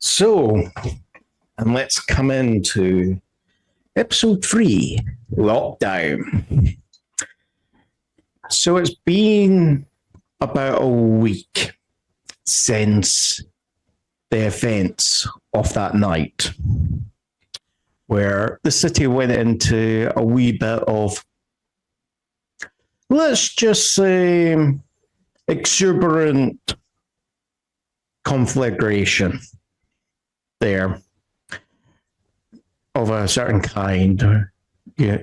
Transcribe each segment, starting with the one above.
So, and let's come into episode 3, Lockdown. So it's been about a week since the events of that night, where the city went into a wee bit of, let's just say, exuberant conflagration there of a certain kind. Yeah,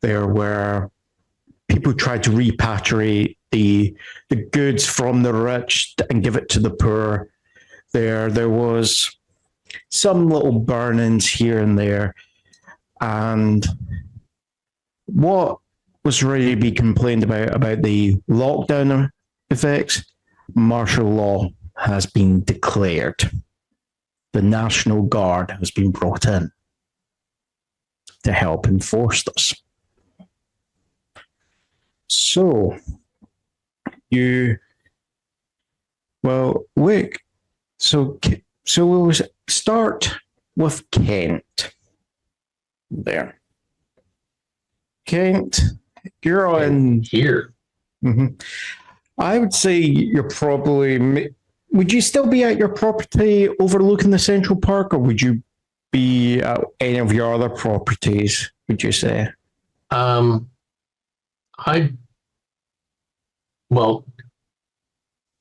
there where people tried to repatriate the goods from the rich and give it to the poor. There was some little burn-ins here and there, and what was ready to be complained about the lockdown effects, martial law has been declared. The National Guard has been brought in to help enforce this. So, Wick, so we'll start with Kent. There. Kent, you're in here. Mm-hmm. I would say you're probably. Would you still be at your property overlooking the Central Park, or would you be at any of your other properties? Would you say? Well,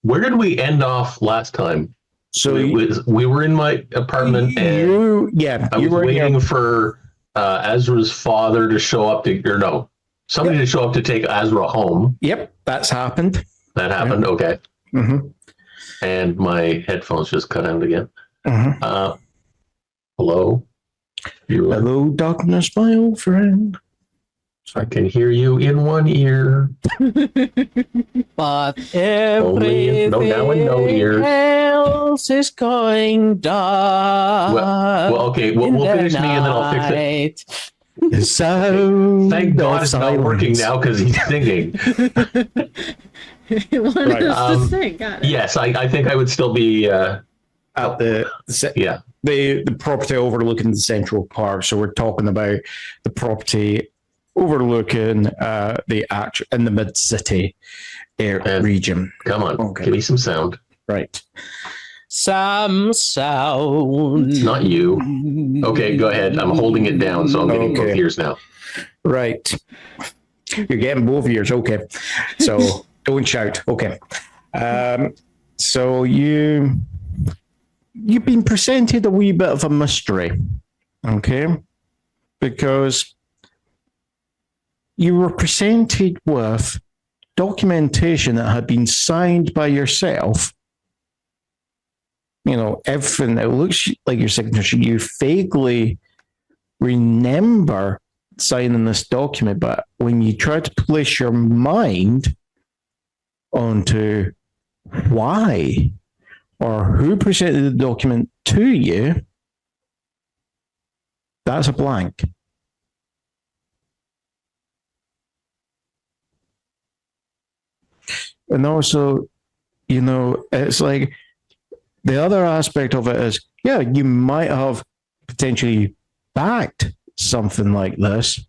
where did we end off last time? So we were in my apartment, and I was waiting for Asra's father to show up somebody to show up to take Asra home. Yep, that's happened. That happened. Yep. Okay. Mm-hmm. And my headphones just cut out again. Mm-hmm. Hello? Hello, darkness, my old friend. I can hear you in one ear. But everything else is going dark. Well, okay. We'll finish me and then I'll fix it. So thank God it's not working now because he's singing. Right. To sing. Got it. Yes, I think I would still be at the property overlooking the Central Park. So we're talking about the property overlooking the in the mid city region. Come on, okay. Give me some sound. Right. Some sound. It's not you. Okay, go ahead. I'm holding it down, so I'm getting both ears now. Right. You're getting both ears. Okay. So don't shout. Okay. So you've been presented a wee bit of a mystery. Okay. Because you were presented with documentation that had been signed by yourself. You know, everything that looks like your signature, you vaguely remember signing this document, but when you try to place your mind onto why or who presented the document to you, that's a blank. And also, you know, it's like the other aspect of it is, yeah, you might have potentially backed something like this,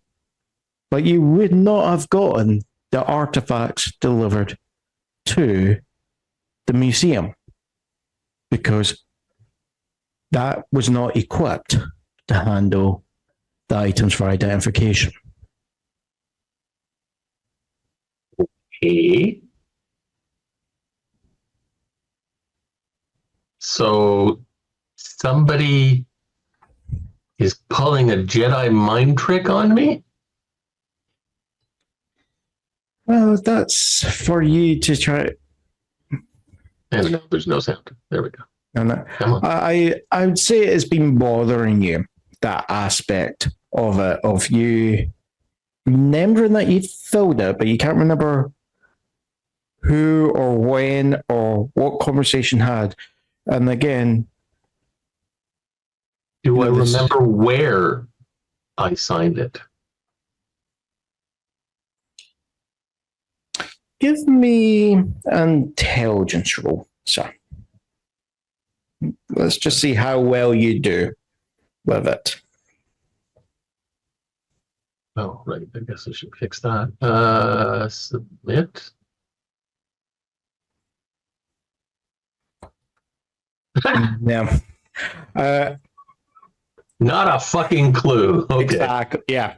but you would not have gotten the artifacts delivered to the museum because that was not equipped to handle the items for identification. Okay. So somebody is pulling a Jedi mind trick on me? Well, that's for you to try. And no, there's no sound. There we go. And I would say it's been bothering you, that aspect of it, of you remembering that you filled it, but you can't remember who or when or what conversation had. And again, do I remember where I signed it? Give me an intelligence roll, sir. Let's just see how well you do with it. Oh, right. I guess I should fix that. Submit. Yeah. Not a fucking clue. Okay. Exactly. Yeah.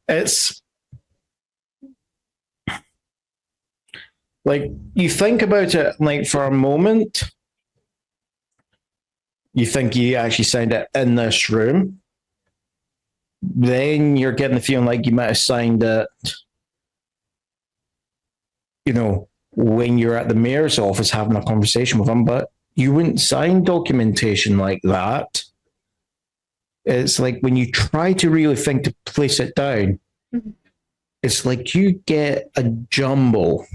It's like you think about it like for a moment, you think you actually signed it in this room. Then you're getting the feeling like you might have signed it, when you're at the mayor's office having a conversation with him, but you wouldn't sign documentation like that. It's like when you try to really think to place it down, it's like you get a jumble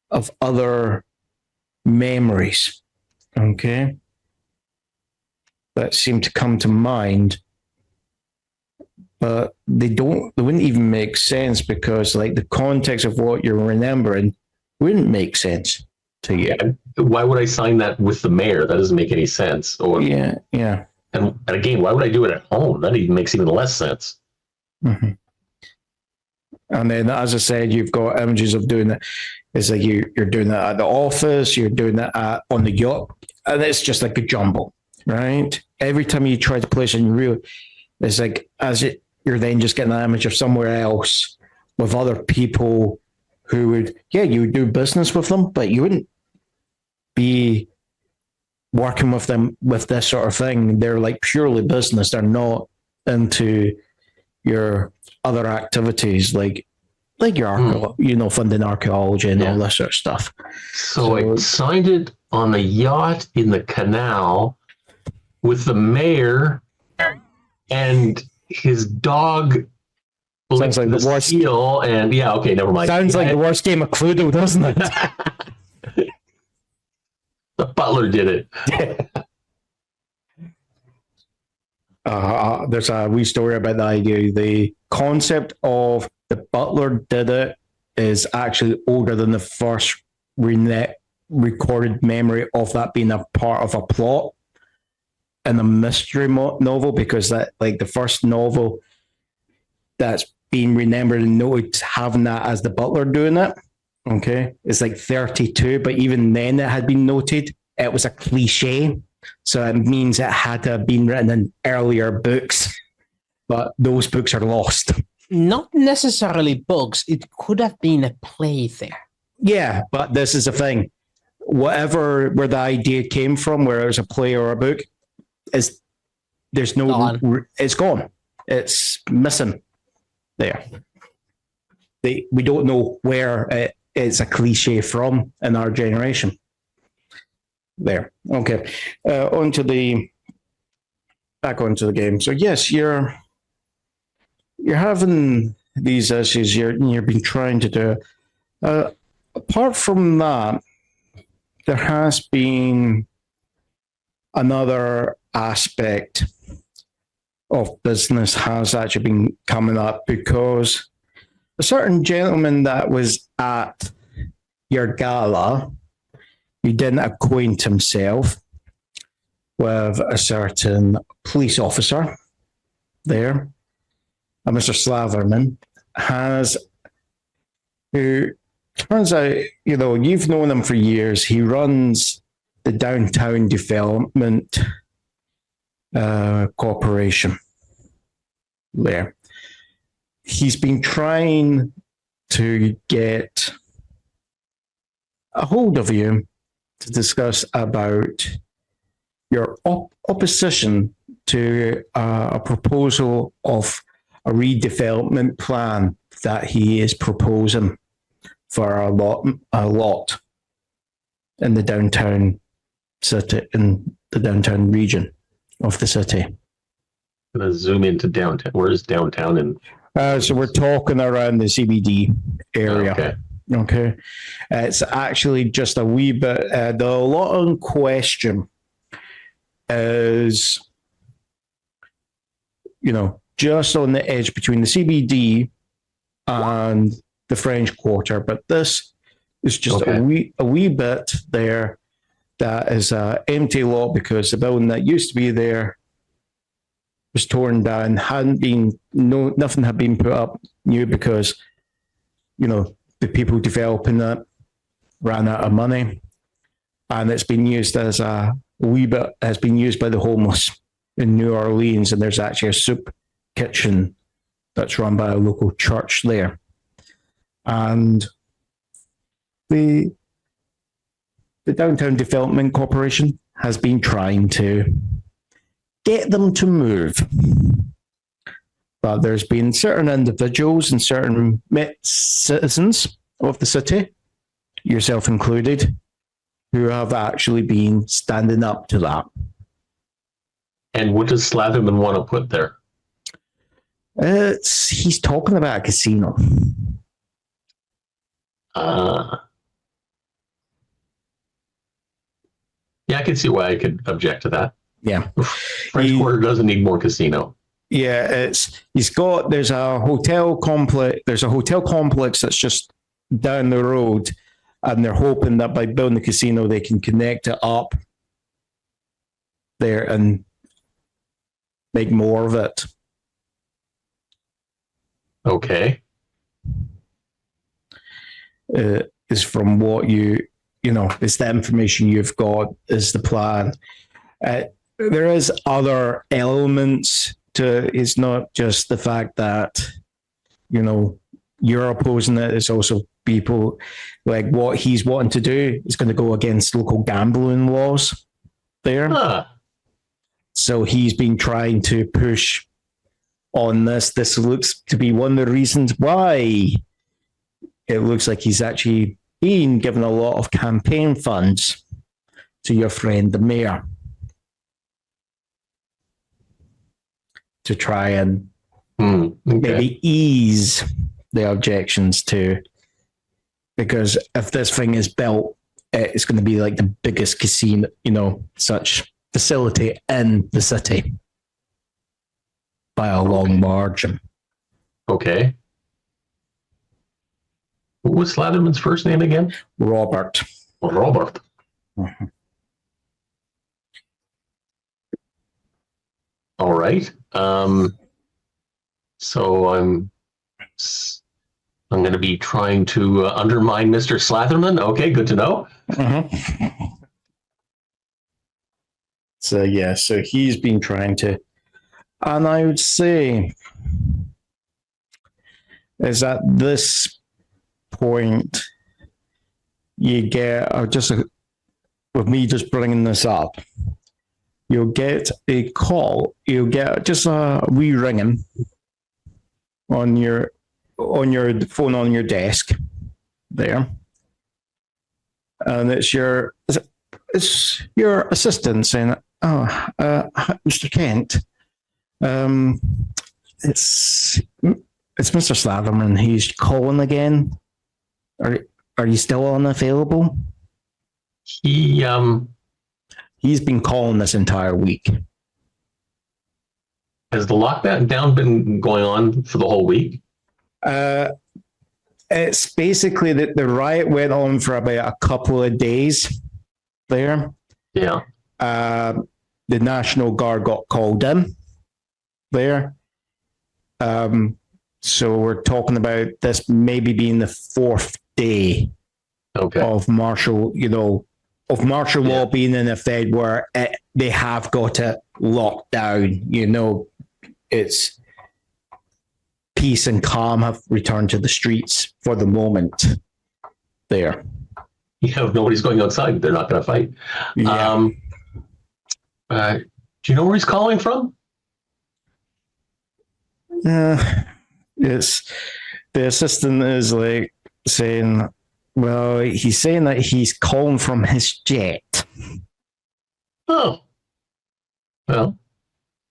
of other memories, okay, that seem to come to mind, but they wouldn't even make sense because like the context of what you're remembering wouldn't make sense to you. Why would I sign that with the mayor? That doesn't make any sense. Or Yeah. And again, why would I do it at home? That even makes even less sense. Mm-hmm. And then, as I said, you've got images of doing it. It's like you're doing that at the office, you're doing that on the yacht, and it's just like a jumble, right? Every time you try to place it in real, it's like you're then just getting an image of somewhere else with other people who would, you would do business with them, but you wouldn't be working with them with this sort of thing. They're like purely business. They're not into your other activities like your funding archaeology and all this sort of stuff. So I signed it on the yacht in the canal with the mayor and his dog. Sounds like the worst seal, and never mind. Sounds like the worst game of Cluedo, doesn't it? The butler did it. There's a wee story about the idea. The concept of the butler did it is actually older than the first recorded memory of that being a part of a plot in a mystery novel, because that, like, the first novel that's being remembered and noted having that as the butler doing it, okay, it's like 32, but even then it had been noted it was a cliche, so it means it had to have been written in earlier books, but those books are lost. Not necessarily books. It could have been a play there. Yeah, but this is the thing. Where the idea came from, where it was a play or a book, it's gone. It's missing there. We don't know where it's a cliche from in our generation. There. Okay. Back onto the game. So yes, you're having these issues. You've been trying to do. Apart from that, there has been another aspect of business has actually been coming up, because a certain gentleman that was at your gala, he didn't acquaint himself with a certain police officer there, Mr. Slaverman, who turns out, you've known him for years. He runs the Downtown Development Corporation there. He's been trying to get a hold of you to discuss about your opposition to a proposal of a redevelopment plan that he is proposing for a lot in the downtown city, in the downtown region of the city. I'm gonna zoom into downtown. Where is downtown? So we're talking around the CBD area. Okay. It's actually just a wee bit. The lot in question is, just on the edge between the CBD and the French Quarter, but this is just a wee bit there that is an empty lot because the building that used to be there was torn down, nothing had been put up new because, the people developing it ran out of money. And it's been used as has been used by the homeless in New Orleans. And there's actually a soup kitchen that's run by a local church there. And the Downtown Development Corporation has been trying to get them to move. But there's been certain individuals and certain citizens of the city, yourself included, who have actually been standing up to that. And what does Slatherman want to put there? He's talking about a casino. Yeah, I can see why I could object to that. Yeah. French Quarter doesn't need more casino. Yeah, there's a hotel complex that's just down the road, and they're hoping that by building the casino they can connect it up there and make more of it. Okay. Is from what it's the information you've got is the plan. There is other elements to it. It's not just the fact that, you're opposing it. It's also people like what he's wanting to do is going to go against local gambling laws there. So he's been trying to push on this. This looks to be one of the reasons why it looks like he's actually been given a lot of campaign funds to your friend, the mayor, to try and maybe ease the objections to, because if this thing is built, it's going to be like the biggest casino, such facility in the city by a long margin. Okay. What was Slatherman's first name again? Robert. Robert. Mm-hmm. All right. So I'm going to be trying to undermine Mr. Slatherman. Okay, good to know. Mm-hmm. So he's been trying to, and I would say is at this point you get, with me just bringing this up, you'll get a call, you'll get just a wee ringing on your phone on your desk there, and it's your assistant saying, Mr. Kent, it's Mr. Slatherman. He's calling again. Are you still unavailable? He's been calling this entire week. Has the lockdown been going on for the whole week? It's basically that the riot went on for about a couple of days there. Yeah. The National Guard got called in there. So we're talking about this maybe being the fourth day of martial law being in effect, where they have got it locked down. It's peace and calm have returned to the streets for the moment there. If nobody's going outside, they're not going to fight. Yeah. Do you know where he's calling from? It's the assistant is like saying, well, he's saying that he's calling from his jet. Oh, well,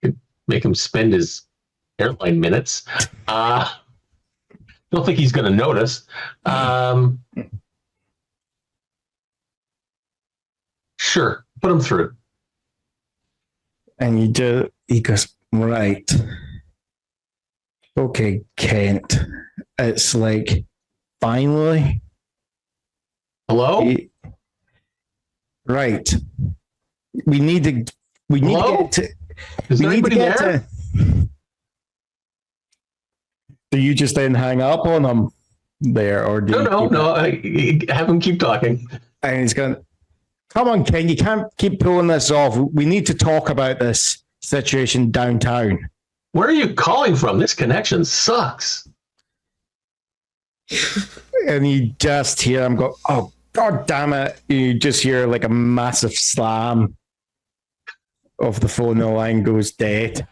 could make him spend his airline minutes. Don't think he's going to notice. Sure, put him through. And he goes, right. Okay, Kent. It's like, finally. Hello? Right. We need to get to. Is there anybody there? Do you just then hang up on him there, or do No. I have him keep talking. And he's going, come on, Ken, you can't keep pulling this off. We need to talk about this situation downtown. Where are you calling from? This connection sucks. And you just hear him go, oh, God damn it. You just hear like a massive slam of the phone. The line goes dead.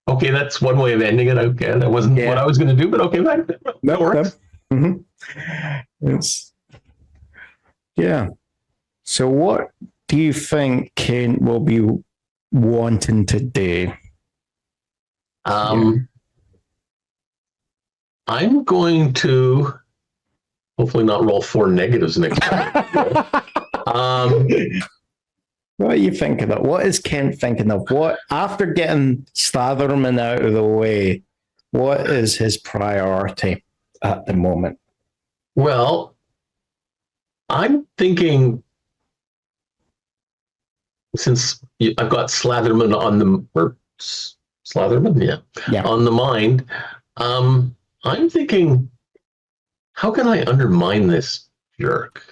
Okay, that's one way of ending it. Okay, that wasn't what I was going to do, but okay, that works. It's, So what do you think Kent will be wanting to do? I'm going to hopefully not roll 4 negatives next time. What are you thinking of? What is Kent thinking of? What, after getting Slatherman out of the way, what is his priority at the moment? Well, I'm thinking, since I've got Slatherman on on the mind, I'm thinking, how can I undermine this jerk?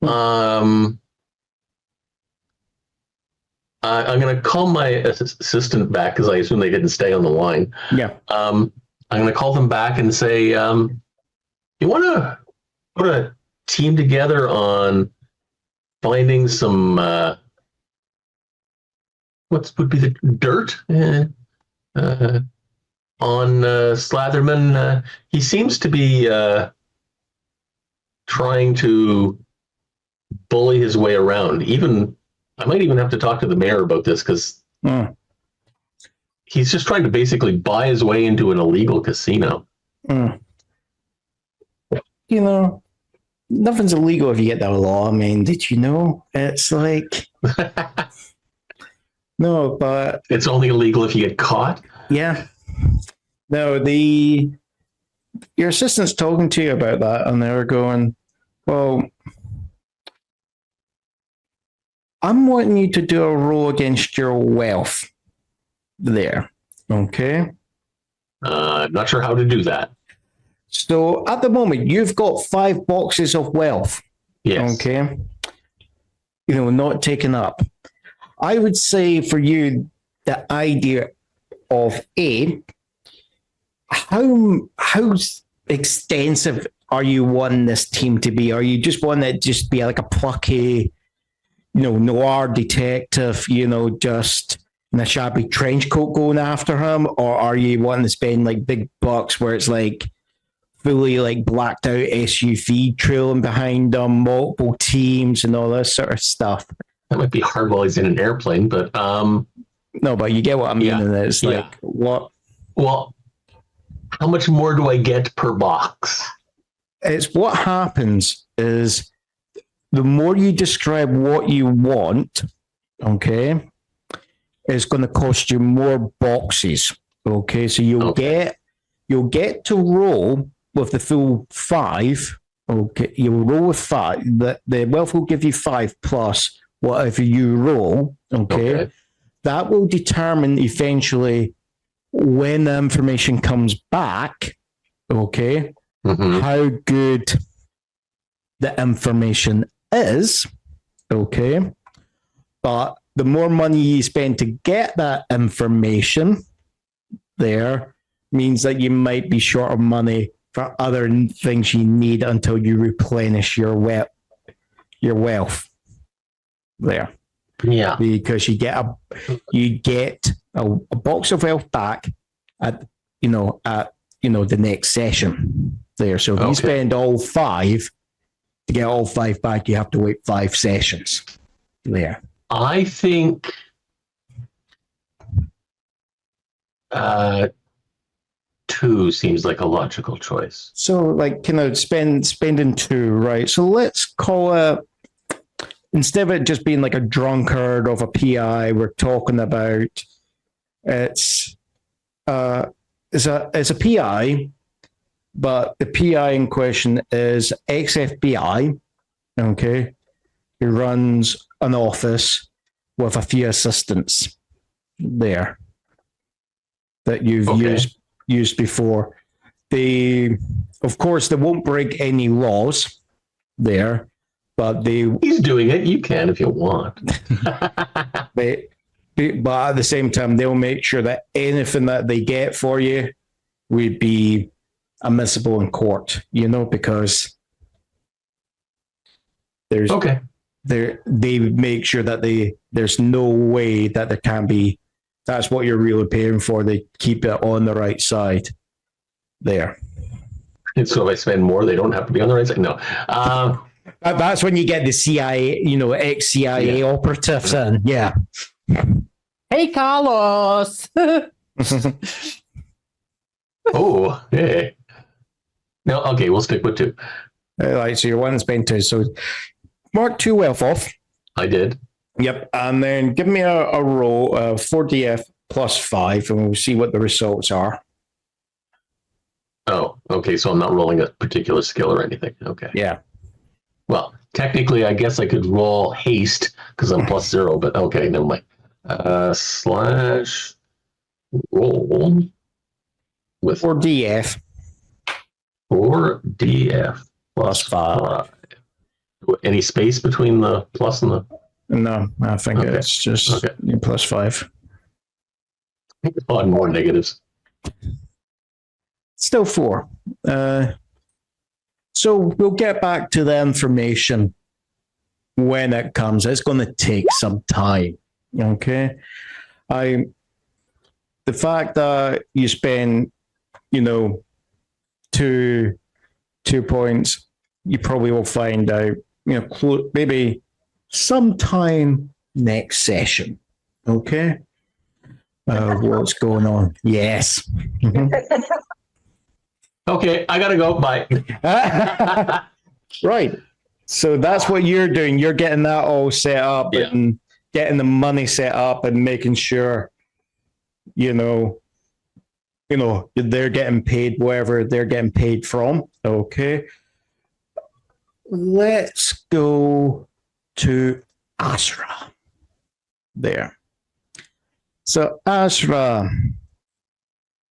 I'm going to call my assistant back because I assume they didn't stay on the line. Yeah. I'm going to call them back and say, you want to put a team together on finding some, what would be the dirt on Slatherman? He seems to be trying to bully his way around. I might even have to talk to the mayor about this because he's just trying to basically buy his way into an illegal casino. You know, nothing's illegal if you get the law. I mean, did you know? It's like, no, but it's only illegal if you get caught. Yeah. No, your assistant's talking to you about that, and they were going, well, I'm wanting you to do a roll against your wealth there. Okay. I'm not sure how to do that. So at the moment, you've got 5 boxes of wealth. Yes. Okay. Not taken up. I would say for you, the idea of how extensive are you wanting this team to be? Are you just wanting it to just be like a plucky, noir detective, just in a shabby trench coat going after him? Or are you wanting to spend like big bucks where it's like fully like blacked out SUV trailing behind them, multiple teams and all this sort of stuff? That might be hard while he's in an airplane, but no, but you get what I mean. And it's like, what? Well, how much more do I get per box? It's what happens is the more you describe what you want, okay, it's going to cost you more boxes. Okay, so you'll get to roll with the full 5. Okay, you'll roll with 5. The wealth will give you 5 plus whatever you roll. Okay. That will determine eventually when the information comes back. Okay. How good the information is. Okay. But the more money you spend to get that information there means that you might be short of money for other things you need until you replenish your wealth there. Yeah. Because you get a box of wealth back at the next session there. So if you spend all 5 to get all 5 back, you have to wait 5 sessions there. I think 2 seems like a logical choice. So like spending 2, right? So let's call it, instead of it just being like a drunkard of a PI, we're talking about it's a PI but the PI in question is ex-FBI, okay, who runs an office with a few assistants there that you've used before. They, of course, they won't break any laws there, but he's doing it. You can if you want. but at the same time, they'll make sure that anything that they get for you would be admissible in court, because there's they make sure that there's no way that there can be. That's what you're really paying for. They keep it on the right side there. And so if I spend more, they don't have to be on the right side. No. That's when you get the CIA, ex-CIA operatives in. Yeah. Hey, Carlos. Oh, hey. No, okay, we'll stick with 2. All right, so you're one to spend 2. So mark 2 wealth off. I did. Yep, and then give me a roll of 4DF plus 5, and we'll see what the results are. Oh, okay, so I'm not rolling a particular skill or anything. Okay. Yeah. Well, technically, I guess I could roll haste because I'm plus 0, but okay, never mind. Slash roll with 4DF. 4DF Plus 5. Any space between the plus and the... No, I think it's just plus 5. I think it's probably more negatives. Still 4. So we'll get back to the information when it comes. It's going to take some time. Okay. The fact that you spend, 2 points, you probably will find out, maybe sometime next session. Okay. What's going on? Yes. Okay, I gotta go. Bye. Right. So that's what you're doing. You're getting that all set up and getting the money set up and making sure, they're getting paid wherever they're getting paid from. Okay. Let's go to Asra. There. So Asra,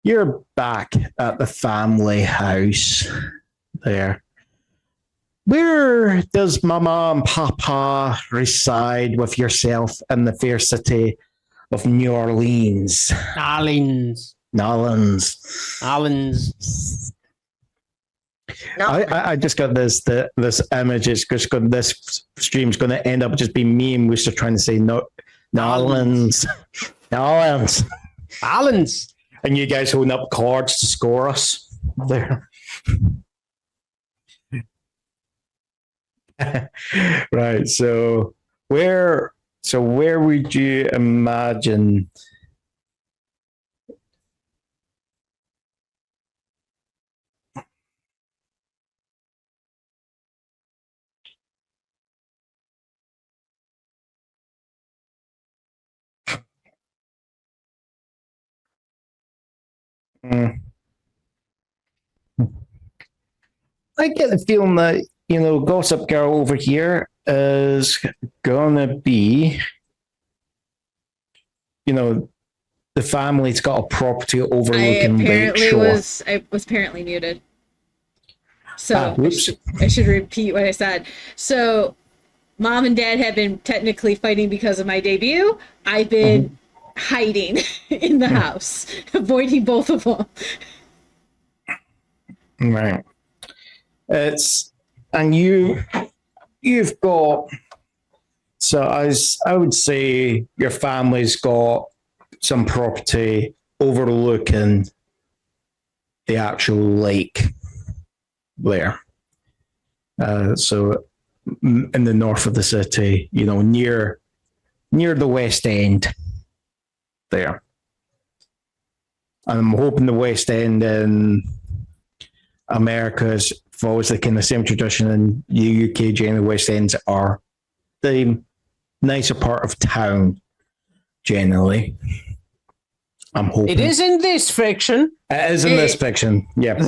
you're back at the family house there. Where does Mama and Papa reside with yourself in the fair city of New Orleans? Nolans. No. I just got this image. It's just going. This stream's going to end up just being me and Wooster trying to say Nolans. And you guys holding up cards to score us there. Right. So where would you imagine? I get the feeling that, Gossip Girl over here is gonna be, the family's got a property overlooking Lake Shore. I was apparently muted. So whoops. I should repeat what I said. So Mom and Dad have been technically fighting because of my debut. I've been hiding in the house, avoiding both of them. Right. And you've got, so I would say your family's got some property overlooking the actual lake there. So in the north of the city, near the West End there. And I'm hoping the West End in America follows the kind of same tradition in the UK. Generally, West Ends are the nicer part of town. Generally, I'm hoping it is in this fiction. It is in this fiction. Yeah.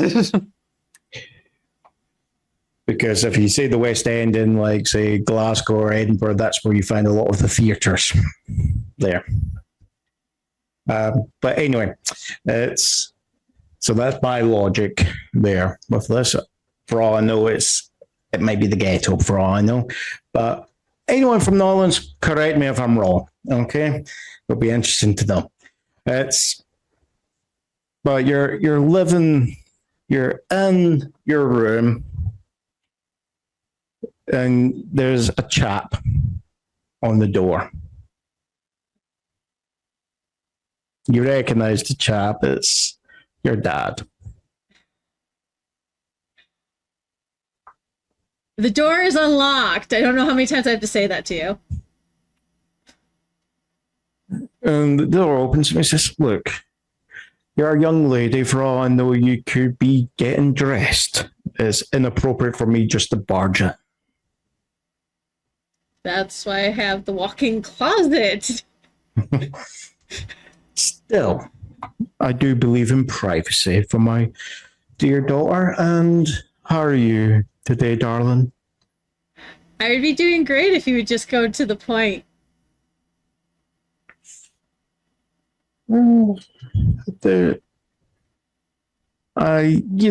Because if you say the West End in, like, say, Glasgow or Edinburgh, that's where you find a lot of the theatres there. But anyway, it's so that's my logic there with this. For all I know, it might be the ghetto. For all I know, but anyone from Nolans, correct me if I'm wrong. Okay, it'll be interesting to know. But you're in your room, and there's a chap on the door. You recognize the chap. It's your dad. The door is unlocked. I don't know how many times I have to say that to you. And the door opens and he says, look, you're a young lady. For all I know, you could be getting dressed. It's inappropriate for me just to barge in. That's why I have the walk-in closet. Still, I do believe in privacy for my dear daughter. And how are you today, darling? I would be doing great if you would just go to the point. You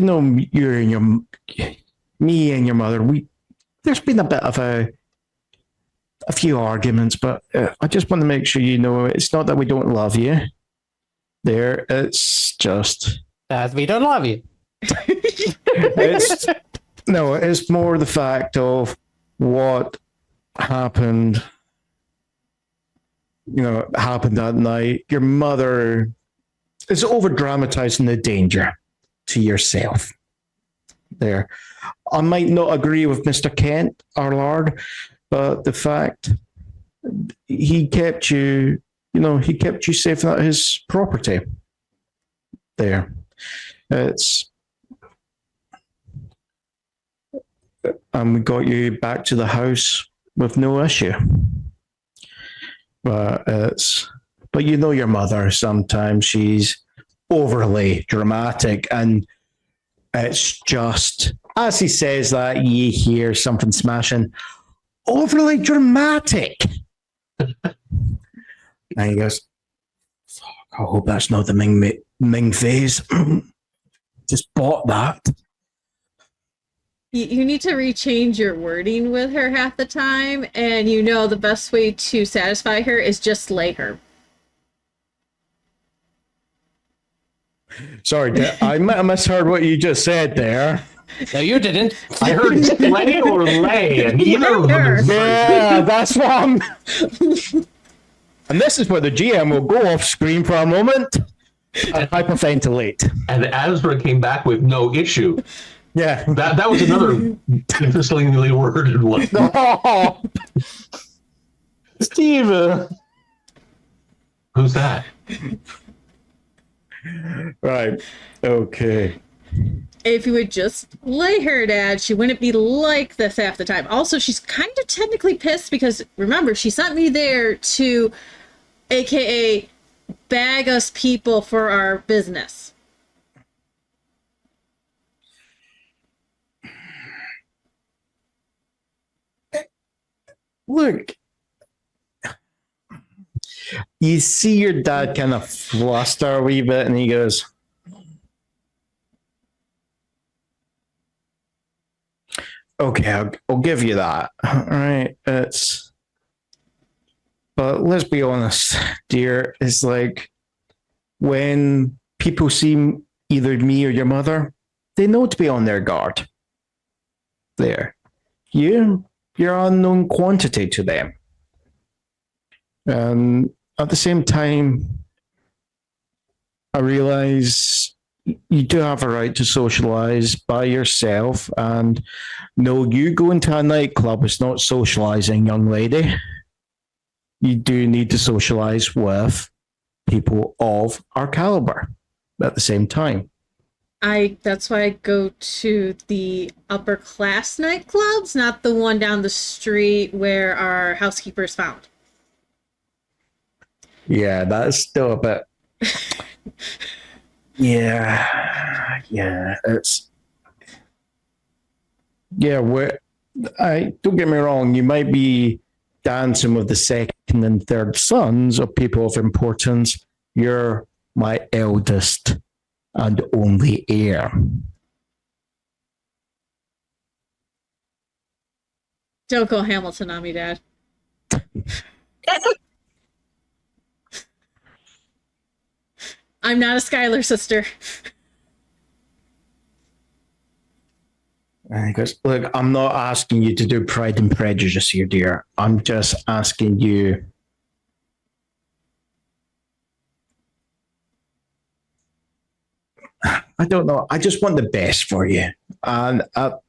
know, me and your mother, there's been a bit of a few arguments, but I just want to make sure you know it's not that we don't love you. It's just That we don't love you. it's more the fact of what happened. Happened that night. Your mother is over dramatizing the danger to yourself. There, I might not agree with Mr. Kent, our Lord, but the fact he kept you safe at his property. There, and we got you back to the house with no issue. But you know your mother, sometimes she's overly dramatic, and it's just, as he says that, you hear something smashing, overly dramatic. And he goes, fuck, I hope that's not the Ming phase. Just bought that. You need to rechange your wording with her half the time, and the best way to satisfy her is just slay her. Sorry, I misheard what you just said there. No, you didn't. I heard slay or lay, and either of them is Yeah, that's what I'm... And this is where the GM will go off screen for a moment and hyperventilate. And Asra came back with no issue. Yeah. That was another interestingly worded one. Oh, Steve. Who's that? Right. Okay. If you would just lay her, Dad, she wouldn't be like this half the time. Also, she's kind of technically pissed because, remember, she sent me there to, AKA, bag us people for our business. Look, you see your dad kind of fluster a wee bit, and he goes, okay, I'll give you that. All right. But let's be honest, dear. It's like when people see either me or your mother, they know to be on their guard. There. You're unknown quantity to them. And at the same time, I realize you do have a right to socialize by yourself. And no, you going to a nightclub is not socializing, young lady. You do need to socialize with people of our caliber at the same time. That's why I go to the upper class nightclubs, not the one down the street where our housekeeper's found. Yeah, that's still a bit. Yeah, it's. Yeah, don't get me wrong, you might be dancing with the second and third sons of people of importance. You're my eldest and only heir. Don't go Hamilton on me, Dad. I'm not a Skylar sister. And he goes, look, I'm not asking you to do Pride and Prejudice here, dear. I'm just asking you. I don't know. I just want the best for you. And the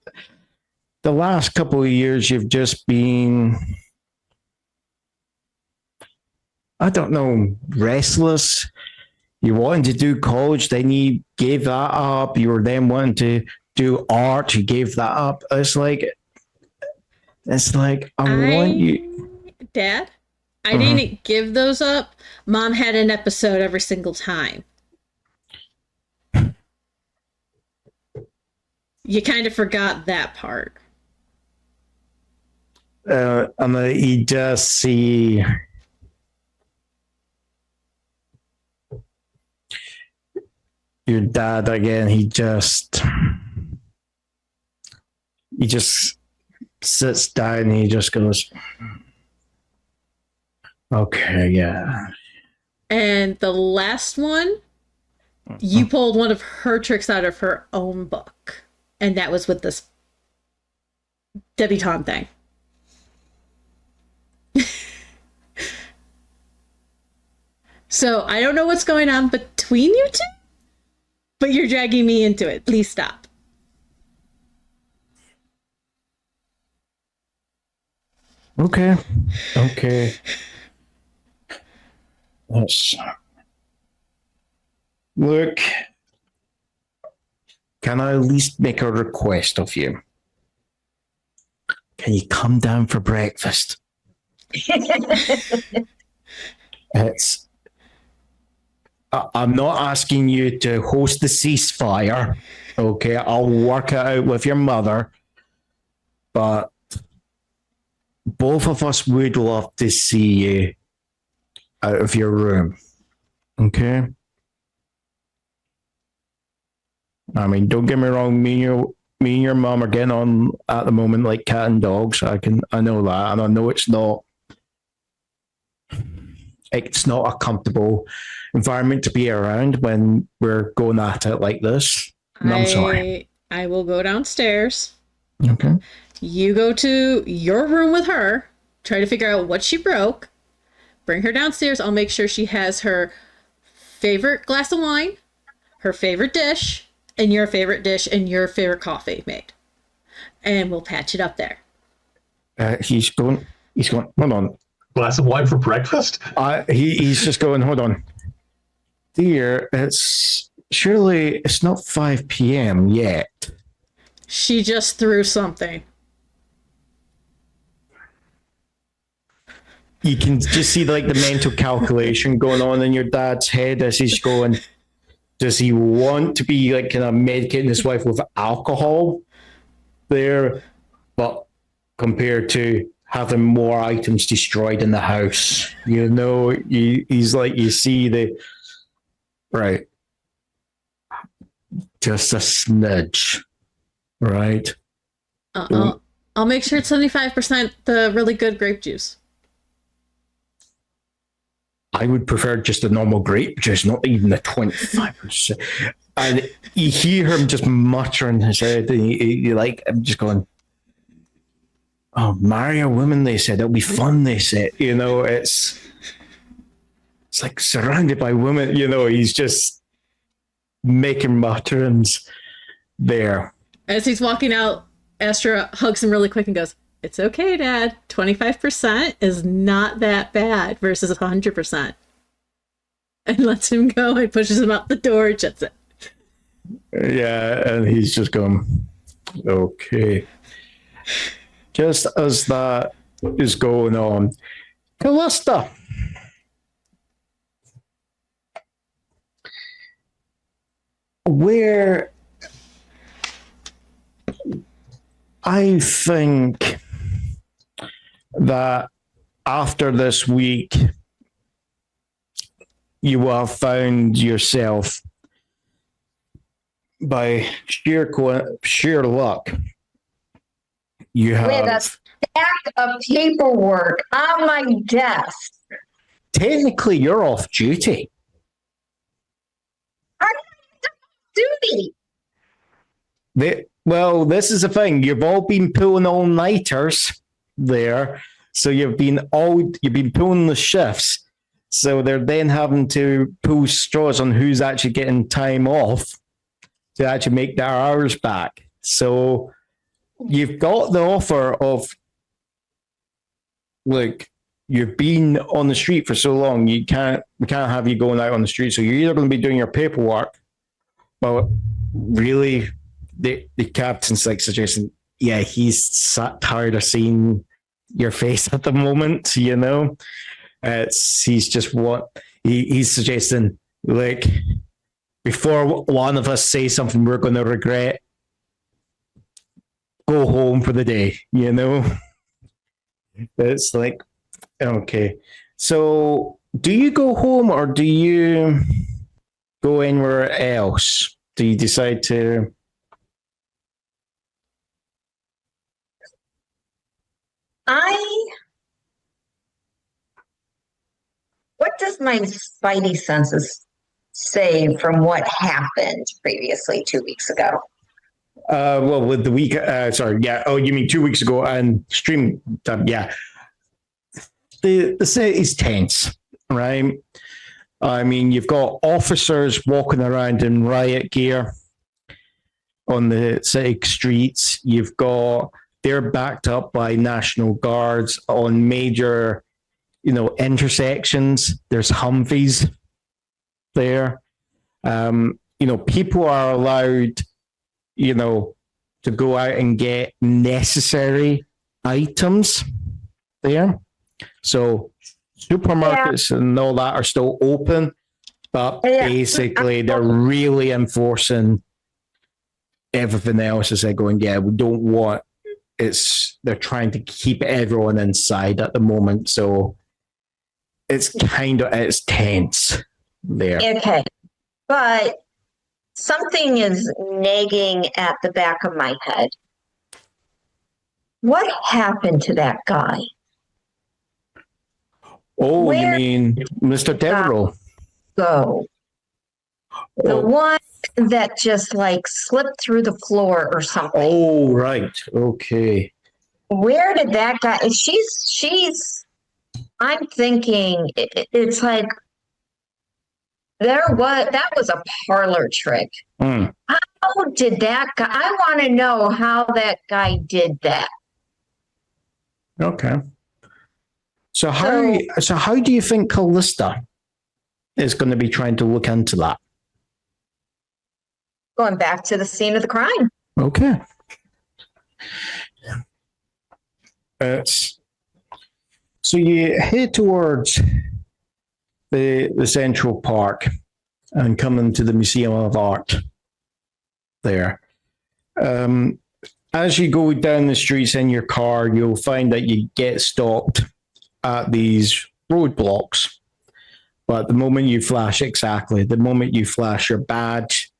last couple of years, you've just been, I don't know, restless. You wanted to do college, then you gave that up. You were then wanting to do art, you gave that up. It's like I want you. Dad, I didn't give those up. Mom had an episode every single time. You kind of forgot that part. And you just see your dad again. He just sits down and he just goes, okay, yeah. And the last one, you pulled one of her tricks out of her own book. And that was with this debutante thing. So I don't know what's going on between you two, but you're dragging me into it. Please stop. Okay. Look, can I at least make a request of you? Can you come down for breakfast? I'm not asking you to host the ceasefire. Okay, I'll work it out with your mother. But both of us would love to see you out of your room. Okay? I mean, don't get me wrong, me and your mom are getting on at the moment like cat and dogs. I know that, and I know it's not a comfortable environment to be around when we're going at it like this. And I'm sorry. I will go downstairs. Okay. You go to your room with her, try to figure out what she broke, bring her downstairs. I'll make sure she has her favorite glass of wine, her favorite dish, and your favorite dish, and your favorite coffee made. And we'll patch it up there. He's going, hold on. Glass of wine for breakfast? He's just going, hold on. Dear, surely it's not 5 p.m. yet. She just threw something. You can just see like the mental calculation going on in your dad's head as he's going, does he want to be like kind of medicating his wife with alcohol there, but compared to having more items destroyed in the house, he's like, you see right, just a smidge, right? I'll make sure it's 75% the really good grape juice. I would prefer just a normal grape juice, not even the 25%. And you hear him just muttering his head, and I'm just going, oh, marry a woman, they said. It'll be fun, they said. It's like surrounded by women, he's just making mutterings there. As he's walking out, Astra hugs him really quick and goes, it's okay, Dad. 25% is not that bad versus 100%. And lets him go and pushes him out the door and shuts it. Yeah, and he's just going, okay. Just as that is going on, Calista. I think that after this week, you will have found yourself by sheer luck. You have With a stack of paperwork on my desk. technically you're off duty. I'm duty. Well, this is the thing. You've all been pulling all-nighters there. So you've been pulling the shifts. So they're then having to pull straws on who's actually getting time off to actually make their hours back. So you've got the offer of, look, you've been on the street for so long, we can't have you going out on the street. So you're either going to be doing your paperwork, but really the captain's like suggesting, yeah, he's tired of seeing your face at the moment, you know. He's suggesting, like, before one of us say something we're going to regret, go home for the day, you know. It's like, okay, so do you go home or do you go anywhere else? Do you decide to? What does my spidey senses say from what happened previously 2 weeks ago? Well, with the week, sorry, yeah. Oh, you mean 2 weeks ago and stream time? Yeah. The set is tense, right? I mean, you've got officers walking around in riot gear on the city streets. They're backed up by National Guards on major, intersections. There's Humvees there. People are allowed, to go out and get necessary items there. So supermarkets and all that are still open, but basically they're really enforcing everything else as they're going, yeah, we don't want they're trying to keep everyone inside at the moment. So it's tense there. Okay. But something is nagging at the back of my head. What happened to that guy? Oh, you mean Mr. Devereaux? Go. The one that just slipped through the floor or something. Oh, right. Okay. Where did that guy? I'm thinking it's like that was a parlor trick. How did that guy? I want to know how that guy did that. Okay. So how do you think Calista is going to be trying to look into that? Going back to the scene of the crime. Okay. So you head towards the Central Park and come into the Museum of Art there. As you go down the streets in your car, you'll find that you get stopped at these roadblocks. But the moment you flash your badge,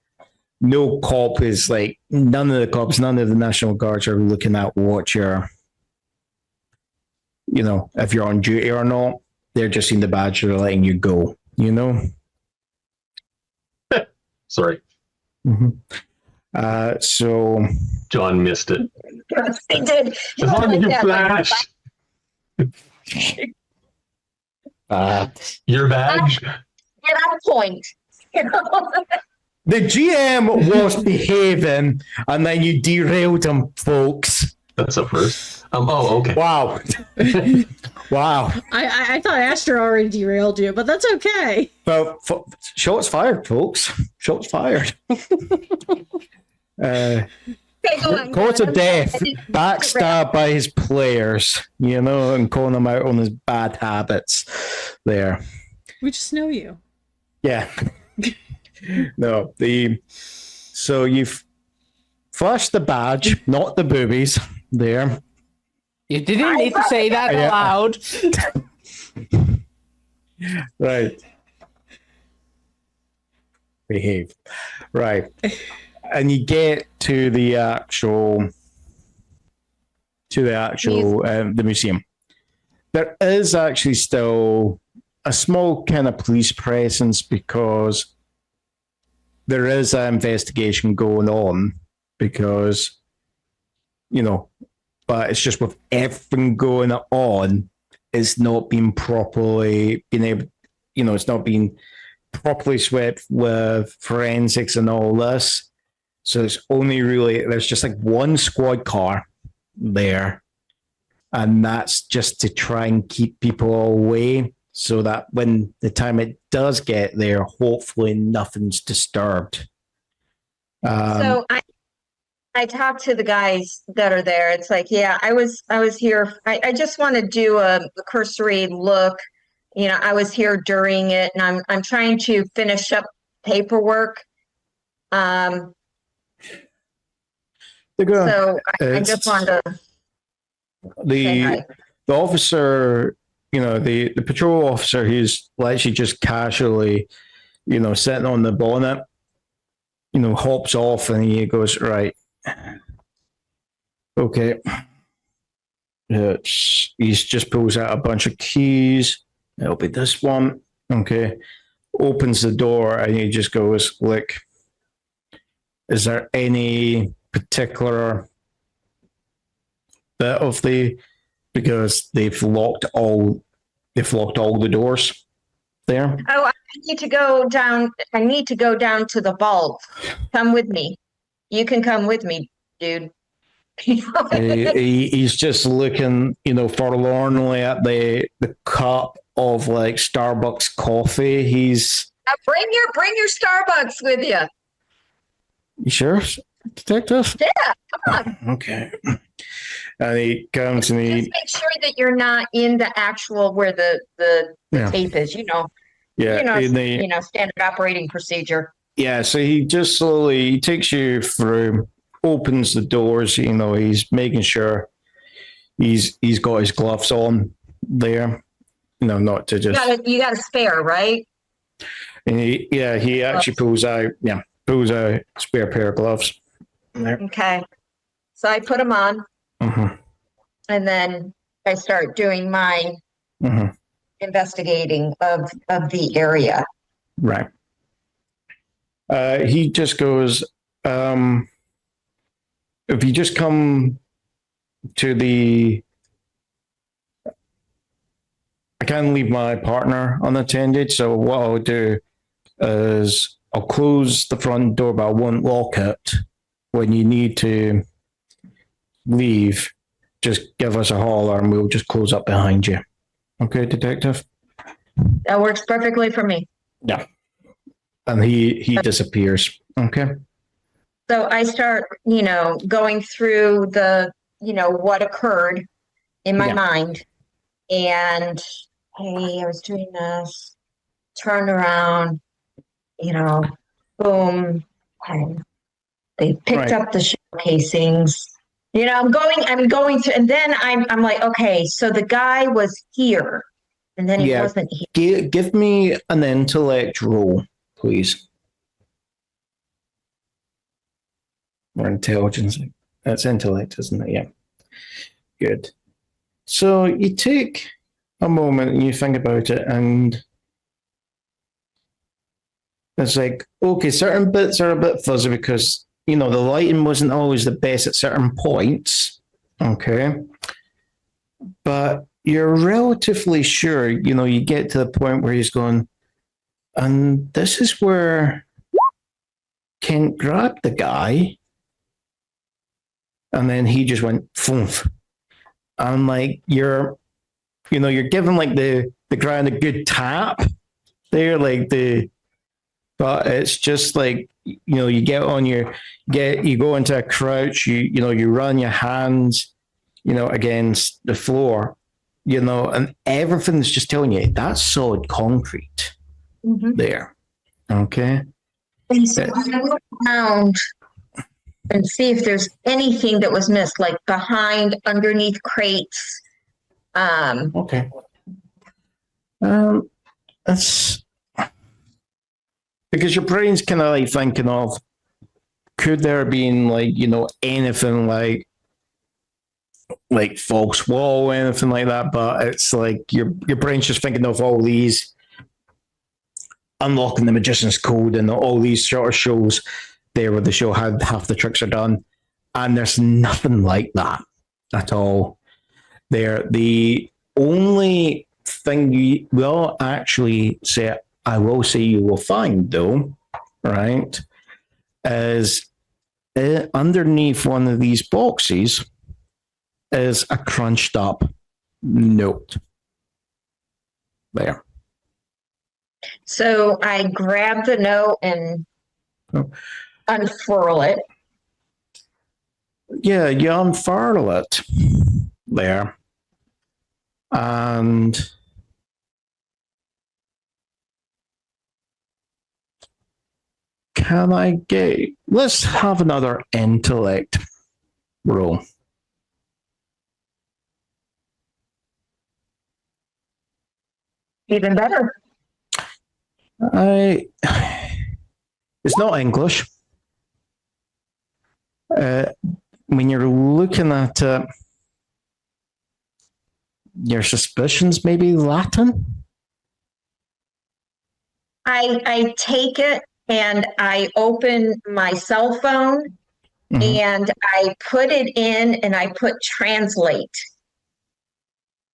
no cop is none of the cops, none of the National Guards are looking at what you're, if you're on duty or not. They're just seeing the badge, they're letting you go, Sorry. Mm-hmm. So John missed it. Yes, they did. As long as you flash. Your badge? Get on point. The GM was behaving, and then you derailed him, folks. That's a first. Okay. Wow. Wow. I thought Astra already derailed you, but that's okay. Well, shots fired, folks. Shots fired. Cause of death, backstabbed by his players, and calling him out on his bad habits there. We just know you. Yeah. No, so you've flashed the badge, not the boobies, there. You didn't need to say that Yeah. aloud. Right. Behave. Right. And you get to the actual the museum. There is actually still a small kind of police presence because there is an investigation going on because, but it's just with everything going on, it's not been properly been able, it's not been properly swept with forensics and all this. So it's only really, there's just like one squad car there. And that's just to try and keep people away so that when the time it does get there, hopefully nothing's disturbed. So I talked to the guys that are there. It's like, yeah, I was here. I just want to do a cursory look. I was here during it, and I'm trying to finish up paperwork. So I just wanted to say hi. The officer, the patrol officer, he's actually just casually, sitting on the bonnet, hops off and he goes, right. Okay. He's just pulls out a bunch of keys. It'll be this one. Okay. Opens the door and he just goes, look, is there any particular bit of because they've locked all the doors there? Oh, I need to go down. I need to go down to the vault. Come with me. You can come with me, dude. He's just looking, forlornly at the cup of like Starbucks coffee. He's bring your Starbucks with you. You sure, detective? Yeah, come on. Okay. And he comes and Just make sure that you're not in the actual where the tape is. Yeah. Standard operating procedure. Yeah. So he just slowly takes you through, opens the doors. He's making sure he's got his gloves on there. Not to just. You got a spare, right? And he actually pulls out a spare pair of gloves. There. Okay. So I put them on. Mm-hmm. And then I start doing my investigating of the area. Right. He just goes, if you just come to I can't leave my partner unattended, so what I'll do is I'll close the front door, but I won't lock it. When you need to leave, just give us a holler and we'll just close up behind you. Okay, detective? That works perfectly for me. Yeah. And he disappears. Okay. So I start, going through what occurred in my mind. And hey, I was doing this, turned around, boom. And they picked up the shell casings. I'm going to, and then I'm like, okay, so the guy was here, and then he wasn't here. Give me an intellect roll, please. Or intelligence. That's intellect, isn't it? Yeah. Good. So you take a moment and you think about it, and it's like, okay, certain bits are a bit fuzzy because the lighting wasn't always the best at certain points. Okay. But you're relatively sure, you get to the point where he's going, and this is where Kent grabbed the guy. And then he just went, phoomf. And like, you're giving like the ground a good tap there, but it's just like, you get on you go into a crouch, you run your hands, against the floor, and everything's just telling you that's solid concrete there. Okay. And so I look around and see if there's anything that was missed, like behind, underneath crates. Okay. That's because your brain's kind of like thinking of, could there have been like, anything like false wall, anything like that? But it's like your brain's just thinking of all these unlocking the magician's code and all these sort of shows there where they show how half the tricks are done. And there's nothing like that at all there. The only thing you will actually say, I will say you will find though, right, is underneath one of these boxes is a crunched up note there. So I grab the note and unfurl it. Yeah, you unfurl it there. And can I get, let's have another intellect roll. Even better. It's not English. When you're looking at your suspicions, maybe Latin? I take it and I open my cell phone and I put it in and I put translate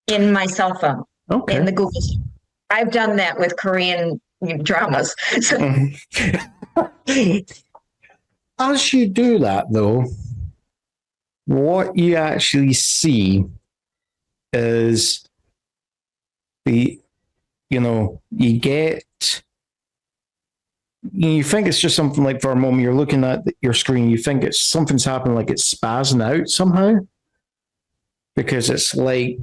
in my cell phone in the Google. I've done that with Korean dramas. As you do that, though, what you actually see is you think it's just something like, for a moment, you're looking at your screen, you think it's something's happening, like it's spazzing out somehow, because it's like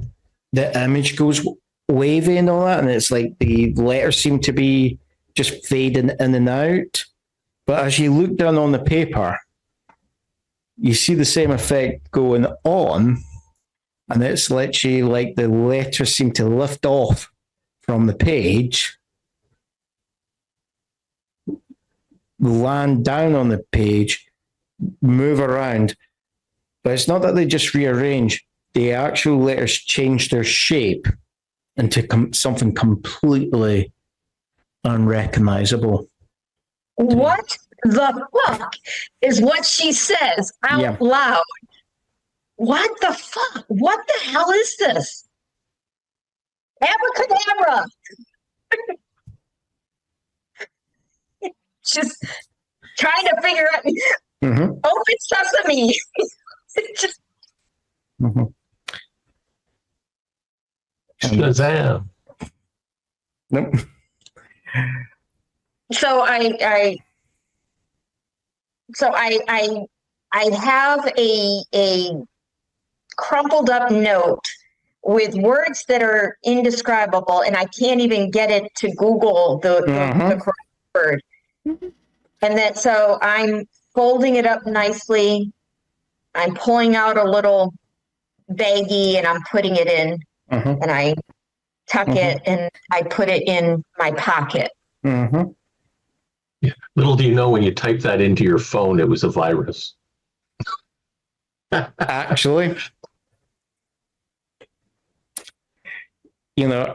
the image goes wavy and all that, and it's like the letters seem to be just fading in and out. But as you look down on the paper, you see the same effect going on, and it's literally like the letters seem to lift off from the page, land down on the page, move around. But it's not that they just rearrange. The actual letters change their shape into something completely unrecognizable. What the fuck is what she says out loud? What the fuck? What the hell is this? Abracadabra! Just trying to figure out. Open sesame. Just. Shazam. Nope. So I have a crumpled up note with words that are indescribable, and I can't even get it to Google the correct word. And then so I'm folding it up nicely. I'm pulling out a little baggie and I'm putting it in, and I tuck it and I put it in my pocket. Yeah. Little do you know, when you type that into your phone, it was a virus. Actually,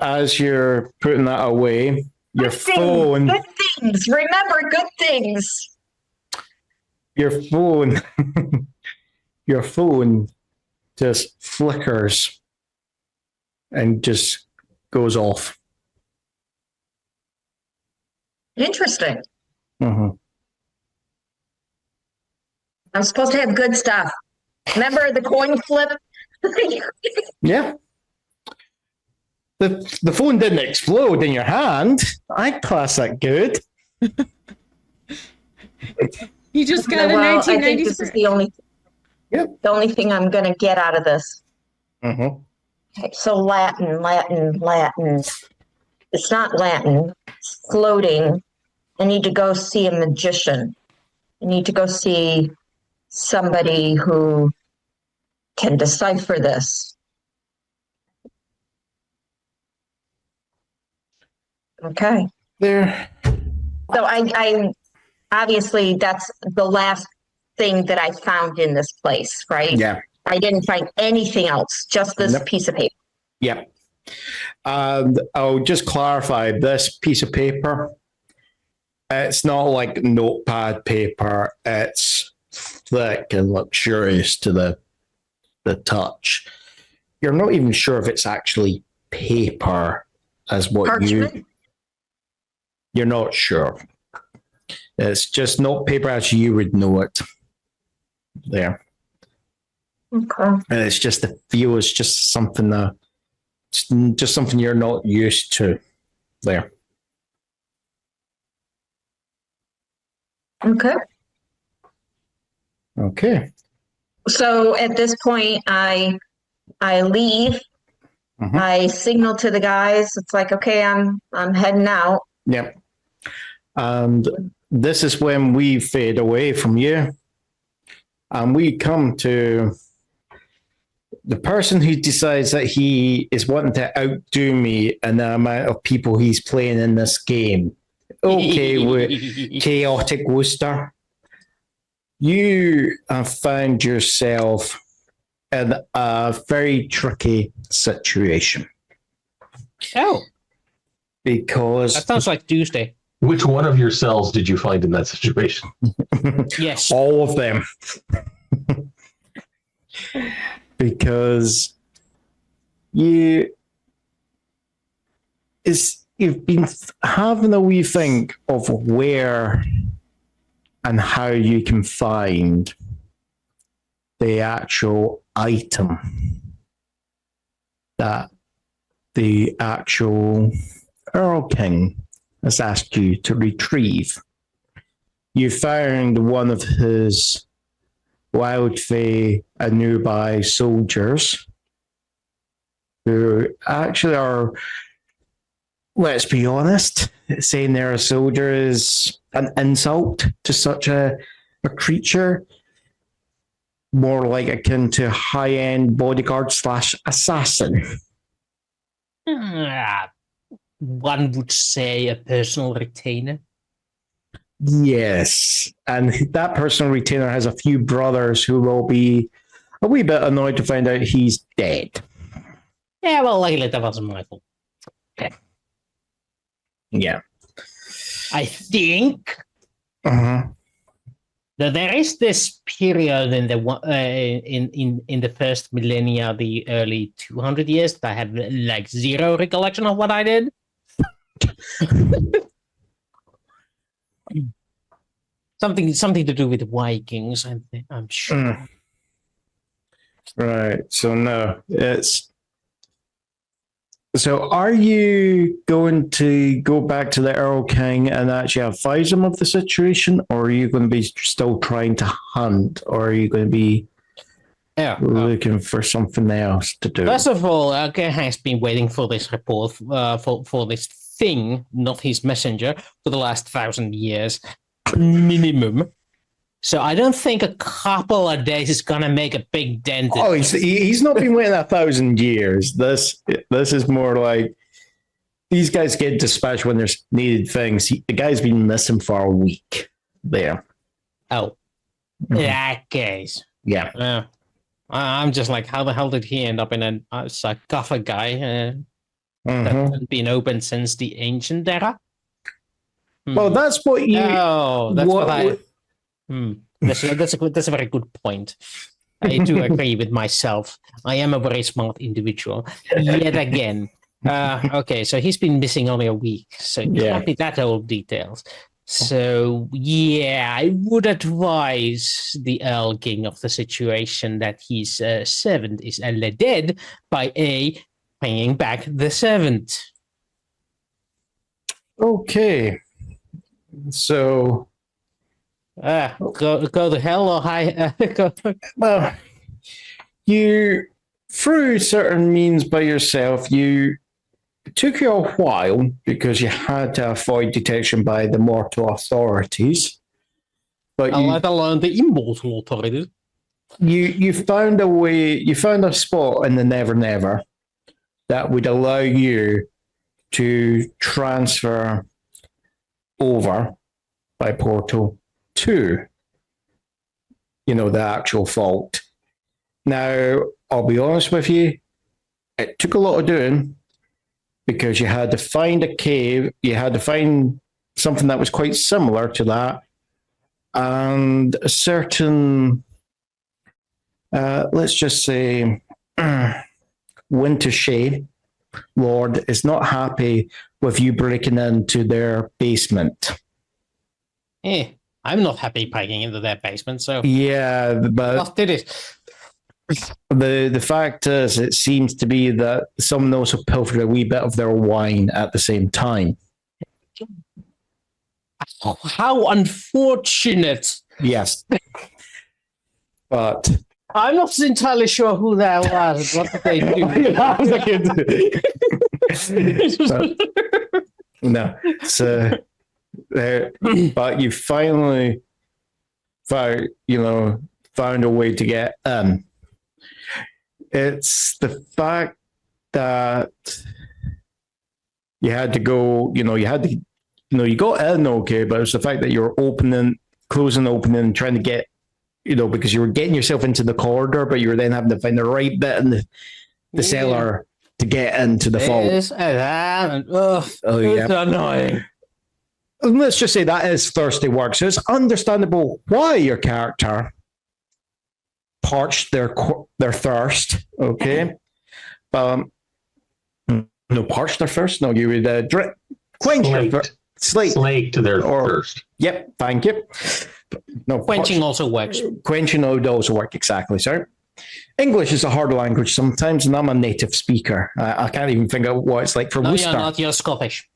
as you're putting that away, your phone. Good things. Remember, good things. Your phone. Your phone just flickers and just goes off. Interesting. Mm-hmm. I'm supposed to have good stuff. Remember the coin flip? Yeah. The phone didn't explode in your hand. I'd class that good. You just got a I 1990s. think this is the only thing I'm going to get out of this. Mm-hmm. Okay, so Latin. It's not Latin. It's floating. I need to go see a magician. I need to go see somebody who can decipher this. Okay. There. So I obviously that's the last thing that I found in this place, right? Yeah. I didn't find anything else, just this Nope. piece of paper. Yeah. And I'll just clarify this piece of paper. It's not like notepad paper. It's thick and luxurious to the touch. You're not even sure if it's actually paper as what Parchment? you're not sure. It's just not paper as you would know it. There. Okay. And it's just the feel is just something just something you're not used to there. Okay. Okay. So at this point, I leave. Mhm. I signal to the guys. It's like, okay, I'm heading out. Yep. And this is when we fade away from you. And we come to the person who decides that he is wanting to outdo me in the amount of people he's playing in this game. Okay, with chaotic Wooster. You have found yourself in a very tricky situation. Oh, Because that sounds like Tuesday. Which one of your cells did you find in that situation? Yes. all of them. Because you've been having a wee think of where and how you can find the actual item that the actual Earl King has asked you to retrieve. You found one of his Wild Fae Anubai soldiers who actually are, let's be honest, saying they're a soldier is an insult to such a creature, more like akin to high-end bodyguard / assassin. One would say a personal retainer. Yes, and that personal retainer has a few brothers who will be a wee bit annoyed to find out he's dead. Yeah, well, luckily that wasn't my fault. Yeah. I think Uh-huh. that there is this period in the in the first millennia, the early 200 years, that I have like zero recollection of what I did. Something to do with Vikings, I'm sure. Right. So no, it's. So are you going to go back to the Earl King and actually advise him of the situation, or are you going to be still trying to hunt, or are you going to be looking for something else to do? First of all, Earl King has been waiting for this report for this thing, not his messenger, for the last 1,000 years minimum. So I don't think a couple of days is gonna make a big dent. Oh, he's not been waiting 1,000 years. This is more like these guys get dispatched when there's needed things. The guy's been missing for a week. There. Oh, that case. Yeah. I'm just like, how the hell did he end up in a sarcophagi that hasn't been opened since the ancient era? Well, that's what you. Oh, that's what I. That's a very good point. I do agree with myself. I am a very smart individual. Yet again. Okay, so he's been missing only a week. So you can't be that old details. So yeah, I would advise the Earl King of the situation that his servant is dead by paying back the servant. Okay. So. Go to hell or high. Well, you through certain means by yourself. It took you a while because you had to avoid detection by the mortal authorities. but let alone the immortal authorities. you found a way. You found a spot in the Never Never that would allow you to transfer over by portal to, the actual vault. Now, I'll be honest with you, it took a lot of doing because you had to find a cave, you had to find something that was quite similar to that, and a certain, let's just say, Wintershade Lord is not happy with you breaking into their basement. I'm not happy breaking into their basement, so Yeah, but what did it? the fact is, it seems to be that someone also pilfered a wee bit of their wine at the same time. How unfortunate. Yes. But I'm not entirely sure who that was. What did they do? no. So but you finally found a way to get in. It's the fact that you had to go, you got in okay, but it's the fact that you're closing, trying to get, because you were getting yourself into the corridor, but you were then having to find the right bit in the cellar to get into the vault. It's annoying. And let's just say that is thirsty work. So it's understandable why your character parched their thirst, okay? No, parched their thirst? No, you would quench their thirst. Slaked their thirst. Yep, thank you. No, Quenching also works. Quenching would also work, exactly, sorry. English is a hard language sometimes, and I'm a native speaker. I can't even think of what it's like for Wooster. You're not, you're Scottish.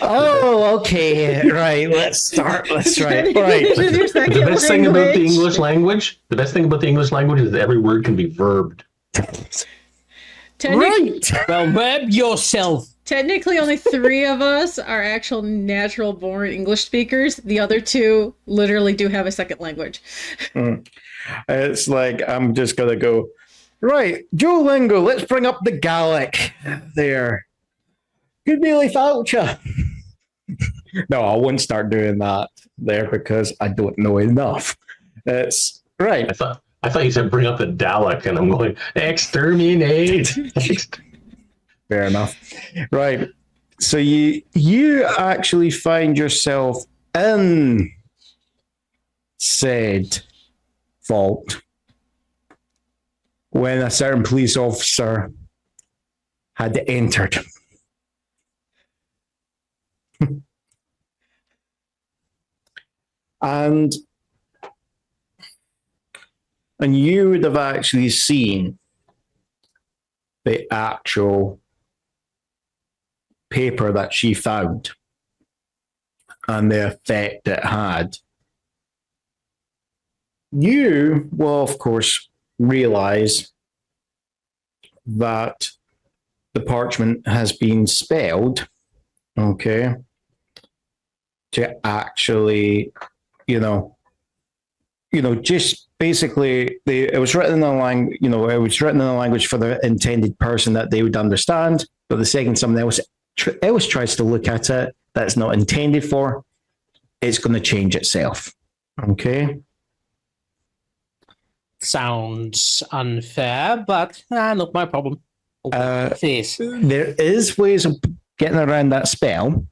Oh, okay. Right. Let's start. Let's try. Right. The best thing about the English language is that every word can be verbed. Right. Well, verb yourself. Technically, only 3 of us are actual natural-born English speakers. The other 2 literally do have a second language. It's like, I'm just going to go, right, Duolingo, let's bring up the Gaelic there. Good Nearly Falcha. No, I wouldn't start doing that there because I don't know enough. It's right. I thought you said bring up the Dalek, and I'm going, exterminate. Fair enough. Right. So you actually find yourself in said vault when a certain police officer had entered. And you would have actually seen the actual paper that she found and the effect it had. You will, of course, realize that the parchment has been spelled, okay, to actually, just basically, it was written in a language, it was written in a language for the intended person that they would understand. But the second someone else tries to look at it that's not intended for, it's going to change itself. Okay. Sounds unfair, but not my problem. Please. There is ways of getting around that spell.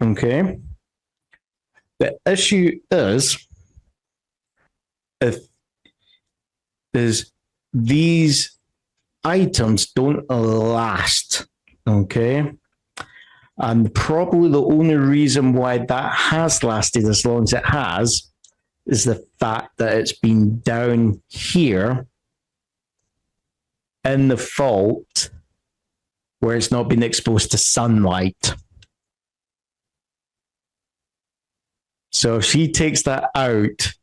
Okay. The issue is these items don't last. Okay. And probably the only reason why that has lasted as long as it has is the fact that it's been down here in the vault where it's not been exposed to sunlight. So if she takes that out,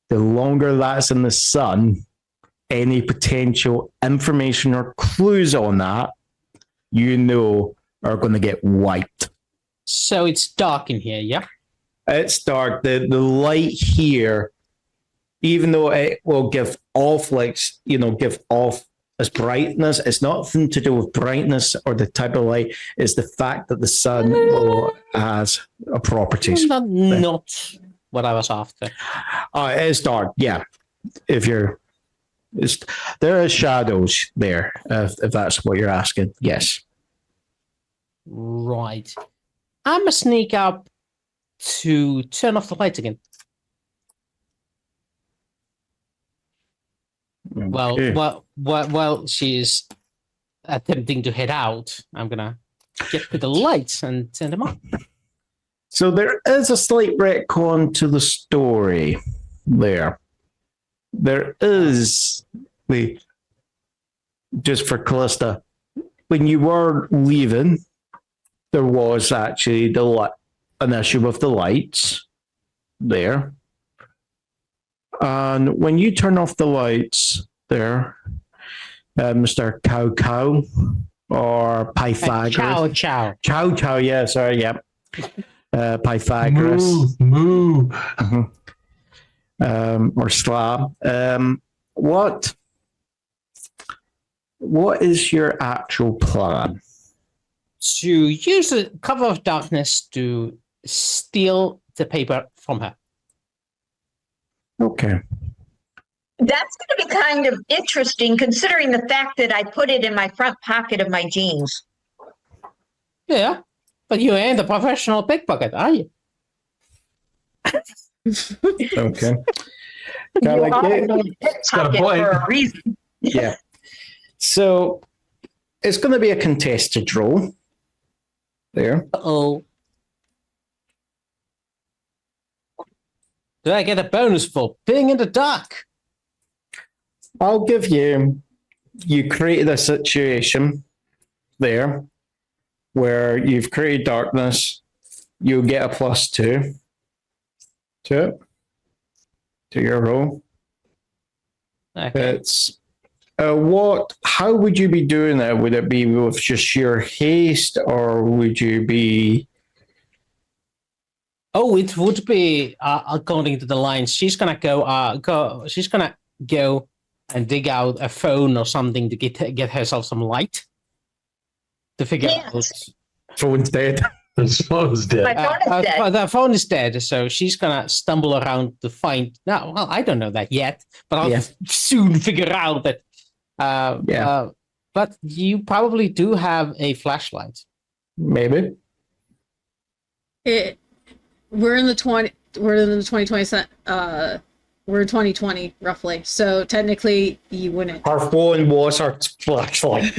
the longer that's in the sun, any potential information or clues on that, are going to get wiped. So it's dark in here, yeah? It's dark. The light here, even though it will give off give off as brightness, it's nothing to do with brightness or the type of light. It's the fact that the sun has properties. Not what I was after. It is dark. Yeah, if you're, there are shadows there. If that's what you're asking, yes. Right. I'm gonna sneak up to turn off the lights again. Okay. While she's attempting to head out, I'm gonna get to the lights and turn them on. So there is a slight retcon to the story there. There is just for Calista, when you were leaving, there was actually an issue with the lights there. And when you turn off the lights there, Mr. Cow or Pythagoras. Chow, yeah, sorry, yeah. Pythagoras. Moo. Or Slab. What is your actual plan? To use the cover of darkness to steal the paper from her. Okay. That's going to be kind of interesting considering the fact that I put it in my front pocket of my jeans. Yeah, but you ain't a professional pickpocket, are you? Okay. You Kinda like are it. in a got a pocket point. for a reason. Yeah. So it's going to be a contested roll there. Uh-oh. Do I get a bonus for being in the dark? I'll give you created a situation there where you've created darkness. You'll get a +2 to it, to your roll. Okay. It's how would you be doing that? Would it be with just sheer haste, or would you be? Oh, it would be according to the lines. She's gonna go. She's gonna go and dig out a phone or something to get herself some light to figure out. Phone's dead. His phone's My dead. phone is dead. The phone is dead, so she's gonna stumble around to find. No, well, I don't know that yet, but I'll soon figure out that. But you probably do have a flashlight. Maybe. We're in the 2020. We're 2020 roughly. So technically, you wouldn't. Our phone was our flashlight.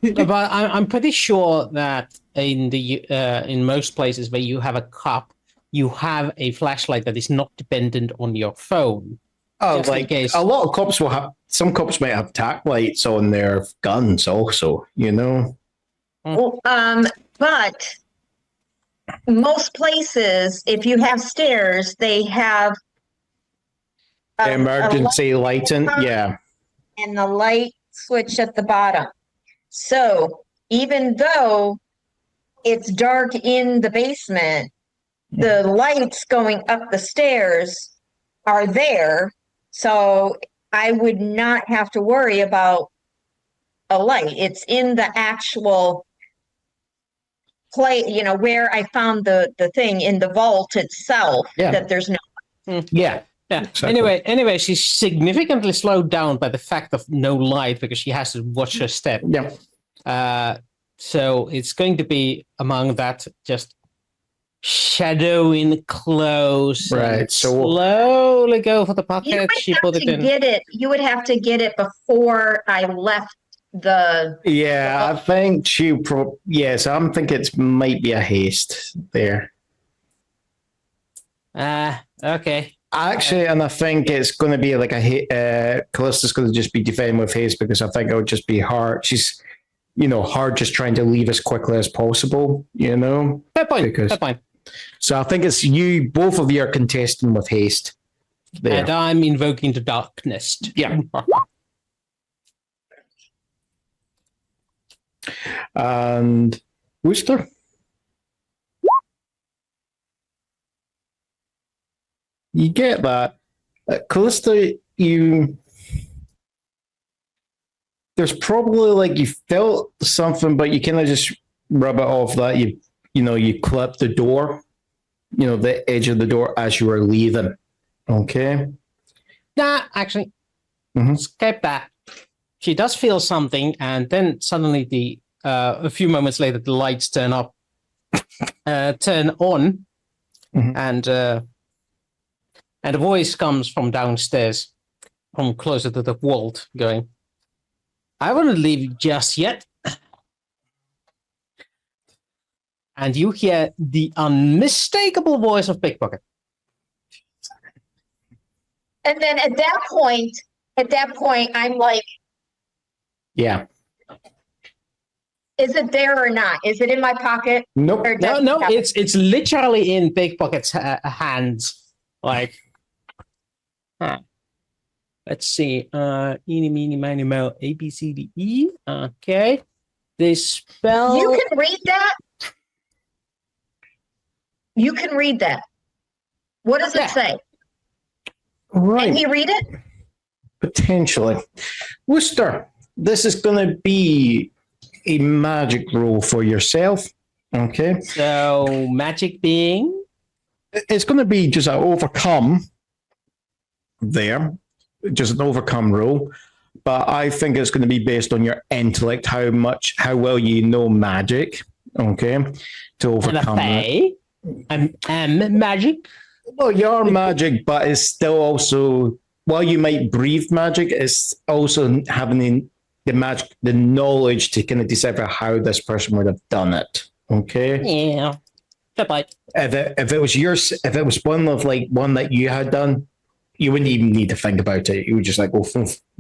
But I'm pretty sure that in most places where you have a cop, you have a flashlight that is not dependent on your phone. Oh, like a lot of cops will have. Some cops might have tack lights on their guns, also. You know. But most places, if you have stairs, they have Emergency lighting, yeah. And the light switch at the bottom. So even though it's dark in the basement, the lights going up the stairs are there. So I would not have to worry about a light. It's in the actual where I found the thing in the vault itself that there's no. Yeah. Yeah. Exactly. Anyway, she's significantly slowed down by the fact of no light because she has to watch her step. Yeah. So it's going to be among that just shadowing close. Right. So slowly go for the pocket. She put it in. You would have to get it before I left the. Yeah, I think yes, I'm thinking it might be a haste there. Okay. Actually, and I think it's going to be like Calista's going to just be defending with haste because I think it would just be hard. She's, hard just trying to leave as quickly as possible, Fair point. Fair point. So I think it's both of you are contesting with haste. There. And I'm invoking the darkness. Yeah. And Wooster? you get that. Calista, there's probably like you felt something, but you kind of just rub it off that you clip the door, the edge of the door as you were leaving. Okay. Nah, actually, skip that. She does feel something, and then suddenly a few moments later, the lights turn on, and a voice comes from downstairs, from closer to the vault, going, "I wouldn't leave just yet." And you hear the unmistakable voice of Pickpocket. And then at that point, I'm like, Yeah. is it there or not? Is it in my pocket? Nope. Or does No, it have- it's literally in Pickpocket's hands. Like, let's see. Eeny, meeny, miny, mo, A, B, C, D, E. Okay. This spell. You can read that? You can read that. What does Yeah. it say? Right. Can he read it? Potentially. Wooster, this is going to be a magic roll for yourself. Okay. So, magic being. It's going to be just an overcome there, just an overcome roll. But I think it's going to be based on your intellect, how well you know magic. Okay. To overcome it. I'm magic. Well, you are magic, but it's still also, while you might breathe magic, it's also having the knowledge to kind of decipher how this person would have done it. Okay. Yeah. Goodbye. If it was one that you had done, you wouldn't even need to think about it. You would just like go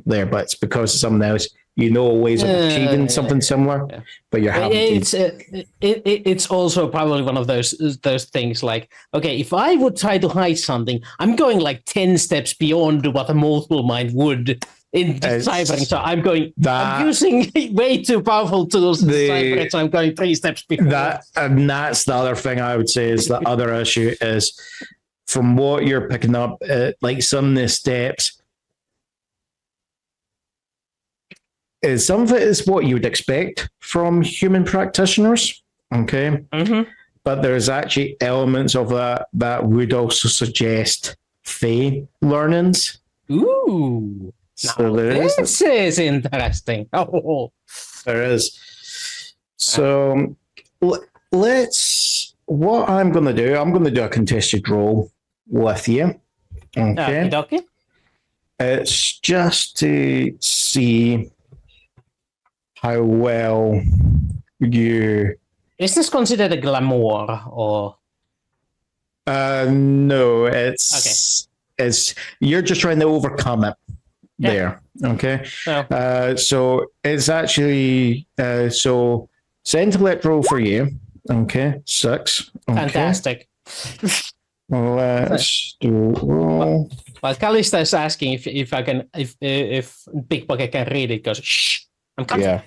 there, but it's because of someone else. Ways of achieving something similar, but you're having it's also probably one of those things like, okay, if I would try to hide something, I'm going like 10 steps beyond what a mortal mind would in deciphering. So I'm using way too powerful tools to decipher it, so I'm going 3 steps before. And that's the other thing I would say is the other issue is from what you're picking up, like some of the steps, some of it is what you would expect from human practitioners, okay? But there's actually elements of that would also suggest Fey learnings. Ooh, so this is interesting. Oh, there is. So what I'm going to do, I'm going to do a contested roll with you, okay? Okay. It's just to see how well you... Is this considered a glamour or? No, it's you're just trying to overcome it there. Okay. So it's actually so it's intellect roll for you. Okay, 6. Okay. Fantastic. Let's do roll. Well, Calista is asking if Pickpocket can read it. Goes, shh. I'm coming. Yeah.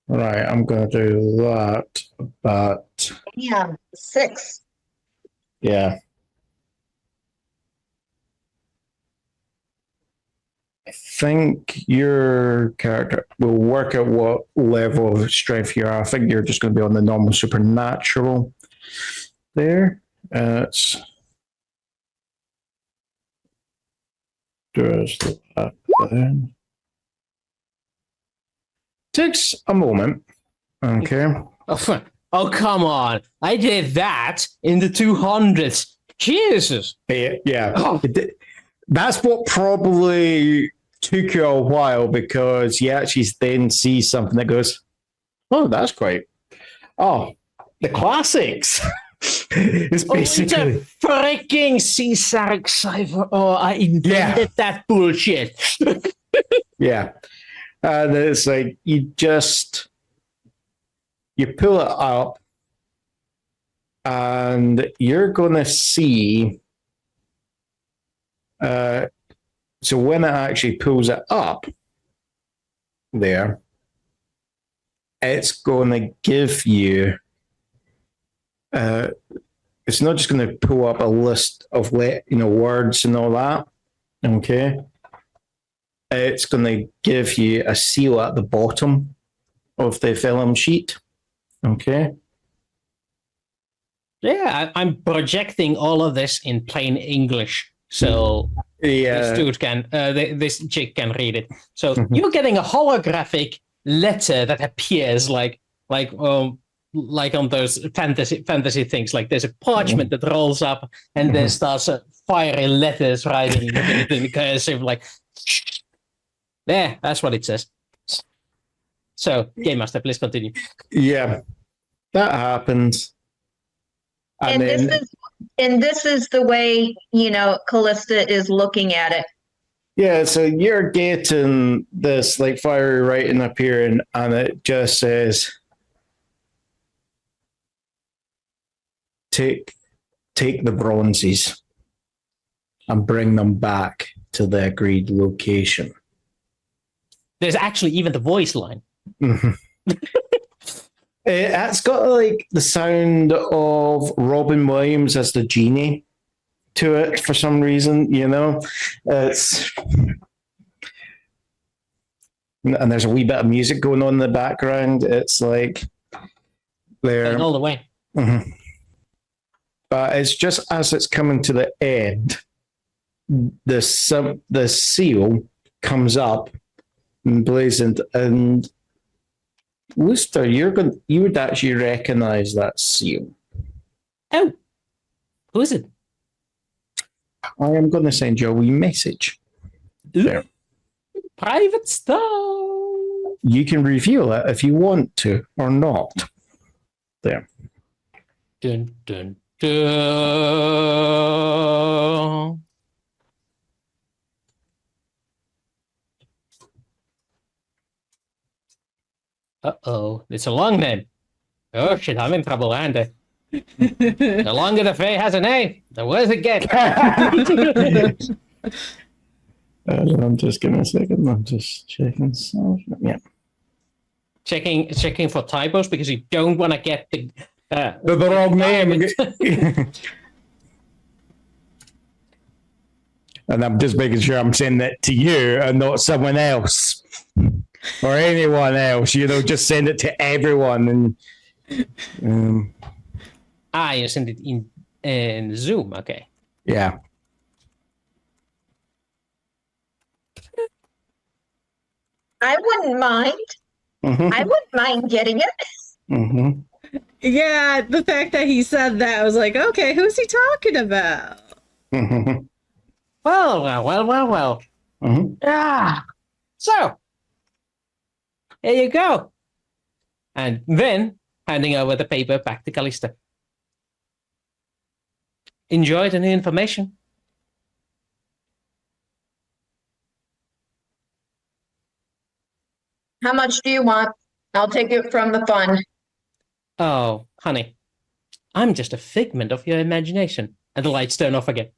Right, I'm going to do that, but... Yeah, 6. Yeah. I think your character will work at what level of strength you are. I think you're just going to be on the normal supernatural there. It's just that then. Takes a moment. Okay. Oh, come on. I did that in the 200s. Jesus. Yeah. Oh. That's what probably took you a while because you actually then see something that goes, oh, that's great. Oh, the classics. It's basically it's a freaking Caesar cipher. Oh, I invented that bullshit. Yeah. And it's like you pull it up and you're going to see so when it actually pulls it up there, it's going to give you. It's not just going to pull up a list of words and all that. Okay. It's going to give you a seal at the bottom of the vellum sheet. Okay. Yeah, I'm projecting all of this in plain English, so this dude can, this chick can read it. So you're getting a holographic letter that appears like on those fantasy things. Like there's a parchment that rolls up, and there starts fiery letters writing in cursive. Like, there, that's what it says. So, Game Master, please continue. Yeah, that happens. And this is the way, Calista is looking at it. Yeah, so you're getting this like fiery writing appearing, and it just says, take the bronzes and bring them back to the agreed location. There's actually even the voice line. Mm-hmm. It's got like the sound of Robin Williams as the genie to it for some reason, It's and there's a wee bit of music going on in the background. It's like they're all the way. Mm-hmm. But it's just as it's coming to the end, the seal comes up and blazoned, and Wooster, you would actually recognize that seal. Oh, who is it? I am going to send you a wee message. There. Private stuff. You can reveal it if you want to or not. There. Dun, dun, dun. Uh-oh, it's a long name. Oh shit, I'm in trouble, aren't I? The longer the Fae has a name, the worse it gets. I'm just giving a second. I'm just checking stuff. Yeah. Checking for typos because you don't want to get the wrong name. And I'm just making sure I'm sending it to you and not someone else or anyone else. Just send it to everyone. And you send it in Zoom. Okay. Yeah. I wouldn't mind. Mm-hmm. I wouldn't mind getting it. Mm-hmm. Yeah, the fact that he said that, I was like, okay, who's he talking about? Mm-hmm. Well. Mm-hmm. Ah, so here you go. And then handing over the paper back to Calista. Enjoy the new information. How much do you want? I'll take it from the fund. Oh, honey, I'm just a figment of your imagination. And the lights turn off again.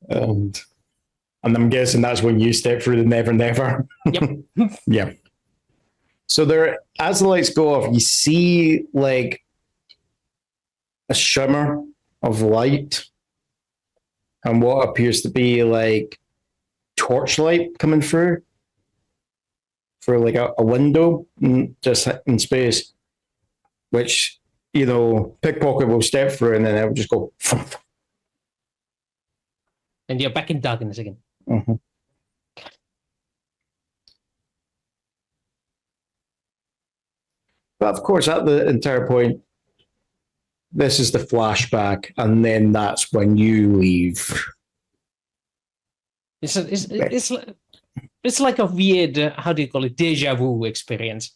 And I'm guessing that's when you step through the Never Never. Yep. Yeah. So there, as the lights go off, you see like a shimmer of light and what appears to be like torchlight coming through for like a window just in space, which, Pickpocket will step through and then it will just go. And you're back in darkness again. Mm-hmm. But of course, at the entire point, this is the flashback, and then that's when you leave. It's like a weird, how do you call it, deja vu experience.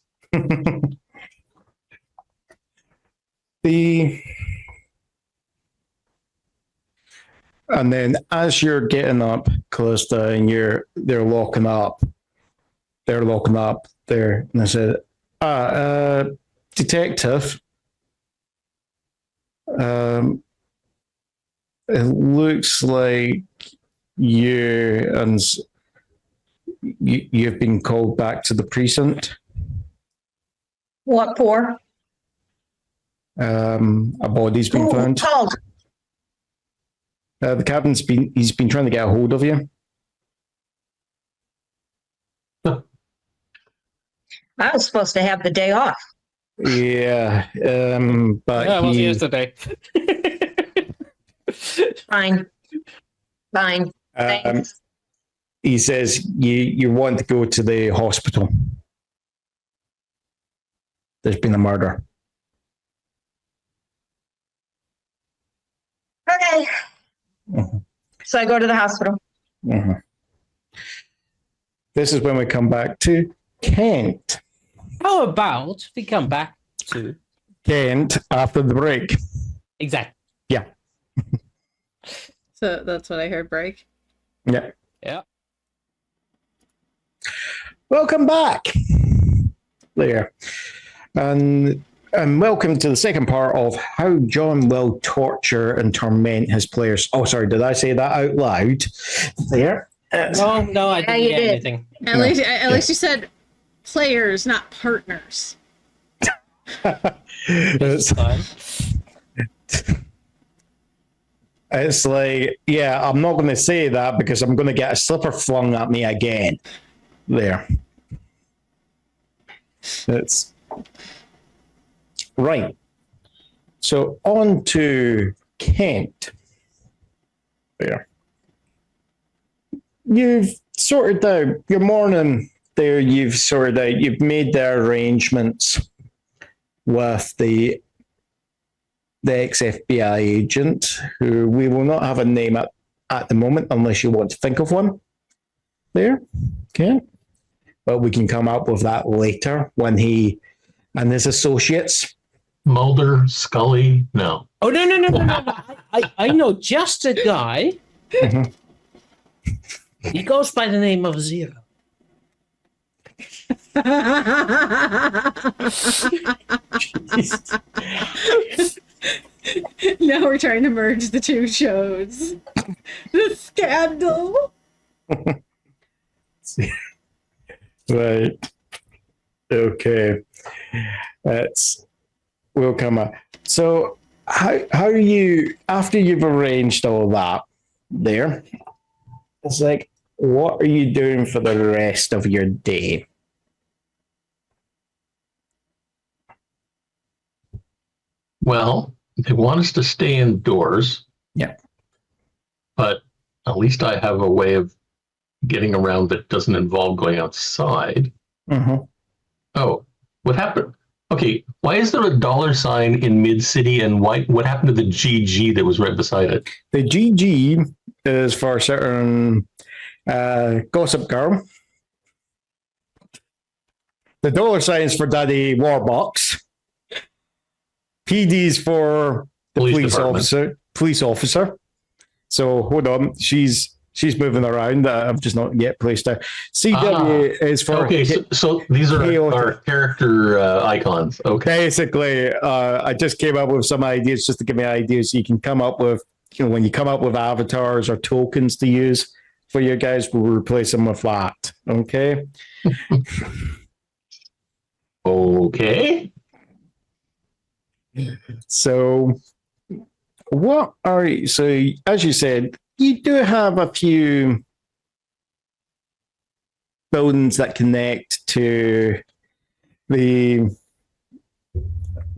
And then as you're getting up, Calista, and they're locking up there, and I said, detective, it looks like you and you've been called back to the precinct. What for? A body's been Who found. called? The captain's he's been trying to get a hold of you. I was supposed to have the day off. Yeah, but Yeah, it was yesterday. Fine. um, Thanks. he says you want to go to the hospital. There's been a murder. Okay. Mhm. So I go to the hospital. Mhm. This is when we come back to Kent. How about we come back to Kent after the break. exactly? Yeah. So that's what I heard, break. Yeah. Yeah. Welcome back. There. And welcome to the second part of how John will torture and torment his players. Oh, sorry, did I say that out loud? There. No, I didn't you get did. anything. At least you said players, not partners. This time. It's like, yeah, I'm not going to say that because I'm going to get a slipper flung at me again. There. It's right. So on to Kent. There. You've sorted out your morning there. You've sorted out, you've made the arrangements with the ex-FBI agent, who we will not have a name at the moment unless you want to think of one. There. Okay. But we can come up with that later when he and his associates. Mulder, Scully, no. Oh no! I know just a guy. Mhm. He goes by the name of Zero. Now we're trying to merge the two shows. The scandal. Right. Okay. We'll come up. So how are you, after you've arranged all that there, it's like, what are you doing for the rest of your day? Well, they want us to stay indoors. Yeah. But at least I have a way of getting around that doesn't involve going outside. Mm-hmm. Oh, what happened? Okay, why is there a $sign in Mid-City, and what happened to the GG that was right beside it? The GG is for a certain gossip girl. The $ is for Daddy Warbucks. PD's for the police officer. So hold on, she's moving around. I've just not yet placed her. CW is for okay. So these are our character icons. Okay. Basically, I just came up with some ideas just to give me ideas. You can come up with, when you come up with avatars or tokens to use for you guys, we'll replace them with that. Okay. Okay. So, what are you? So, as you said, you do have a few buildings that connect to the,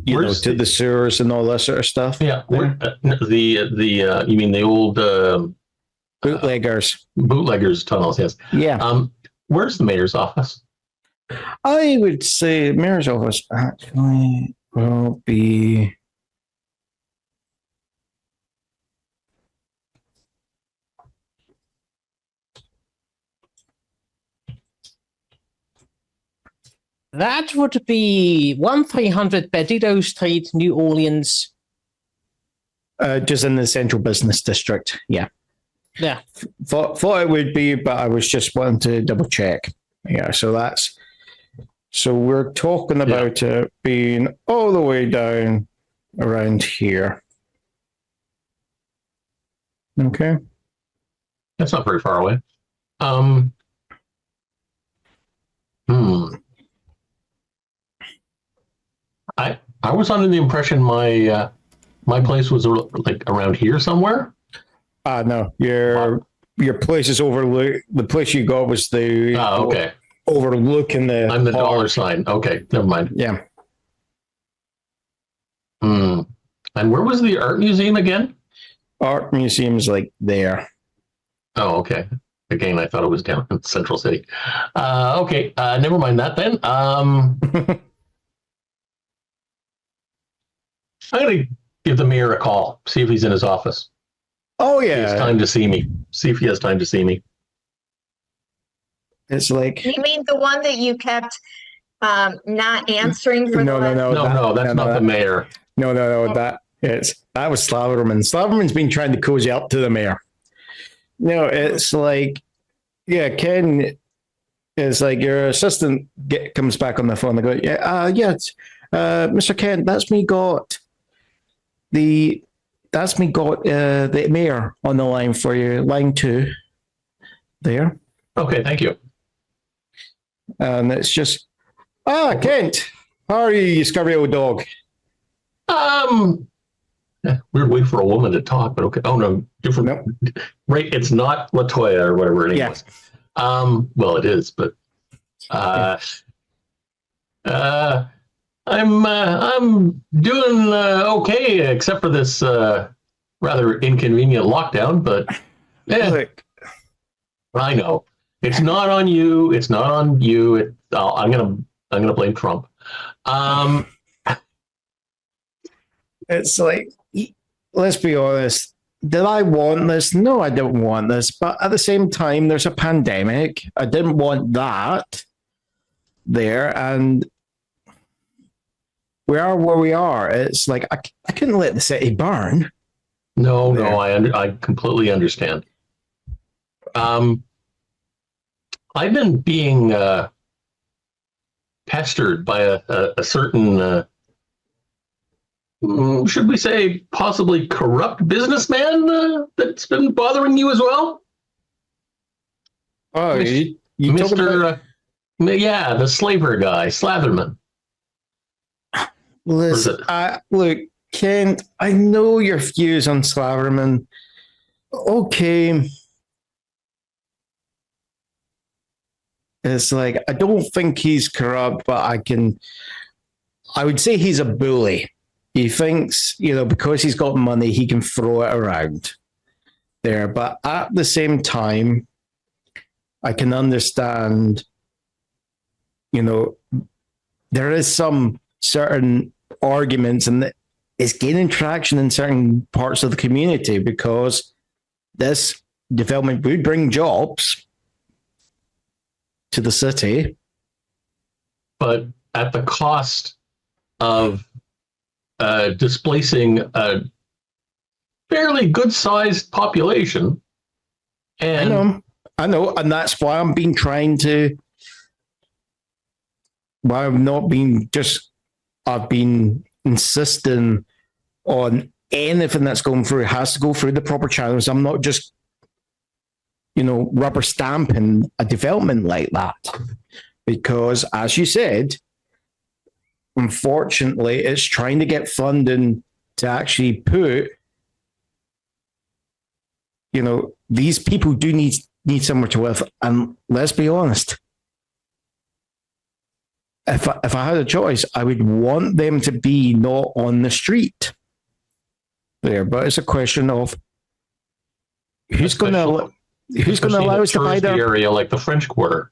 to the sewers and all that sort of stuff. Yeah. The you mean the old bootleggers tunnels? Yes. Yeah. Where's the mayor's office? I would say mayor's office actually will be. That would be 1300 Perdido Street, New Orleans. Just in the central business district. Yeah. Yeah. Thought it would be, but I was just wanting to double check. Yeah. So we're talking about it being all the way down around here. Okay. That's not very far away. I was under the impression my place was like around here somewhere. No, your place is overlook. The place you got was the Okay. overlooking the. I'm the park. dollar sign. Okay, never mind. Yeah. And where was the art museum again? Art museum's like there. Oh, okay. Again, I thought it was down in Central City. Okay, never mind that then. I'm gonna give the mayor a call, see if he's in his office. Oh He has yeah. time to see me. See if he has time to see me. It's like You mean the one that you kept not answering for no, the no, no, No, that's not the mayor. No, that was Slaverman. Slaverman's been trying to cozy up to the mayor. No, it's like, yeah, Ken is like your assistant comes back on the phone. They go, Mr. Ken, that's me got the mayor on the line for you, line 2 there. Okay, thank you. And it's just, Kent, how are you scurry old dog? Weird way for a woman to talk, but okay. Oh no, different. Nope. Right, it's not Latoya or whatever her name was. Well, it is, but I'm doing okay, except for this rather inconvenient lockdown. But yeah, Look, I know it's not on you. It's not on you. I'm gonna blame Trump. it's like, let's be honest. Did I want this? No, I don't want this. But at the same time, there's a pandemic. I didn't want that there. And we are where we are. It's like, I couldn't let the city burn. No, There. I completely understand. I've been being pestered by a certain, should we say, possibly corrupt businessman that's been bothering you as well? Oh, Mis- you talking about yeah, the slaver guy, Slatherman. listen, look, Kent, I know your views on Slaverman. Okay. It's like, I don't think he's corrupt, but I would say he's a bully. He thinks, because he's got money, he can throw it around there. But at the same time, I can understand, there is some certain arguments and it's gaining traction in certain parts of the community because this development would bring jobs to the city. But at the cost of displacing a fairly good-sized population. And I know, and that's why I've been insisting on anything that's going through has to go through the proper channels. I'm not just, rubber stamping a development like that. Because as you said, unfortunately, it's trying to get funding to actually put, these people do need somewhere to live. And let's be honest, if I had a choice, I would want them to be not on the street there. But it's a question of who's going to allow us to buy their area like the French Quarter.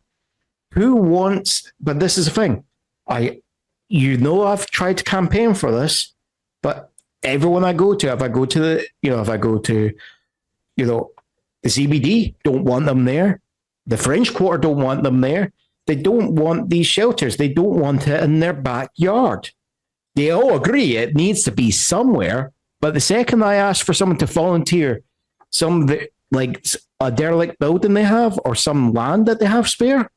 Who wants? But this is the thing. I've tried to campaign for this, but everyone I go to, if I go to the CBD, don't want them there. The French Quarter don't want them there. They don't want these shelters. They don't want it in their backyard. They all agree it needs to be somewhere. But the second I ask for someone to volunteer like a derelict building they have or some land that they have spare,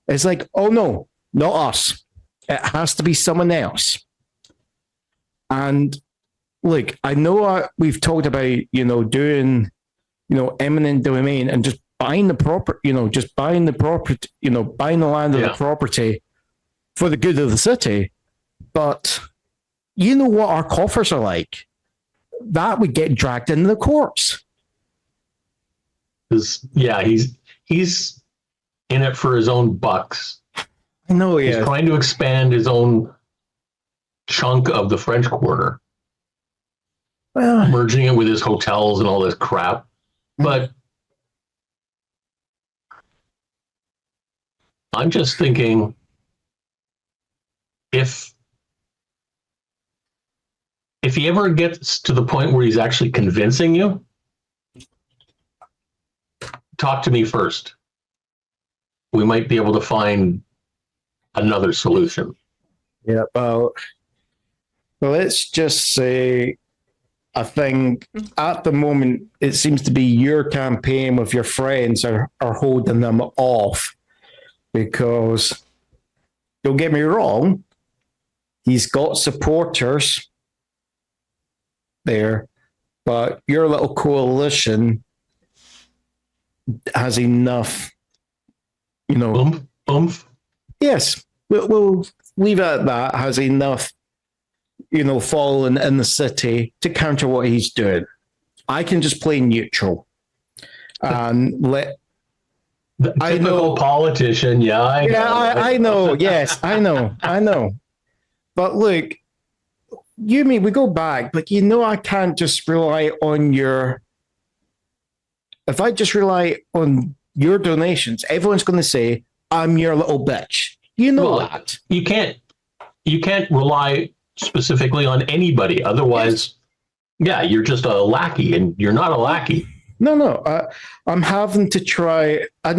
it's like, oh no, not us. It has to be someone else. And look, I know we've talked about, doing, eminent domain and just buying the property, buying the land of the property for the good of the city. But you know what our coffers are like. That would get dragged into the courts. Yeah, he's in it for his own bucks. I know he He's is. trying to expand his own chunk of the French Quarter, Well, merging it with his hotels and all this crap. But I'm just thinking, if he ever gets to the point where he's actually convincing you, talk to me first. We might be able to find another solution. yeah, well, let's just say, I think at the moment, it seems to be your campaign with your friends are holding them off, because don't get me wrong, he's got supporters there, but your little coalition has enough, Oomph. Yes, we'll leave it at that, has enough, following in the city to counter what he's doing. I can just play neutral and let. The typical politician, yeah. I know. Yes, I know. But look, we go back, but I can't just rely on your. If I just rely on your donations, everyone's going to say, I'm your little bitch. That. You can't rely specifically on anybody. Otherwise, yeah, you're just a lackey, and you're not a lackey. No. I'm having to try, and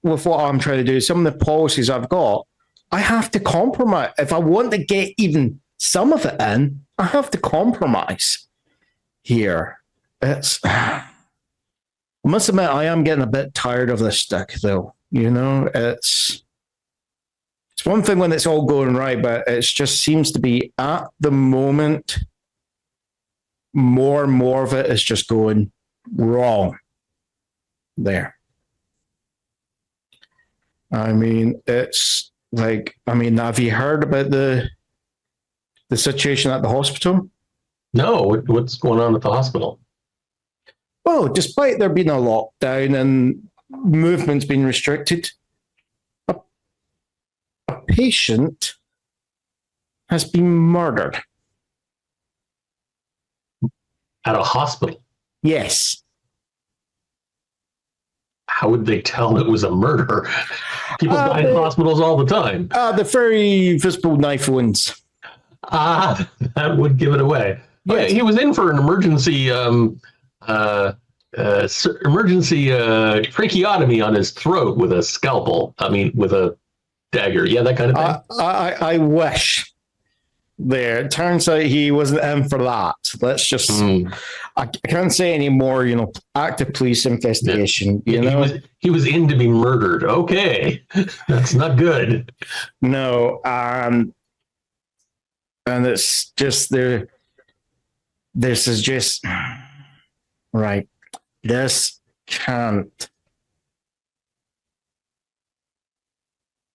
with what I'm trying to do, some of the policies I've got, I have to compromise. If I want to get even some of it in, I have to compromise here. I must admit, I am getting a bit tired of this stick, though. It's one thing when it's all going right, but it just seems to be at the moment, more and more of it is just going wrong there. I mean, it's like, have you heard about the situation at the hospital? No, what's going on at the hospital? Well, despite there being a lockdown and movement's been restricted, a patient has been murdered. At a hospital? Yes. How would they tell it was a murder? People die in hospitals all the time. The very visible knife wounds. That would give it away. Yes. Okay, he was in for an emergency tracheotomy on his throat with a scalpel. With a dagger. Yeah, that kind of thing. I wish. There, it turns out he wasn't in for that. Let's just. I can't say any more. Active police investigation. He was in to be murdered. Okay, that's not good. No, and it's just there. This is just right. This can't.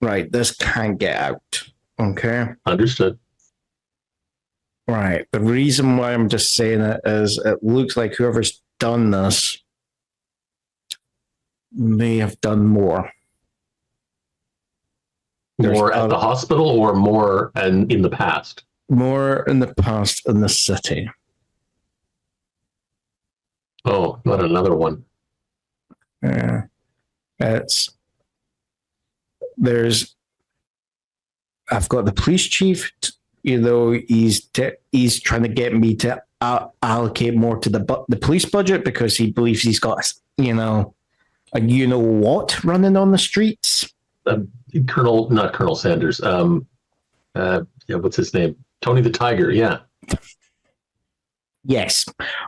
Right, this can't get out. Okay. Understood. Right. The reason why I'm just saying it is it looks like whoever's done this may have done more. More at the hospital or more in the past? More in the past in the city. Oh, not another one. Yeah. I've got the police chief, he's trying to get me to allocate more to the police budget because he believes he's got, what running on the streets. Not Colonel Sanders. What's his name? Tony the Tiger. Yeah. Yes,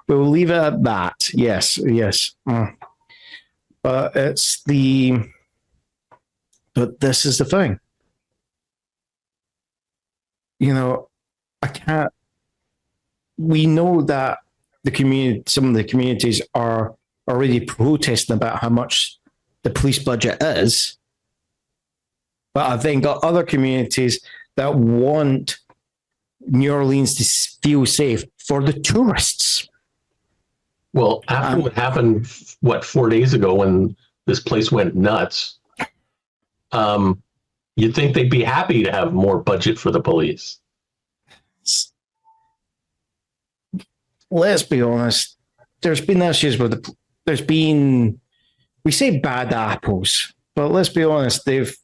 we'll leave it at that. Yes. But but this is the thing. I can't. We know that some of the communities are already protesting about how much the police budget is. But I think got other communities that want New Orleans to feel safe for the tourists. Well, after what happened, 4 days ago when this place went nuts, you'd think they'd be happy to have more budget for the police. Let's be honest. There's been issues with we say bad apples, but let's be honest, they've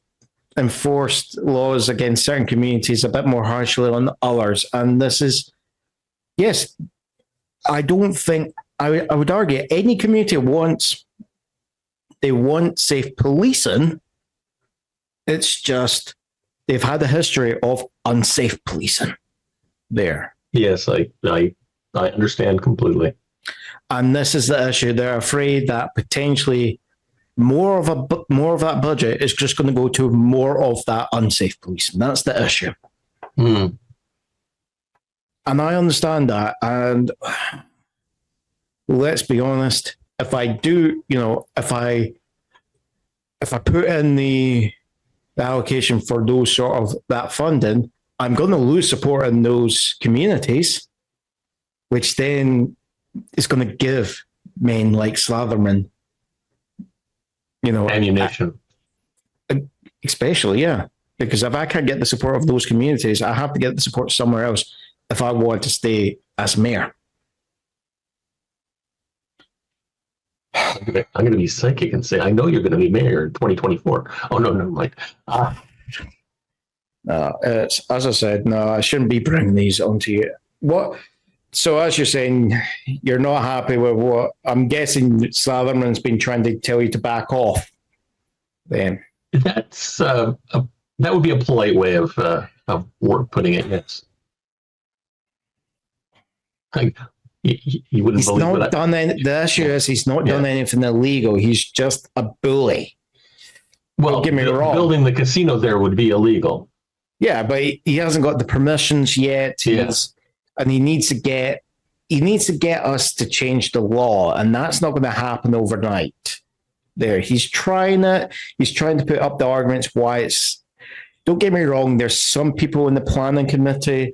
enforced laws against certain communities a bit more harshly on others. And this is, yes, I don't think, I would argue any community they want safe policing. It's just they've had a history of unsafe policing there. Yes, I understand completely. And this is the issue. They're afraid that potentially more of that budget is just going to go to more of that unsafe policing. That's the issue. Mm. And I understand that. And let's be honest, if I do, if I put in the allocation for those sort of that funding, I'm going to lose support in those communities, which then is going to give men like Slatherman, ammunition. Especially, yeah. Because if I can't get the support of those communities, I have to get the support somewhere else if I want to stay as mayor. I'm going to be psychic and say, I know you're going to be mayor in 2024. Oh, no, never mind. It's, as I said, no, I shouldn't be bringing these onto you. What? So as you're saying, you're not happy with what I'm guessing Slatherman's been trying to tell you to back off. Then that's that would be a polite way of putting it. Yes. You wouldn't he's believe not what done any, the issue is he's not done anything illegal. He's just a bully. Well, don't get me wrong. Building the casino there would be illegal. Yeah, but he hasn't got the permissions yet. Yes. And he needs to get us to change the law, and that's not going to happen overnight. There, he's trying it. He's trying to put up the arguments why it's. Don't get me wrong. There's some people in the planning committee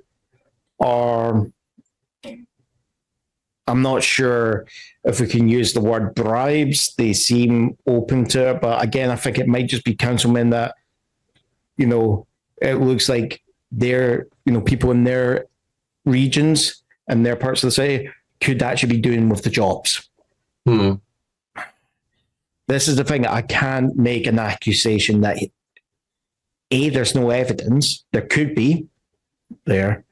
are. I'm not sure if we can use the word bribes. They seem open to it, but again, I think it might just be councilmen that, it looks like they're, people in their regions and their parts of the city could actually be doing with the jobs. Hmm. This is the thing. I can't make an accusation that there's no evidence. There could be there,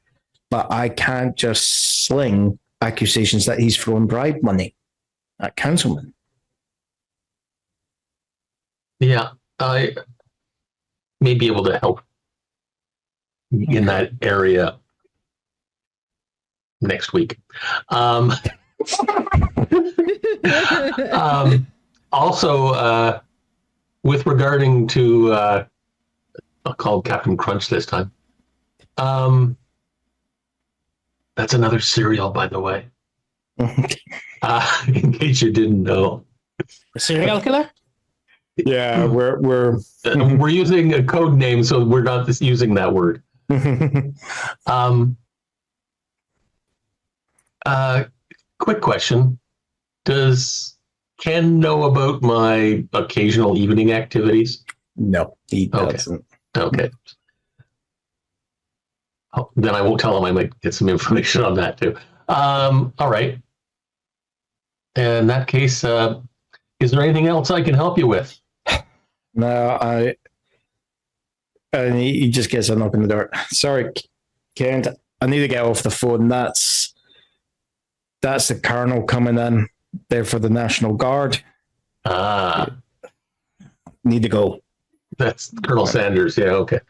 but I can't just sling accusations that he's throwing bribe money at councilmen. Yeah, I may be able to help in that area next week. Also, with regarding to, I'll call Captain Crunch this time. That's another cereal, by the way. In case you didn't know. A serial killer? Yeah, we're using a code name, so we're not just using that word. Quick question. Does Ken know about my occasional evening activities? No, he doesn't. Okay. Oh, then I won't tell him. I might get some information on that too. All right. In that case, is there anything else I can help you with? No, and he just gets a knock on the door. Sorry, Kent, I need to get off the phone. That's the colonel coming in there for the National Guard. Need to go. That's Colonel Sanders. Yeah, okay.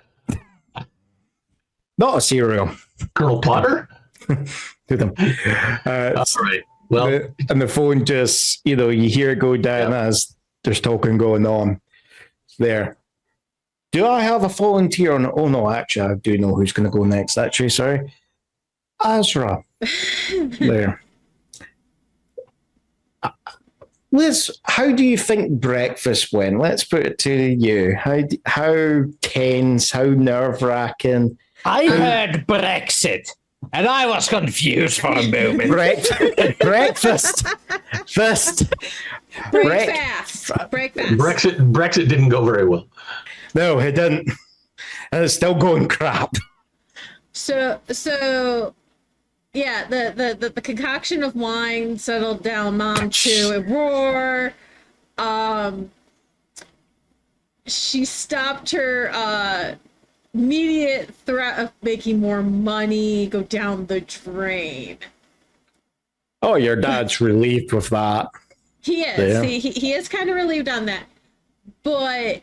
Not a cereal. Colonel Potter? To them. All right. Well, and the phone just, you hear it go down as there's talking going on there. Do I have a volunteer on? Oh, no, actually, I do know who's going to go next, actually. Sorry. Asra. There. Liz, how do you think breakfast went? Let's put it to you. How tense, how nerve-wracking, I heard Brexit, and I was confused for a moment. Breakfast. First. Break fast. Brexit didn't go very well. No, it didn't. And it's still going crap. So yeah, the concoction of wine settled down Mom to a roar. She stopped her immediate threat of making more money go down the drain. Oh, your dad's relieved with that. He is. Yeah. He is kind of relieved on that. But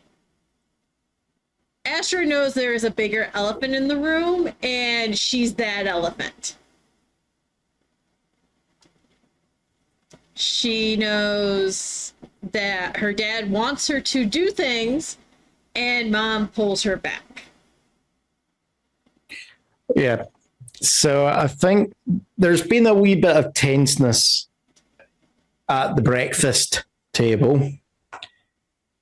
Astra knows there is a bigger elephant in the room, and she's that elephant. She knows that her dad wants her to do things, and Mom pulls her back. Yeah. So I think there's been a wee bit of tenseness at the breakfast table.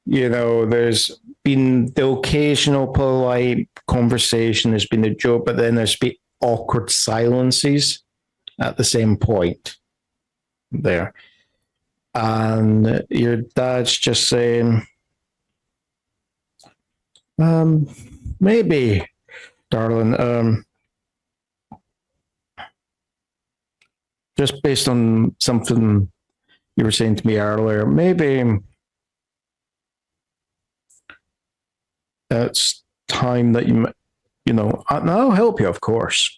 You know, there's been the occasional polite conversation, there's been a joke, but then there's been awkward silences at the same point there. And your dad's just saying, maybe, darling, just based on something you were saying to me earlier, maybe it's time that you know, and I'll help you, of course,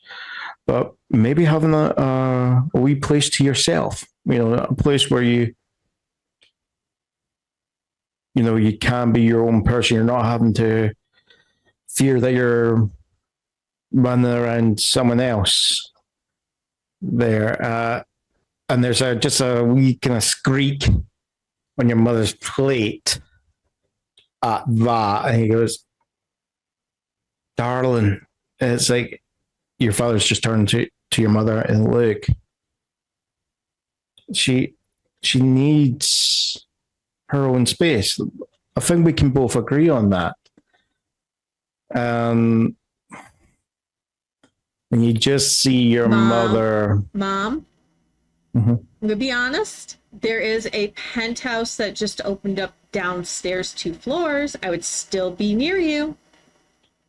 but maybe having a wee place to yourself, you know, a place where you know, you can be your own person. You're not having to fear that you're running around someone else there. And there's just a wee kind of squeak on your mother's plate at that. And he goes, darling. And it's like your father's just turned to your mother and look, she needs her own space. I think we can both agree on that. And you just see your mother. Mom, Mm-hmm. I'm gonna be honest. There is a penthouse that just opened up downstairs 2 floors. I would still be near you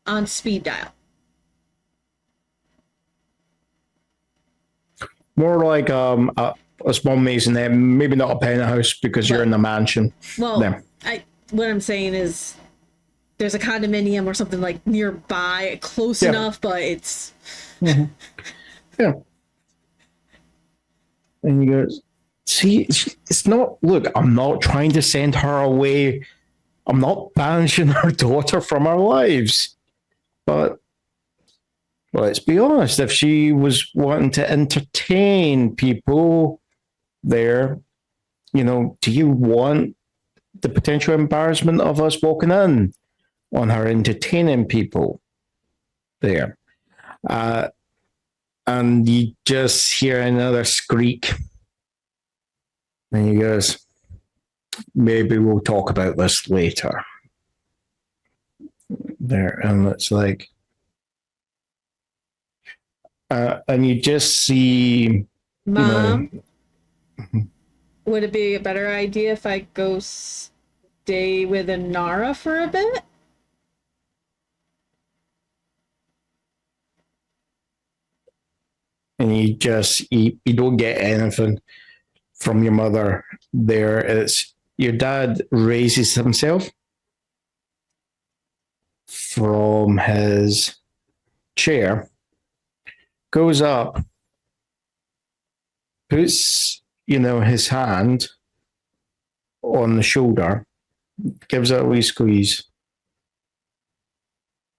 on speed dial. More like a small maisonette, maybe not a penthouse because you're in the mansion. Well, there. What I'm saying is there's a condominium or something like nearby, close enough, but it's Yeah. And he goes, see, it's not, look, I'm not trying to send her away. I'm not banishing her daughter from our lives. But let's be honest, if she was wanting to entertain people there, you know, do you want the potential embarrassment of us walking in on her entertaining people there? And you just hear another squeak. And he goes, maybe we'll talk about this later. There, and it's like, and you just see, Mom. you know, Would it be a better idea if I go stay with Inara for a bit? and you don't get anything from your mother there. It's your dad raises himself from his chair, goes up, puts, you know, his hand on the shoulder, gives it a wee squeeze.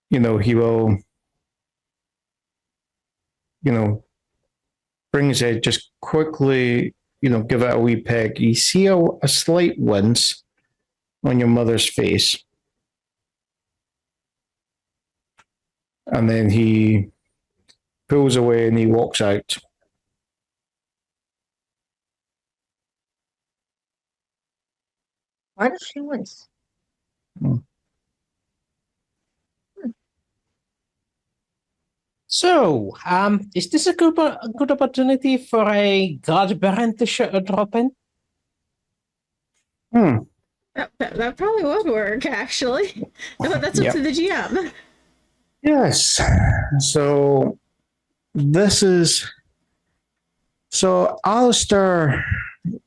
You know, he will, you know, bring his head, just quickly, you know, give it a wee peg. You see a slight wince on your mother's face. And then he pulls away and he walks out. Why does she wince? So, is this a good opportunity for a godparent to drop in? That probably would work, actually. But that's up Yep. to the GM. Yes. So Alistair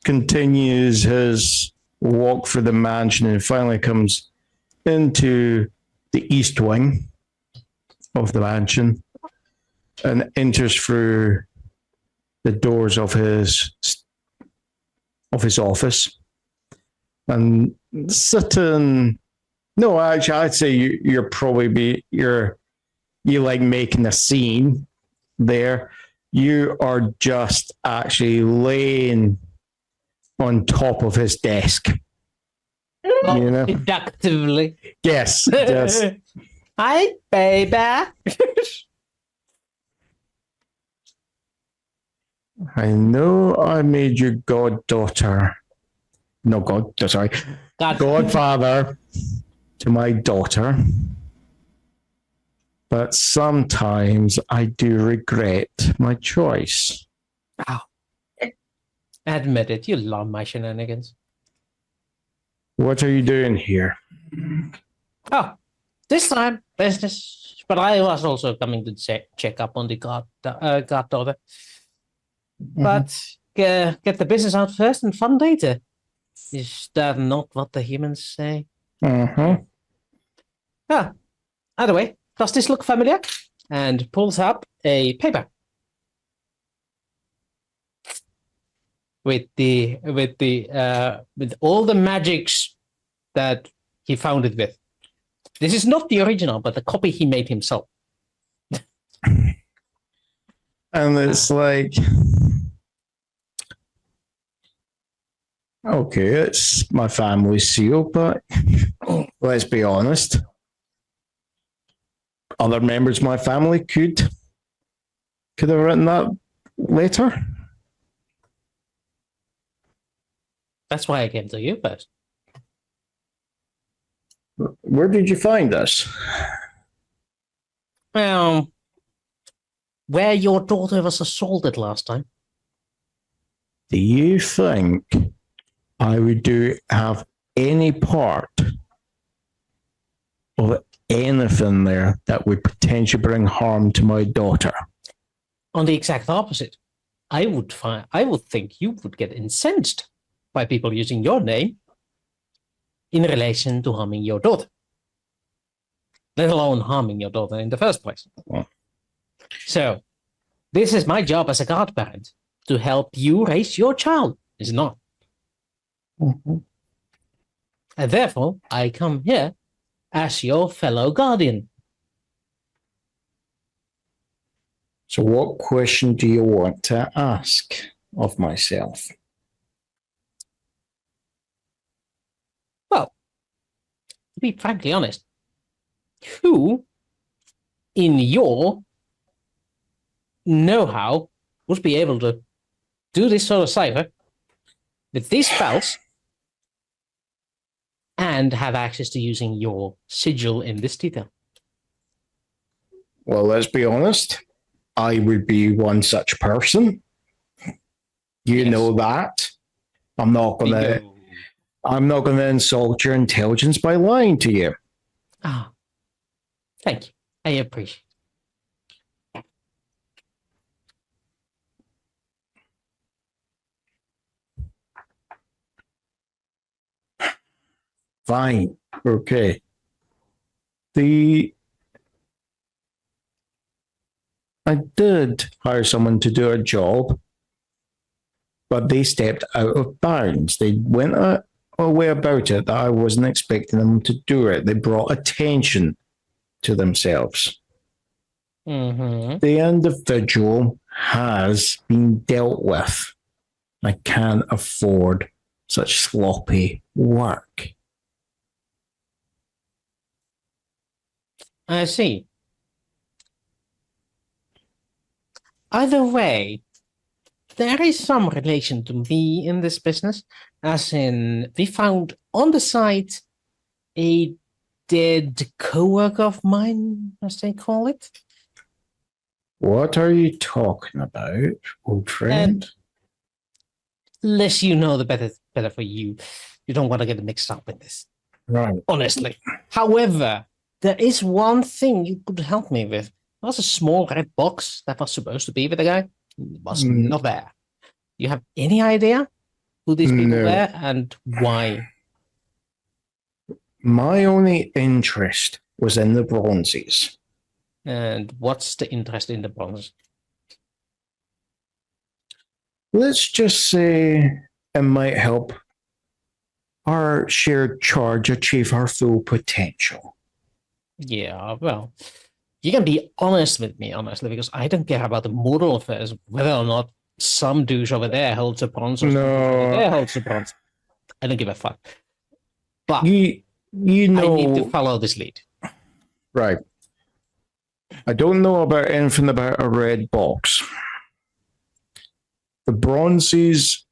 continues his walk through the mansion and finally comes into the east wing of the mansion and enters through the doors of his office and sitting. No, actually, I'd say you're probably you like making a scene there. You are just actually laying on top of his desk. You know? Deductively. Yes. Yes. Hi, baby. I know I made you godfather to my daughter. But sometimes I do regret my choice. Admit it, you love my shenanigans. What are you doing here? Oh, this time, business. But I was also coming to check up on the goddaughter. But get the business out first and fun later. Is that not what the humans say? Mm-hmm. Ah, either way, does this look familiar? And pulls up a paper with all the magics that he found it with. This is not the original, but the copy he made himself. And it's like, okay, it's my family seal, but let's be honest. Other members of my family could have written that later. That's why I came to you first. Where did you find this? Well, where your daughter was assaulted last time. Do you think I would have any part of anything there that would potentially bring harm to my daughter? On the exact opposite. I would think you would get incensed by people using your name in relation to harming your daughter. Let alone harming your daughter in the first place. Well. So, this is my job as a godparent, to help you raise your child, is it not? Mm-hmm. And therefore, I come here as your fellow guardian. So what question do you want to ask of myself? Well, to be frankly honest, who in your know-how would be able to do this sort of cipher with these spells and have access to using your sigil in this detail? Well, let's be honest. I would be one such person. You know that. I'm not gonna insult your intelligence by lying to you. Ah, thank you. I appreciate it. Fine. Okay. I did hire someone to do a job, but they stepped out of bounds. They went a way about it that I wasn't expecting them to do it. They brought attention to themselves. Mm-hmm. The individual has been dealt with. I can't afford such sloppy work. I see. Either way, there is some relation to me in this business, as in we found on the site a dead co-worker of mine, as they call it. What are you talking about, old friend? Less you know, the better for you. You don't want to get mixed up in this, Right. honestly. However, there is one thing you could help me with. There was a small red box that was supposed to be with the guy. It was not there. You have any idea who these people No. were and why? My only interest was in the bronzes. And what's the interest in the bronze? Let's just say it might help our shared charge achieve our full potential. Yeah, well, you can be honest with me, honestly, because I don't care about the moral affairs, whether or not some douche over there holds a bronze or some douche over there holds a bronze. I don't give a fuck. But You know, I need to follow this lead. right. I don't know about anything about a red box. The bronzes,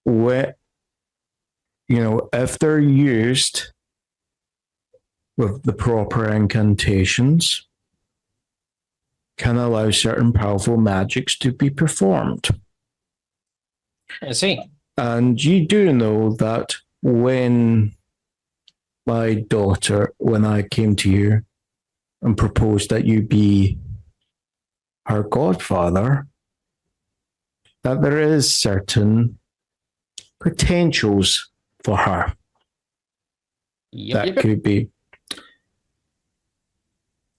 if they're used with the proper incantations, can allow certain powerful magics to be performed. I see. And you do know that when I came to you and proposed that you be her godfather, that there is certain potentials for her. Yep. Could be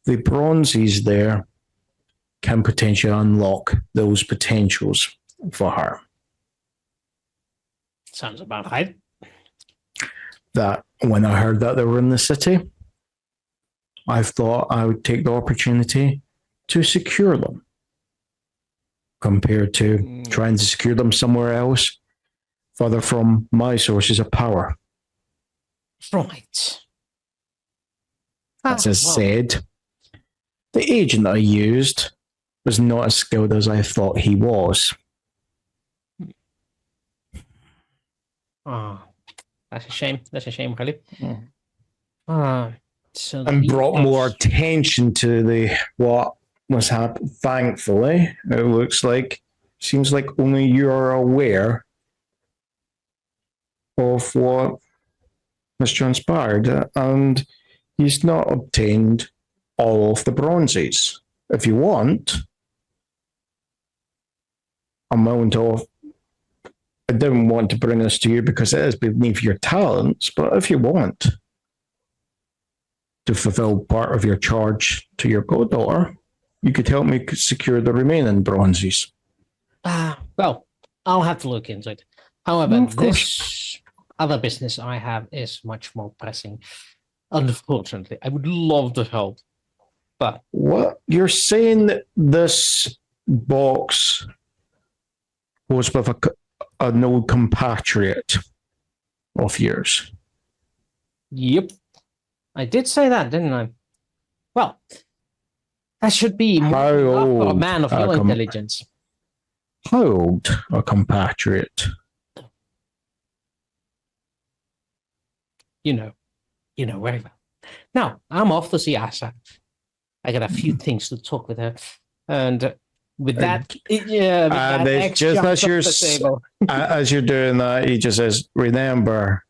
the bronzes there can potentially unlock those potentials for her. Sounds about right. That when I heard that they were in the city, I thought I would take the opportunity to secure them compared to trying to secure them somewhere else, further from my sources of power. Right. As I said, the agent I used was not as skilled as I thought he was. Oh, that's a shame. That's a shame, really. So And brought more attention to what was happening. Thankfully, it seems like only you are aware of what has transpired, and he's not obtained all of the bronzes. If you want, I'm willing to. I didn't want to bring this to you because it is beneath your talents, but if you want to fulfill part of your charge to your goddaughter, you could help me secure the remaining bronzes. Well, I'll have to look into it. However, Of course. this other business I have is much more pressing. Unfortunately, I would love to help, but What you're saying that this box was with an old compatriot of yours? yep, I did say that, didn't I? Well, that should be more How than enough for a old man of your intelligence. How old a compatriot? You know very well. Now, I'm off to see Asra. I got a few things to talk with her, and with that, as you're doing that, he just says, "Remember,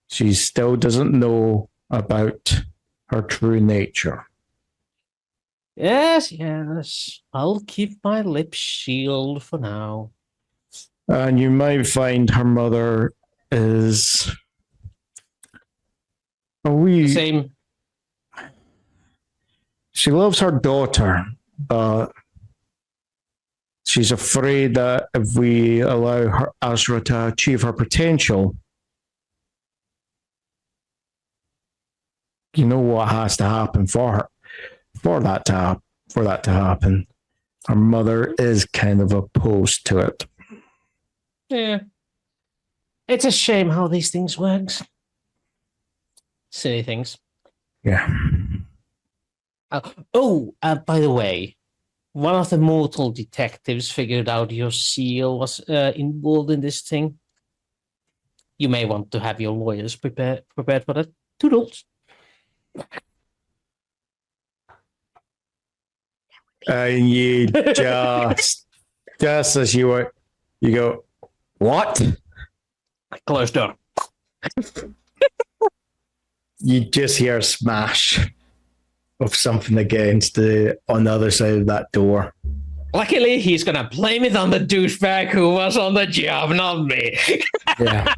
she still doesn't know about her true nature." Yes, I'll keep my lips sealed for now. And you might find her mother is Same. She loves her daughter, but she's afraid that if we allow her Asra to achieve her potential, you know what has to happen for her, for that to happen. Her mother is kind of opposed to it. Yeah. It's a shame how these things work. Silly things. Yeah. By the way, one of the mortal detectives figured out your seal was involved in this thing. You may want to have your lawyers prepared for that. Toodles. And you just as you go, what? Closed door. You just hear a smash of something against on the other side of that door. Luckily, he's gonna blame it on the douchebag who was on the job, not me. Yeah.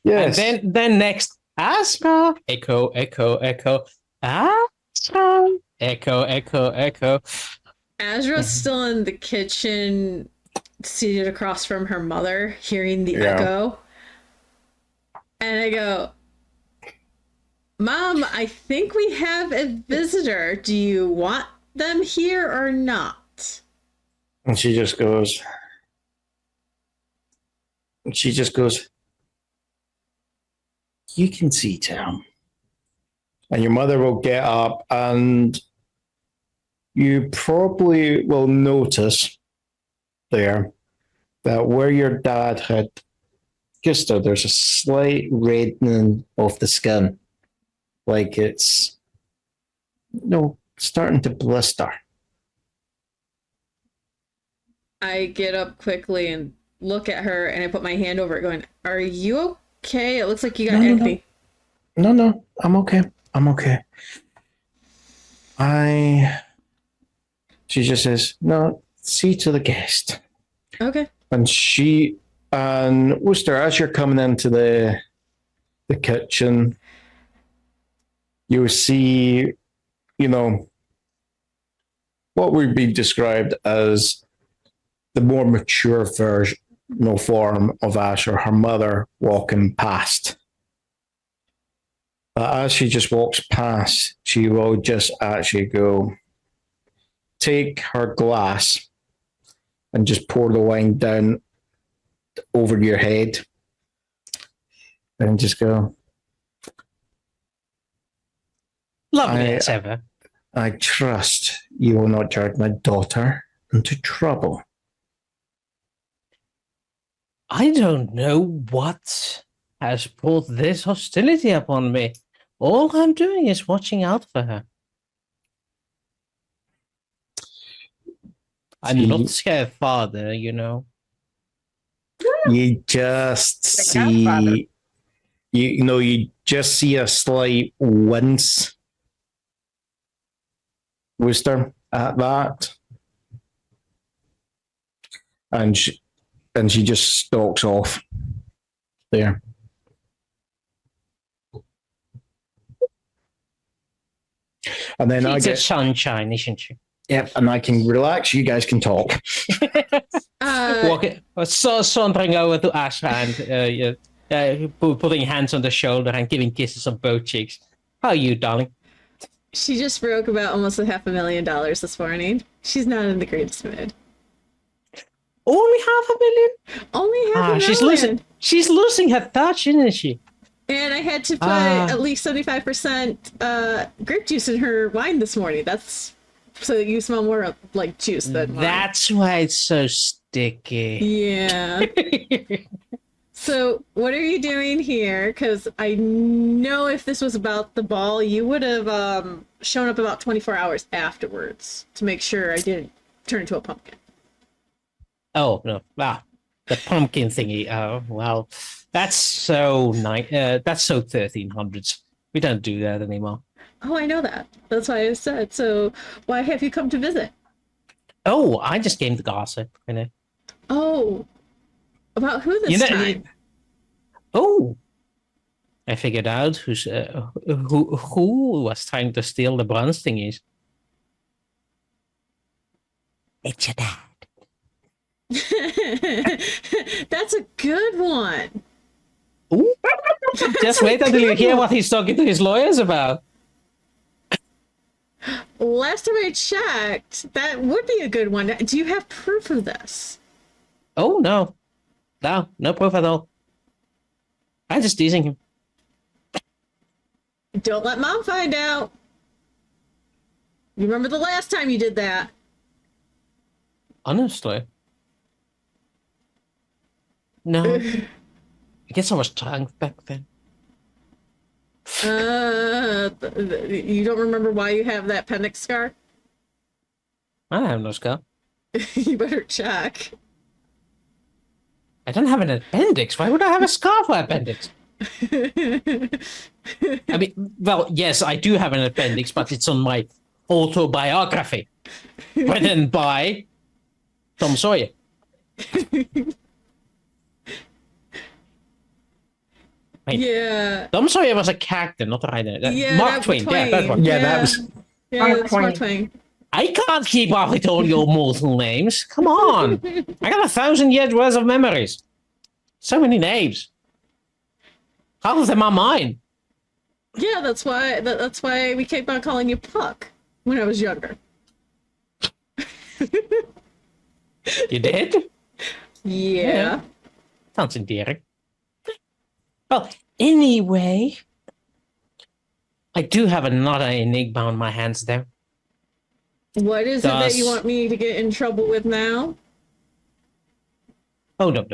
Yes. And then next, Asra. Echo, echo, echo. Asra. Echo, echo, echo. Asra's still in the kitchen, seated across from her mother, hearing the echo. And I go, Mom, I think we have a visitor. Do you want them here or not? And she just goes, you can see to him. And your mother will get up, and you probably will notice there that where your dad had kissed her, there's a slight reddening of the skin. Like it's, starting to blister. I get up quickly and look at her, and I put my hand over it going, are you okay? It looks like you got acne. No, I'm okay. She just says, no, see to the guest. Okay. And Wooster, as you're coming into the kitchen, you'll see, what would be described as the more mature version, form of Asher, her mother, walking past. But as she just walks past, she will just actually go, take her glass and just pour the wine down over your head and just go, Lovely as ever. I trust you will not drag my daughter into trouble. I don't know what has brought this hostility upon me. All I'm doing is watching out for her. I'm not scared father, You just see, you just see a slight wince, Wooster, at that. And she just stalks off there. And then She's a sunshine, isn't she? Yep, and I can relax. You guys can talk. Sauntering over to Asra and putting hands on the shoulder and giving kisses on both cheeks. How are you, darling? She just broke about almost $500,000 this morning. She's not in the greatest mood. Only $500,000? Only $500,000. She's losing her touch, isn't she? And I had to put at least 75% grape juice in her wine this morning. That's so that you smell more like juice than wine. That's why it's so sticky. Yeah. So what are you doing here? Because I know if this was about the ball, you would have shown up about 24 hours afterwards to make sure I didn't turn into a pumpkin. Oh, no. Wow. The pumpkin thingy. Oh, well, that's so nice. That's so 1300s. We don't do that anymore. Oh, I know that. That's why I said. So why have you come to visit? Oh, I just came to gossip. Oh, about who this time? Oh, I figured out who was trying to steal the bronze thingies. It's your dad. That's a good one. Ooh. Just wait until you hear what he's talking to his lawyers about. Last time I checked, that would be a good one. Do you have proof of this? Oh, no. No proof at all. I'm just teasing him. Don't let Mom find out. You remember the last time you did that? Honestly. No. I guess I was drunk back then. You don't remember why you have that appendix scar? I don't have no scar. You better check. I don't have an appendix. Why would I have a scar for appendix? I mean, well, yes, I do have an appendix, but it's on my autobiography, written by Tom Sawyer. Wait, Yeah. Tom Sawyer was a character, not a writer. Yeah, Mark that's Twain. Twain. Yeah, that one. Yeah, that was. Yeah, Mark that's Mark Twain. Twain. I can't keep up with all your mortal names. Come on. I got 1,000 years worth of memories. So many names. Half of them are mine. Yeah, that's why we kept on calling you Puck when I was younger. You did? Yeah. Sounds endearing. Well, anyway, I do have another enigma on my hands there. What is it that you want me to get in trouble with now? Oh no,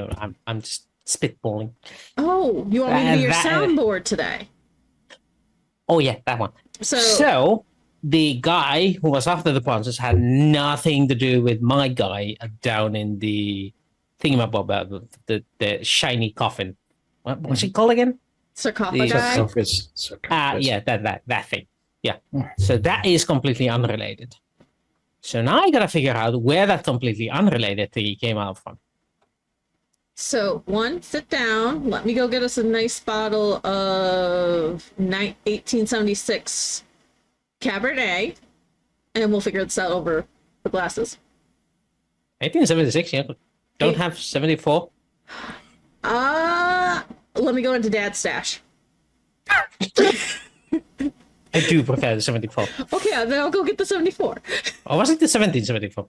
I'm just spitballing. Oh, you want me to be your That- soundboard today? Oh yeah, that one. So So the guy who was after the princess had nothing to do with my guy down in the thingamabob, the shiny coffin. What's it called again? sarcophagi. Sarcophagus. Yeah, that thing. Yeah. So that is completely unrelated. So now I gotta figure out where that completely unrelated thing came out from. So, one, sit down. Let me go get us a nice bottle of 1876 Cabernet, and we'll figure this out over the glasses. 1876, yeah. Don't have 74. Let me go into Dad's stash. I do prefer the 74. Okay, then I'll go get the 74. Or was it the 1774?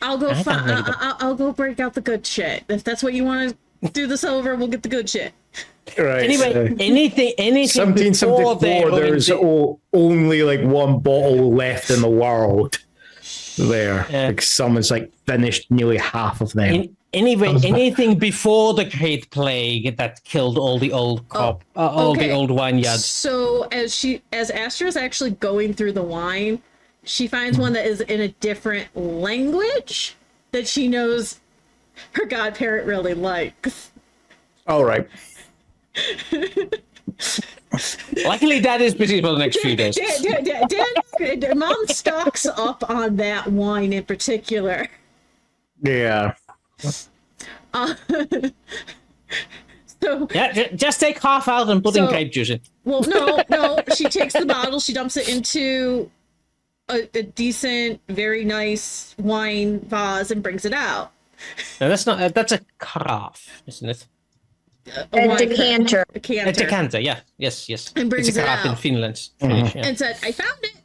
I'll go. I don't know. I'll go break out the good shit. If that's what you want to do this over, we'll get the good shit. Right. Anyway, anything before 1774, they're going there's to- only like one bottle left in the world there. Yeah. Like someone's like finished nearly half of them. Anyway, anything before the Great Plague that killed all the old all the okay. old vineyards. So as Astra's actually going through the wine, she finds one that is in a different language that she knows her godparent really likes. All right. Luckily, that is busy for the next few days. Mom stocks up on that wine in particular. Yeah. So Yeah, just take half out and put in grape juice in. well, no. She takes the bottle, she dumps it into a decent, very nice wine vase and brings it out. No, that's not. That's a carafe, isn't it? A decanter. A canter. A decanter. Yeah. Yes. And brings it's a it carafe in out. Finland. Finnish, yeah. And said, I found it.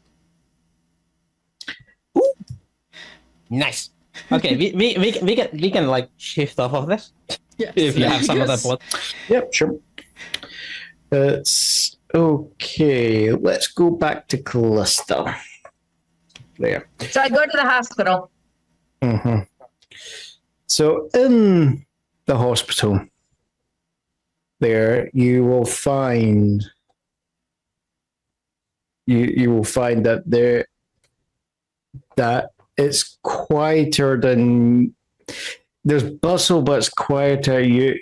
Nice. Okay, we can like shift off of this Yes. if you have some of that Yes. blood. Yep, sure. It's okay. Let's go back to Calista. There. So I go to the hospital. hmm So in the hospital, there you will find that it's quieter than there's bustle, but it's quieter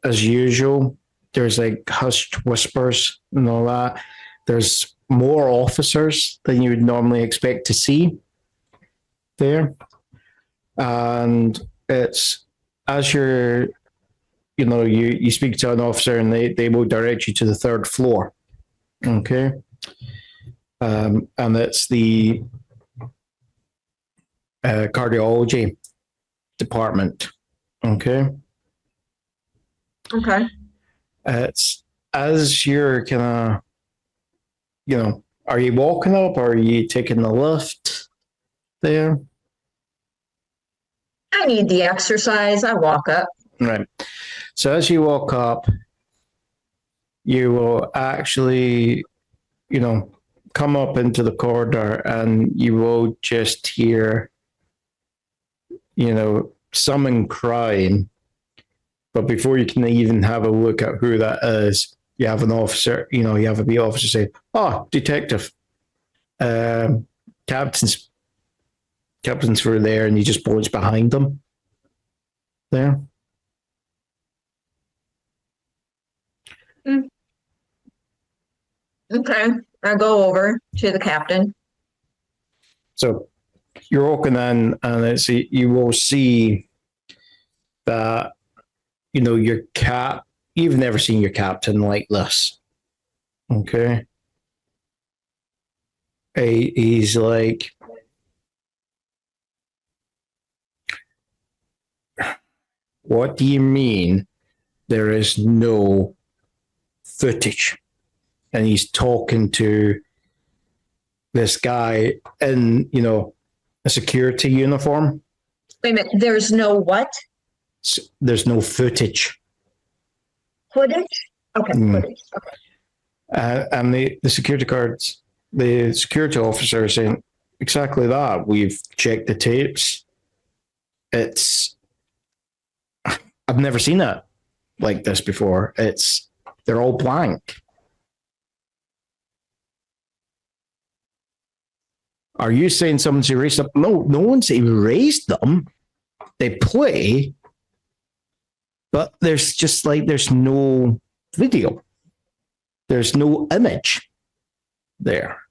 as usual. There's like hushed whispers and all that. There's more officers than you would normally expect to see there. And it's as you speak to an officer and they will direct you to the third floor. Okay. And it's the cardiology department. Okay. Okay. It's as you're kind of, are you walking up or are you taking the lift there? I need the exercise. I walk up. Right. So as you walk up, you will actually, come up into the corridor and you will just hear, someone crying. But before you can even have a look at who that is, you have an officer, you have a B officer say, "Oh, detective, captains were there," and he just points behind them. There. Okay, I go over to the captain. So you're walking in, and you will see that your cap. You've never seen your captain like this. Okay. He's like, "What do you mean there is no footage?" And he's talking to this guy in, a security uniform. Wait a minute, there's no what? There's no footage. Footage? Okay, footage. Okay. And the security officer is saying exactly that. We've checked the tapes. I've never seen it like this before. They're all blank. Are you saying someone's erased them? No, no one's erased them. They play, but there's no video. There's no image there.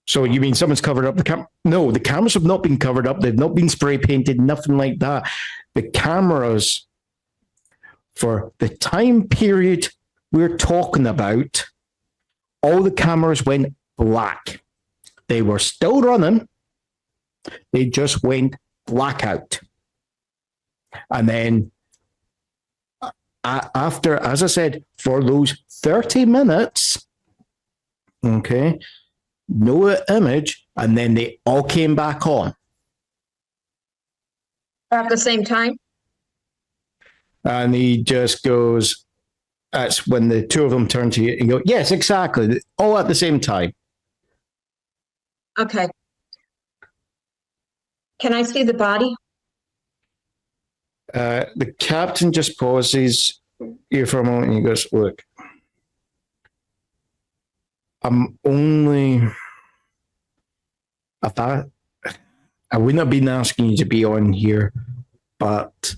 So you mean someone's covered up the camera? No, the cameras have not been covered up. They've not been spray painted, nothing like that. The cameras, for the time period we're talking about, all the cameras went black. They were still running. They just went blackout. And then after, as I said, for those 30 minutes, okay, no image, and then they all came back on. At the same time? And he just goes, that's when the two of them turn to you and go, "Yes, exactly. All at the same time." Okay. Can I see the body? The captain just pauses here for a moment and he goes, "Look, I'm only... I wouldn't have been asking you to be on here, but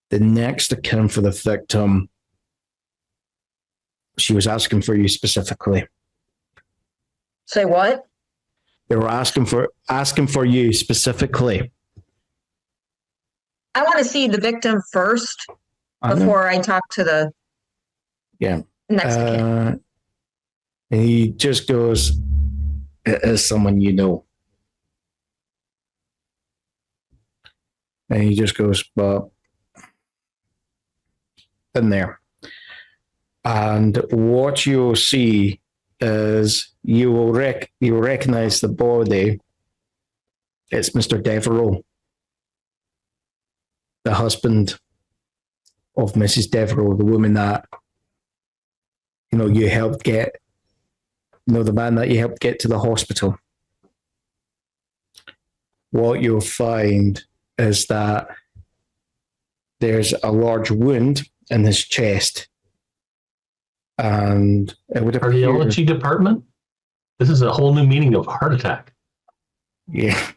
the next of kin for the victim, she was asking for you specifically." Say what? They were asking for you specifically. I want to see the victim first before I talk to the next kid. And he just goes, "It is someone you know." And he just goes, "But in there." And what you'll see is you will recognize the body. It's Mr. Devereaux, the husband of Mrs. Devereaux, the woman that you helped get, the man that you helped get to the hospital. What you'll find is that there's a large wound in his chest. And it would appear... Cardiology department? This is a whole new meaning of heart attack. Yeah.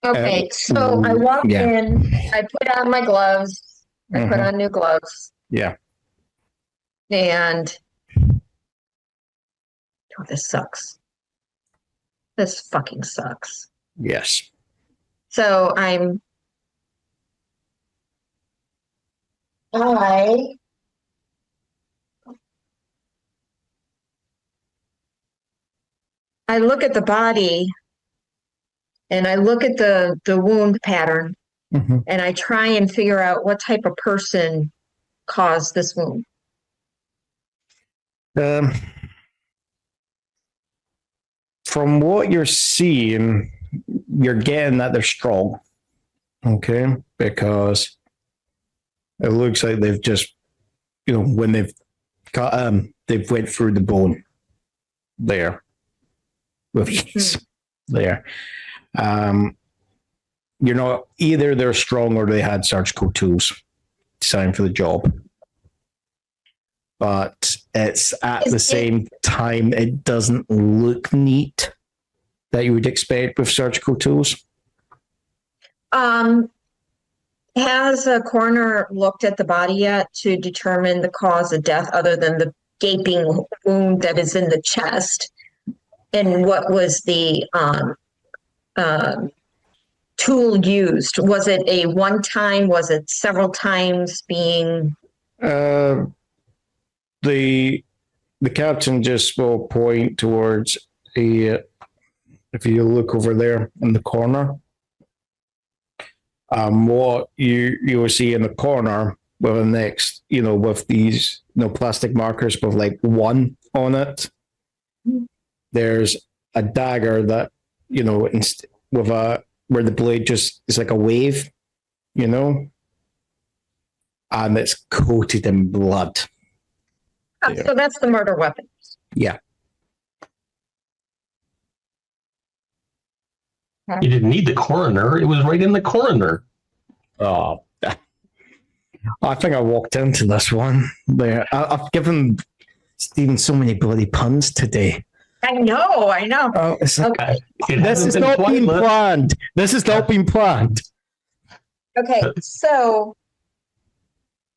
Okay, so I walk in, I put on my gloves, I put on new gloves. Yeah. And this sucks. This fucking sucks. Yes. So I look at the body and I look at the wound pattern and I try and figure out what type of person caused this wound. From what you're seeing, you're getting that they're strong. Okay? Because it looks like they've just, when they've got, they've went through the bone there. There. Either they're strong or they had surgical tools designed for the job. but it's at Is the it- same time, it doesn't look neat that you would expect with surgical tools. Has a coroner looked at the body yet to determine the cause of death other than the gaping wound that is in the chest? And what was the tool used? Was it a one time? Was it several times being? The captain just will point towards a. If you look over there in the corner, what you will see in the corner with the next, with these plastic markers with like 1 on it. There's a dagger that with where the blade just is like a wave, and it's coated in blood. Oh, so that's the murder weapon. Yeah. You didn't need the coroner. It was right in the coroner. Oh, I think I walked into this one. There, I've given Stephen so many bloody puns today. I know. Oh, it's like, Okay. this is not being planned. This is not being planned. Okay. So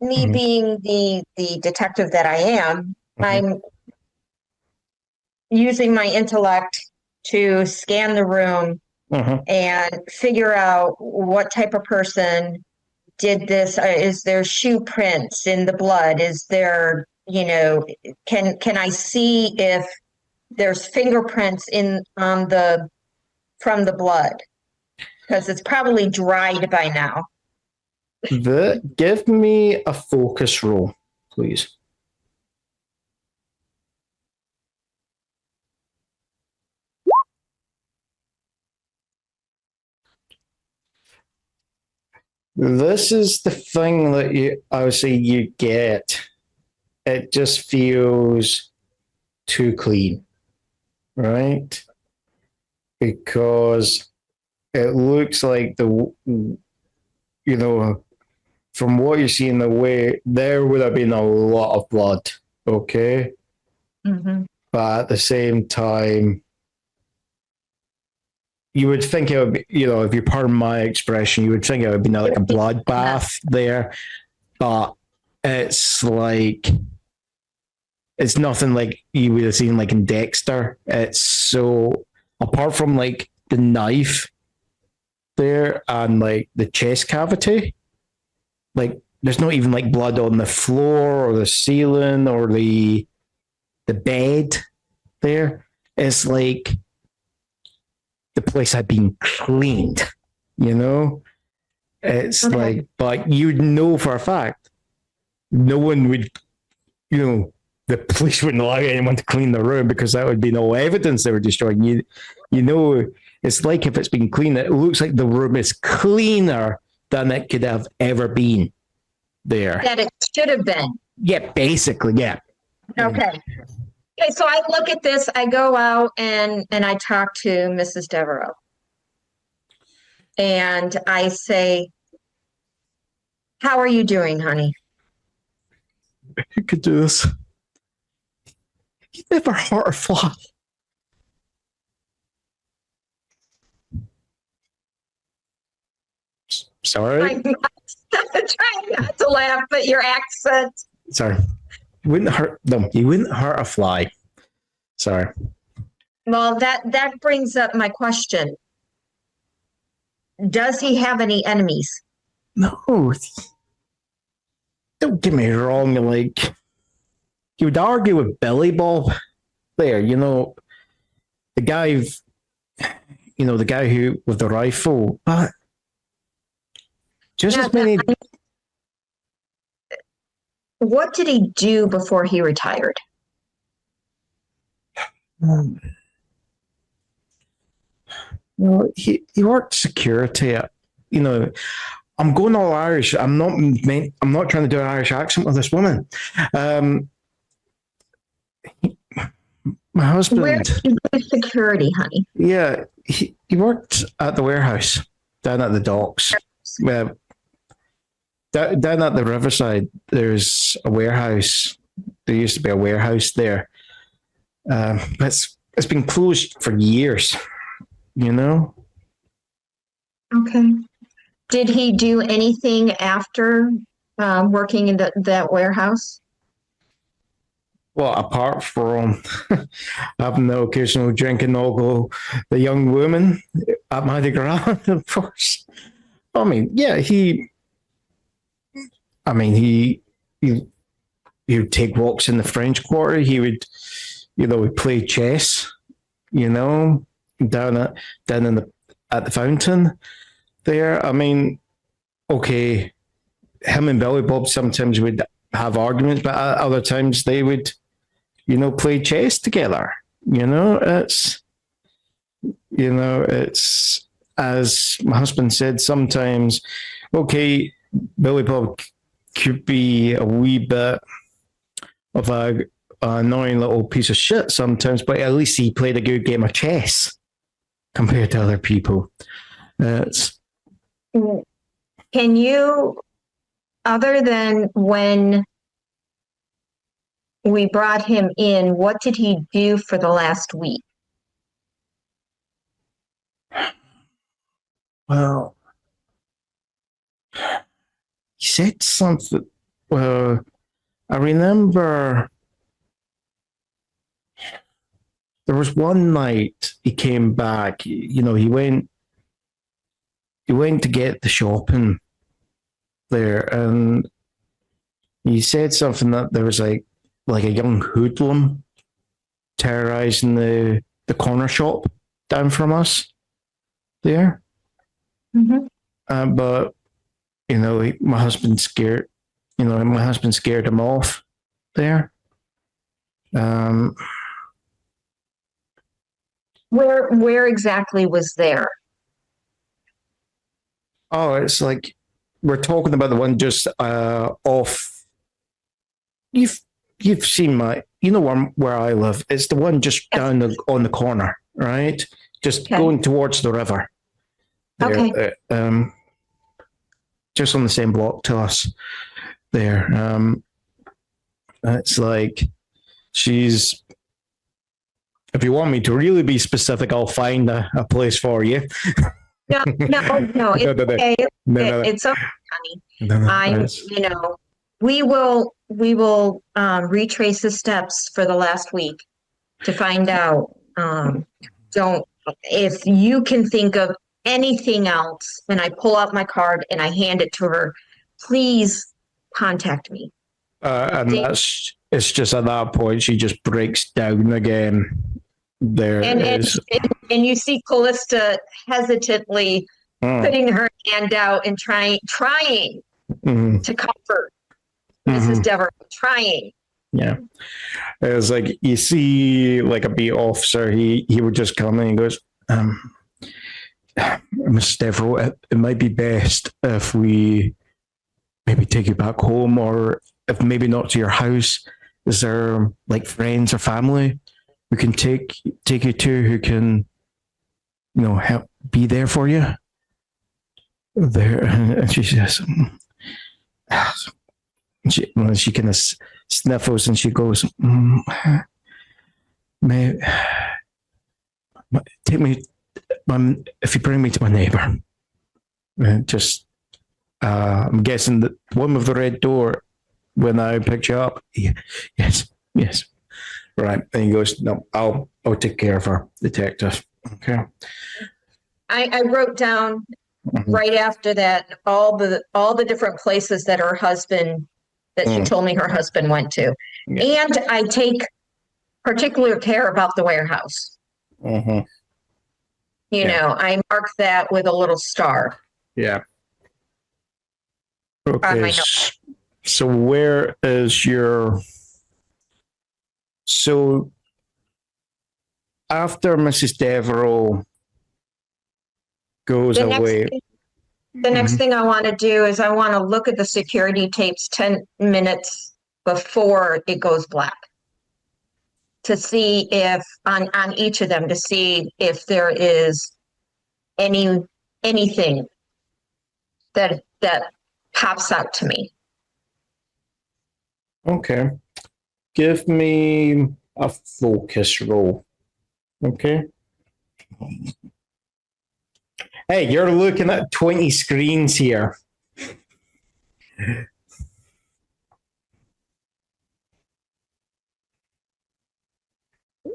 me Mhm. being the detective that I am, Mhm. I'm using my intellect to scan the room and figure out what type of person did this. Is there shoe prints in the blood? Is there, can I see if there's fingerprints from the blood? Because it's probably dried by now. Give me a focus roll, please. This is the thing that I would say you get. It just feels too clean, right? Because it looks like from what you see in the way, there would have been a lot of blood, okay? Mm-hmm. But at the same time, you would think it would be, if you pardon my expression, you would think it would be like a bloodbath there. But it's like, it's nothing like you would have seen like in Dexter. It's so, apart from like the knife there and like the chest cavity, like there's not even like blood on the floor or the ceiling or the bed there. It's like the place had been cleaned, It's Okay. like, but you'd know for a fact, no one would, the police wouldn't allow anyone to clean the room because that would be no evidence they were destroying. It's like if it's been cleaned, it looks like the room is cleaner than it could have ever been there. That it should have been. Yeah, basically, yeah. Okay. Okay, so I look at this, I go out and I talk to Mrs. Devereaux. And I say, how are you doing, honey? Who could do this? You never hurt a fly. Sorry? I'm trying not to laugh, but your accent. Sorry. You wouldn't hurt them. You wouldn't hurt a fly. Sorry. Well, that brings up my question. Does he have any enemies? No. Don't get me wrong. Like, you would argue with Billy Bob there, the guy, the guy who with the rifle, but just Yeah, as many. What did he do before he retired? Well, he worked security at, I'm going all Irish. I'm not trying to do an Irish accent with this woman. My husband. Where did he do security, honey? Yeah, he worked at the warehouse down at the docks. Down at the riverside, there's a warehouse there used to be a warehouse there. It's been closed for years, you know? Okay. Did he do anything after working in that warehouse? Well, apart from having the occasional drinking alcohol, the young woman at Mardi Gras, of course. I mean, yeah, he would take walks in the French Quarter. He would, he'd play chess, down at the fountain there. I mean, okay, him and Billy Bob sometimes would have arguments, but other times they would, play chess together. It's as my husband said, sometimes, okay, Billy Bob could be a wee bit of a annoying little piece of shit sometimes, but at least he played a good game of chess compared to other people. Can you, other than when we brought him in, what did he do for the last week? Well, he said something. Well, I remember there was one night he came back. He went to get the shopping there, and he said something that there was like a young hoodlum terrorizing the corner shop down from us there. Mm-hmm. But my husband scared him off there. Where exactly was there? Oh, it's like we're talking about the one just off. You've seen where I live. It's the one just down on the corner, right? Just going towards the river. There, Okay. Just on the same block to us there. It's like she's. If you want me to really be specific, I'll find a place for you. No. It's okay. It's okay, honey. We will retrace the steps for the last week to find out. If you can think of anything else, and I pull out my card and I hand it to her, please contact me. And it's just at that point she just breaks down again. And you see Calista hesitantly putting her hand out and trying to comfort Mrs. Dever, trying. Yeah. It was like you see like a beat officer, he would just come in and goes, Mrs. Devereaux, it might be best if we maybe take you back home, or if maybe not to your house. Is there like friends or family we can take you to who can, help be there for you? There, and she says, she kind of sniffles and she goes, take me, if you bring me to my neighbor. Just, I'm guessing that one with the red door when I picked you up. Yes. Right. And he goes, no, I'll take care of her, detective. Okay. I wrote down right after that all the different places that her husband, that she told me her husband went to. Yeah. And I take particular care about the warehouse. I mark that with a little star. Yeah. Okay. So where is your... So after Mrs. Devereaux goes away... The next thing I want to do is I want to look at the security tapes 10 minutes before it goes black, to see if on each of them, to see if there is anything that pops out to me. Okay. give me a focus roll. Okay. Hey, you're looking at 20 screens here.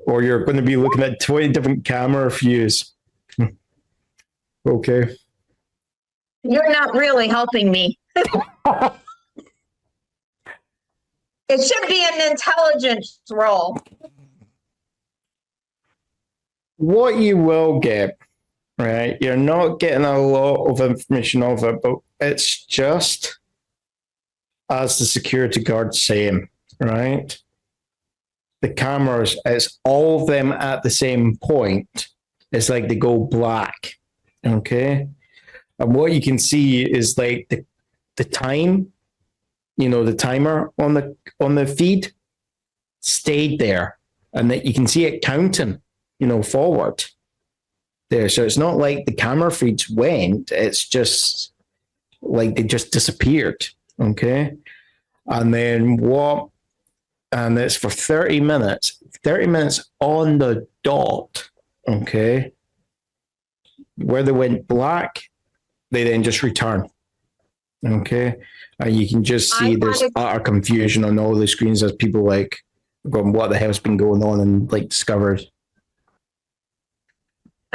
Or you're going to be looking at 20 different camera views. Okay. You're not really helping me. It should be an intelligence roll. What you will get, right? You're not getting a lot of information of it, but it's just as the security guard's saying, right? The cameras, it's all of them at the same point. It's like they go black. Okay. And what you can see is like the time, the timer on the feed stayed there, and that you can see it counting, forward there. So it's not like the camera feeds went, it's just like they just disappeared. Okay. And then and it's for 30 minutes on the dot. Okay. Where they went black, they then just return. Okay. And you can just see there's utter confusion on all the screens as people like going, what the hell's been going on, and like discovered.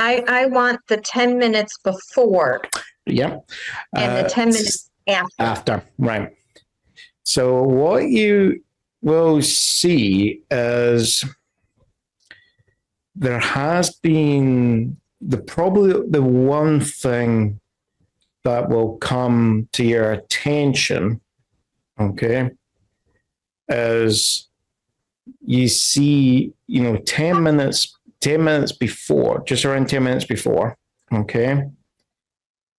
I want the 10 minutes before. Yep. And the 10 minutes after. After, right. So what you will see is there has been probably the one thing that will come to your attention, okay, is you see, 10 minutes before, just around 10 minutes before, okay,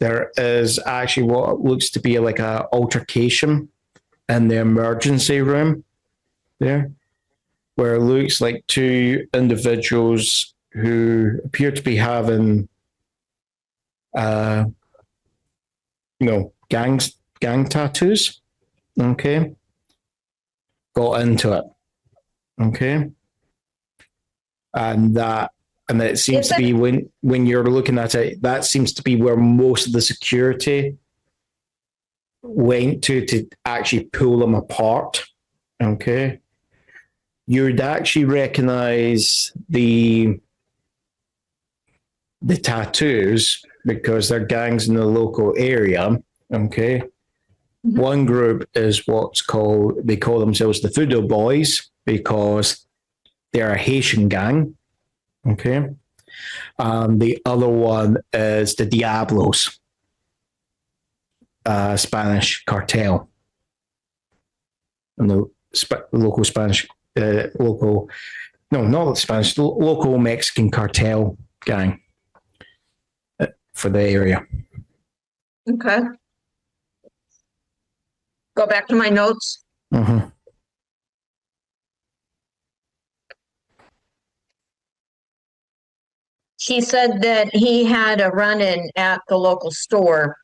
there is actually what looks to be like an altercation in the emergency room there, where it looks like two individuals who appear to be having gang tattoos, okay, got into it, okay, and it seems to be when you're looking at it, that seems to be where most of the security went to actually pull them apart, okay. You'd actually recognize the tattoos because they're gangs in the local area, okay? Mm-hmm. One group is they call themselves the Voodoo Boys because they're a Haitian gang, okay? The other one is the Diablos, Spanish cartel. And the local Spanish, local Mexican cartel gang for the area. Okay. Go back to my notes. Mm-hmm. He said that he had a run-in at the local store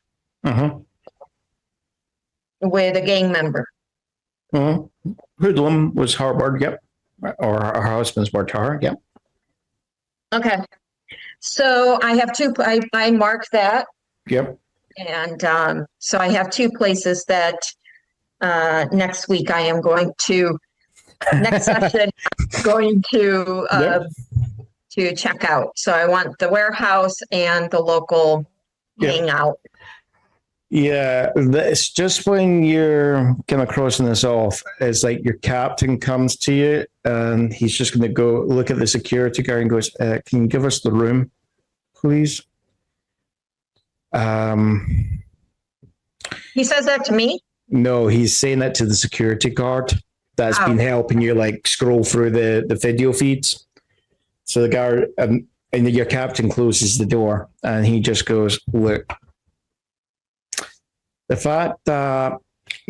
with a gang member. Mm-hmm. Hoodlum was her word, yep. Or her husband's word to her, yep. Okay. So I have two, I marked that. Yep. And so I have two places that next week I am going to, next session, going to check out. So I want the warehouse and the local hangout. Yeah, it's just when you're kind of crossing this off, it's like your captain comes to you and he's just going to go look at the security guard and goes, can you give us the room, please? He says that to me? No, he's saying that to the security guard that's been helping you like scroll through the video feeds. So the guard, and your captain closes the door and he just goes, look, the fact that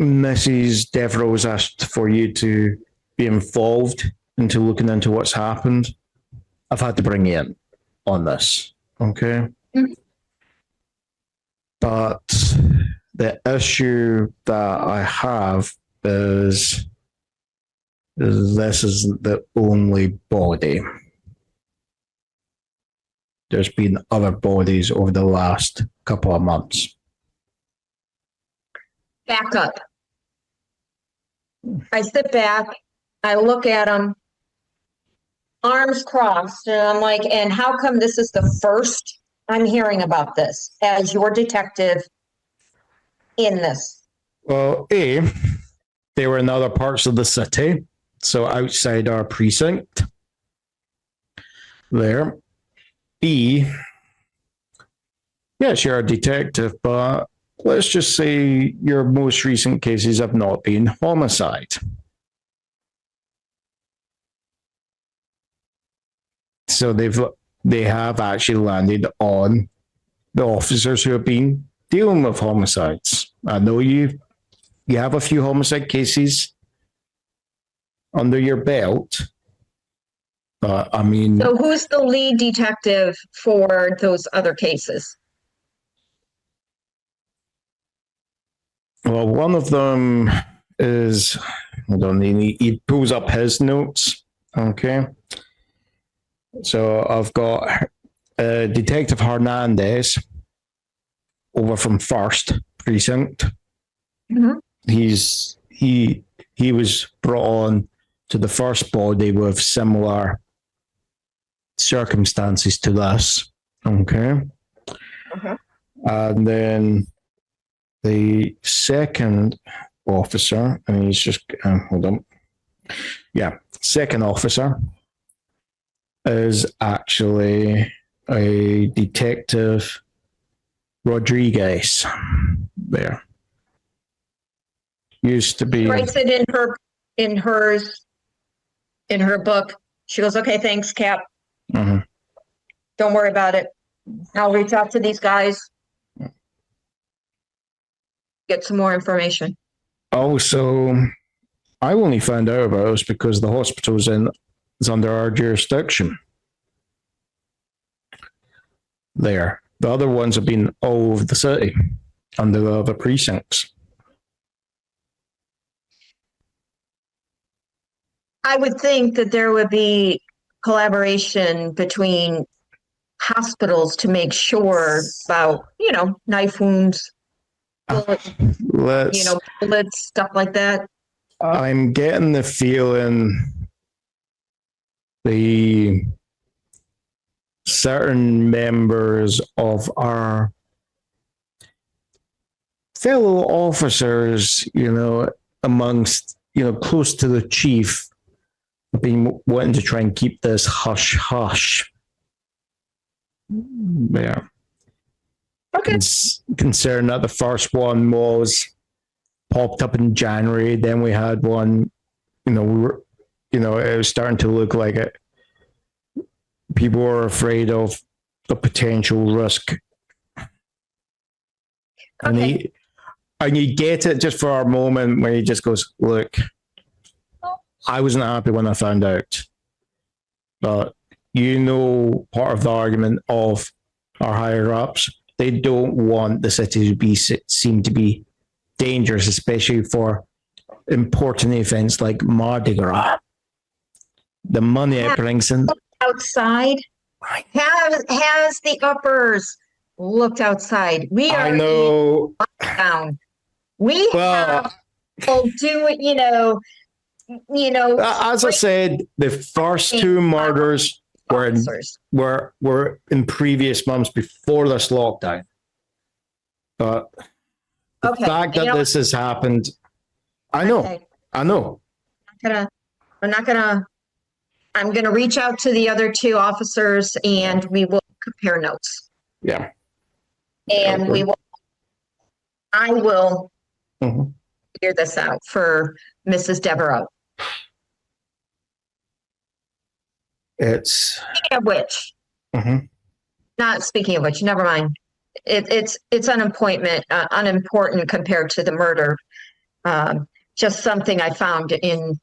Mrs. Devereaux asked for you to be involved into looking into what's happened, I've had to bring you in on this, okay? Mm-hmm. But the issue that I have is this isn't the only body. There's been other bodies over the last couple of months. Back up. I sit back, I look at them, arms crossed, and I'm like, and how come this is the first I'm hearing about this as your detective in this? Well, A, they were in other parts of the city, so outside our precinct. There. B, yes, you're a detective, but let's just say your most recent cases have not been homicide. So they have actually landed on the officers who have been dealing with homicides. I know you have a few homicide cases under your belt, but I mean, So who's the lead detective for those other cases? well, one of them is, hold on, he pulls up his notes. Okay. So I've got Detective Hernandez over from First Precinct. Mhm. He was brought on to the first body with similar circumstances to this. Okay. Okay. And then the second officer, and he's just, hold on. Yeah, second officer is actually a Detective Rodriguez there. Used to be. She writes it in her book. She goes, okay, thanks, Cap. Mhm. Don't worry about it. I'll reach out to these guys. Get some more information. Also, I only found out about this because the hospital's is under our jurisdiction. There. The other ones have been all over the city, under the other precincts. I would think that there would be collaboration between hospitals to make sure about, knife wounds, Let's. bullets, stuff like that. I'm getting the feeling the certain members of our fellow officers, amongst, close to the chief, have been wanting to try and keep this hush hush. Yeah. Okay. Concerned that the first one was popped up in January, then we had one, it was starting to look like it. People were afraid of the potential risk. Okay. And you get it just for a moment when he just goes, look, I wasn't happy when I found out. But part of the argument of our higher ups, they don't want the city to be seen to be dangerous, especially for important events like Mardi Gras. The money it brings in. Outside. Has the uppers looked outside? We are I know. down. We have people do it, As I said, the first two murders were in previous months before this lockdown. But the fact that this has happened, I know. I'm gonna reach out to the other two officers and we will compare notes. Yeah. And I will Mhm. figure this out for Mrs. Devereaux. Speaking of which, not speaking of which, never mind. It's unimportant compared to the murder. Just something I found in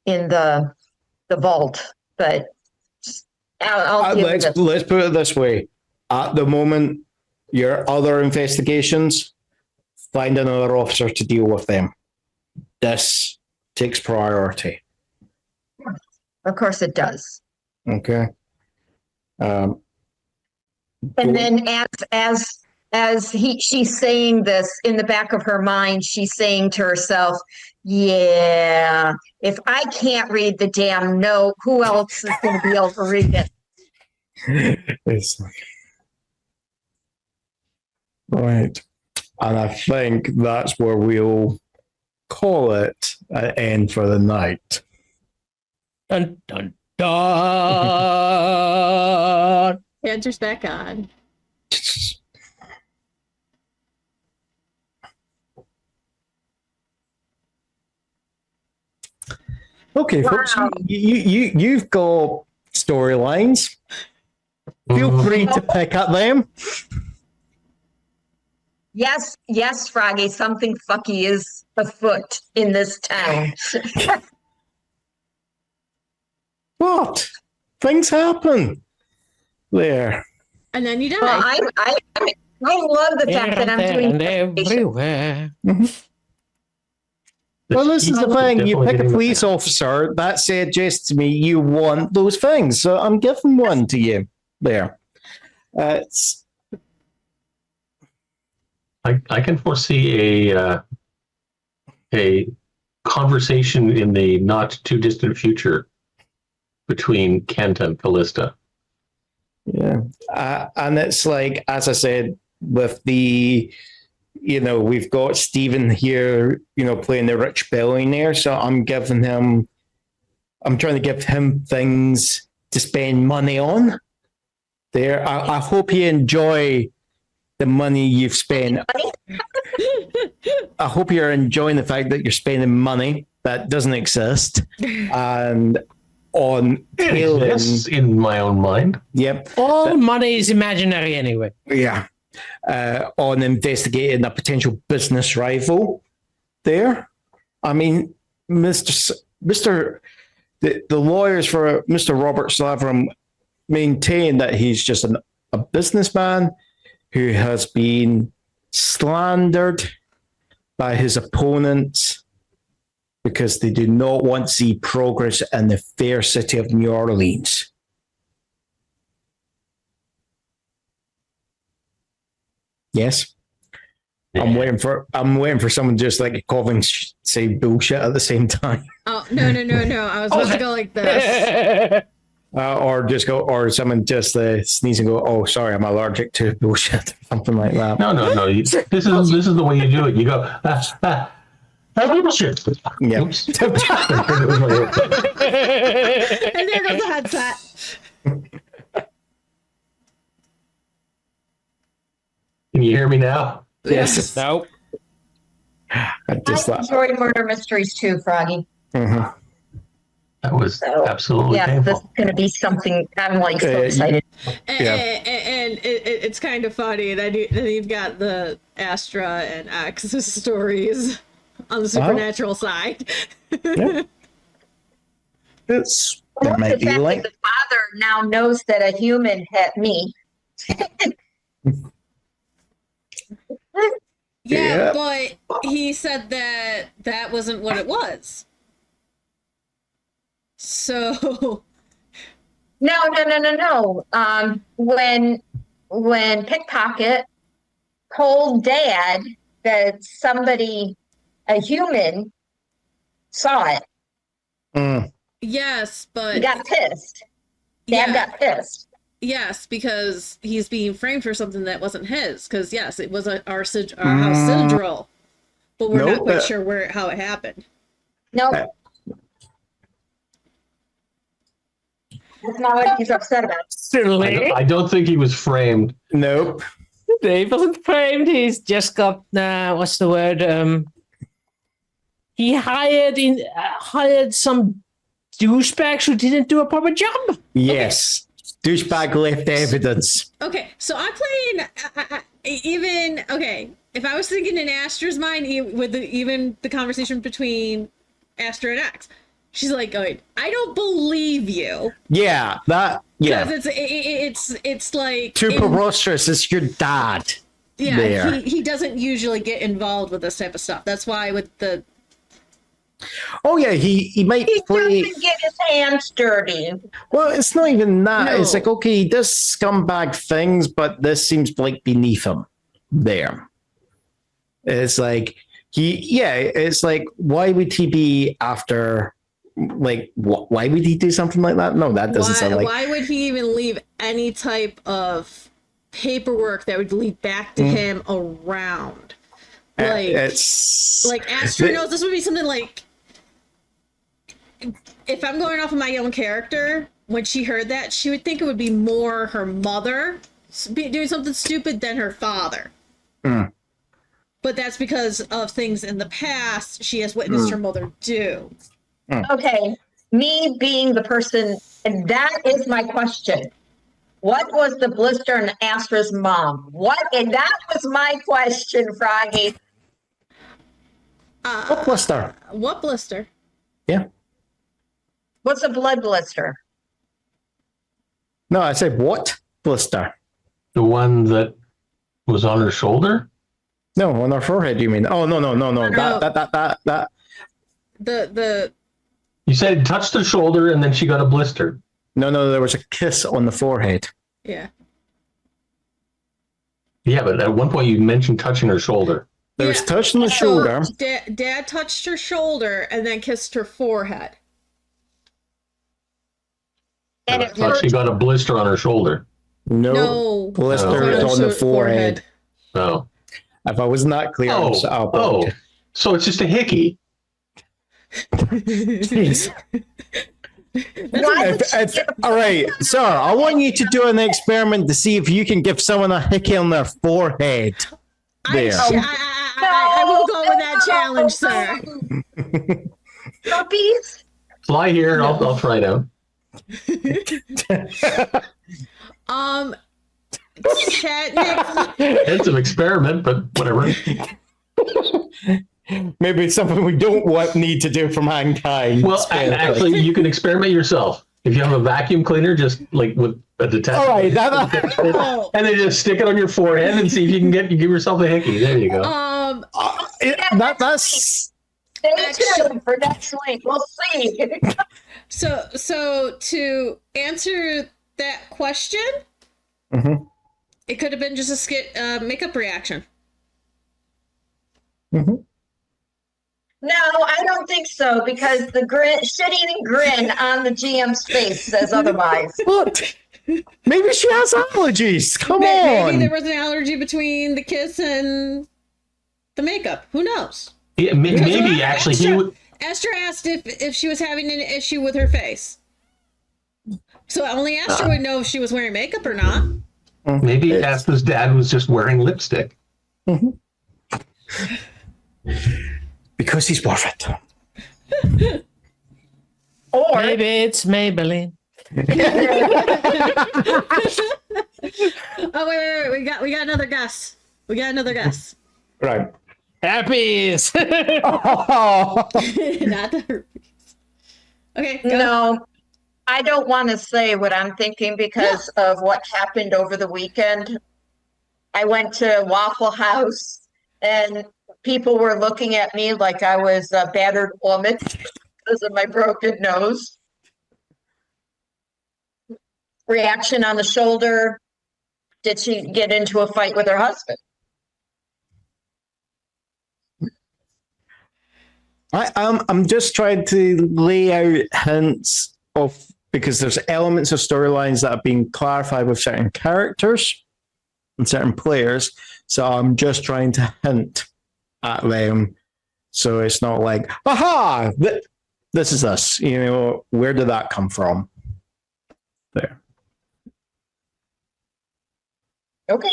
the vault, but I'll deal with it. Let's put it this way. At the moment, your other investigations, find another officer to deal with them. This takes priority. Of course it does. Okay. And then she's saying this in the back of her mind, she's saying to herself, yeah, if I can't read the damn note, who else is going to be able to read it? It's like, right. And I think that's where we'll call it an end for the night. Dun, dun, dun. Answer's back on. Okay, folks, Wow. you've got storylines. Feel free to pick up them. Yes, Froggy, something fucky is afoot in this town. What? Things happen there. And then you die. Well, I love the fact that I'm Here doing and everywhere. Well, this is the thing. You Definitely pick a getting police officer that suggests to me you want those things, so I'm giving one to you there. It's I can foresee a conversation in the not too distant future between Kent and Calista. yeah, and it's like, as I said, with the, we've got Stephen here, playing the rich billionaire. So I'm trying to give him things to spend money on. There, I hope you enjoy the money you've spent. I hope you're enjoying the fact that you're spending money that doesn't exist, and on Yes, in my own mind. Yep. All money is imaginary anyway. Yeah. On investigating a potential business rival there. I mean, the lawyers for Mr. Robert Slavram maintain that he's just a businessman who has been slandered by his opponents because they do not want to see progress in the fair city of New Orleans. Yes. I'm waiting for someone just like Colvin say bullshit at the same time. Oh, no. I was about to go like this. Or someone just sneeze and go, "Oh, sorry, I'm allergic to bullshit," something like that. No. This is the way you do it. You go, bullshit. Yeah. Oops. And there goes the headset. Can you hear me now? Yes. Nope. I I just thought. enjoy murder mysteries too, Froggy. Mhm. That was absolutely Yeah, painful. this is going to be something I'm like so excited. And it's kind of funny. Then you've got the Astra and X stories on the supernatural side. Yeah. It The might fact be that like the father now knows that a human hit me. Yeah, but he said that wasn't what it was. So No. When Pickpocket told Dad that somebody, a human, saw it, yes, he but got pissed. Dad got pissed. yes, because he's being framed for something that wasn't his. Because yes, it was our house Sidril, but we're not quite sure how it happened. Nope. That's not what he's upset about. Certainly. I don't think he was framed. nope. He wasn't framed. He's just got what's the word? He hired some douchebags who didn't do a proper job. Yes. Douchebag left evidence. Okay, so I'm playing if I was thinking in Astra's mind, with even the conversation between Astra and X, she's like going, "I don't believe you." Yeah, Because it's like too preposterous. It's your dad. Yeah, there. he doesn't usually get involved with this type of stuff. That's why with the Oh yeah, he might He play. doesn't get his hands dirty. Well, it's not even that. It's No. like, okay, he does scumbag things, but this seems like beneath him. There. It's like it's like, why would he be after, like, why would he do something like that? No, that doesn't sound like. Why would he even leave any type of paperwork that would lead back to him around? Like, It's like Astra knows this would be something like, if I'm going off of my own character, when she heard that, she would think it would be more her mother doing something stupid than her father. But that's because of things in the past she has witnessed her mother do. Okay, me being the person, and that is my question. What was the blister in Astra's mom? And that was my question, Froggy. what blister? What blister? Yeah. What's a blood blister? No, I said what blister? The one that was on her shoulder? No, on her forehead. You mean? Oh no. That. The You said touch the shoulder and then she got a blister. No. There was a kiss on the forehead. yeah. Yeah, but at one point you mentioned touching her shoulder. There was Yeah. touch on the shoulder. Dad touched her shoulder and then kissed her forehead. And I it thought she hurt. got a blister on her shoulder. No, blister Oh. on the forehead. Oh. If I wasn't that clear, I'll apologize. So it's just a hickey. Jeez. Why would she get a All right, sir, I want you to do an experiment to see if you can give someone a hickey on their forehead. There. I will go with that challenge, sir. puppies? Fly here, I'll try it out. Technically, It's an experiment, but whatever. Maybe it's something we don't need to do for mankind. Well, actually, you can experiment yourself. If you have a vacuum cleaner, just like with a detector, all right, and then just stick it on your forehead and see if you can give yourself a hickey. There you go. that's Stay tuned for next week. We'll see. so to answer that question, it could have been just a skit makeup reaction. No, I don't think so, because the shit-eating grin on the GM's face says otherwise. what? Maybe she has allergies. Come Maybe on. there was an allergy between the kiss and the makeup. Who knows? Yeah, maybe actually he would. Astra asked if she was having an issue with her face. So only Astra would know if she was wearing makeup or not. Maybe Astra's dad was just wearing lipstick. Because he's worth it. Or Maybe it's Maybelline. Oh wait, we got another guess. We got another guess. Right. Herpes. Oh. Not the herpes. Okay, go. no, I don't want to say what I'm thinking because of what happened over the weekend. I went to Waffle House and people were looking at me like I was a battered woman because of my broken nose. Reaction on the shoulder. Did she get into a fight with her husband? I'm just trying to lay out hints of, because there's elements of storylines that have been clarified with certain characters and certain players. So I'm just trying to hint at them. So it's not like, aha, this is us. You know, where did that come from? There. Okay.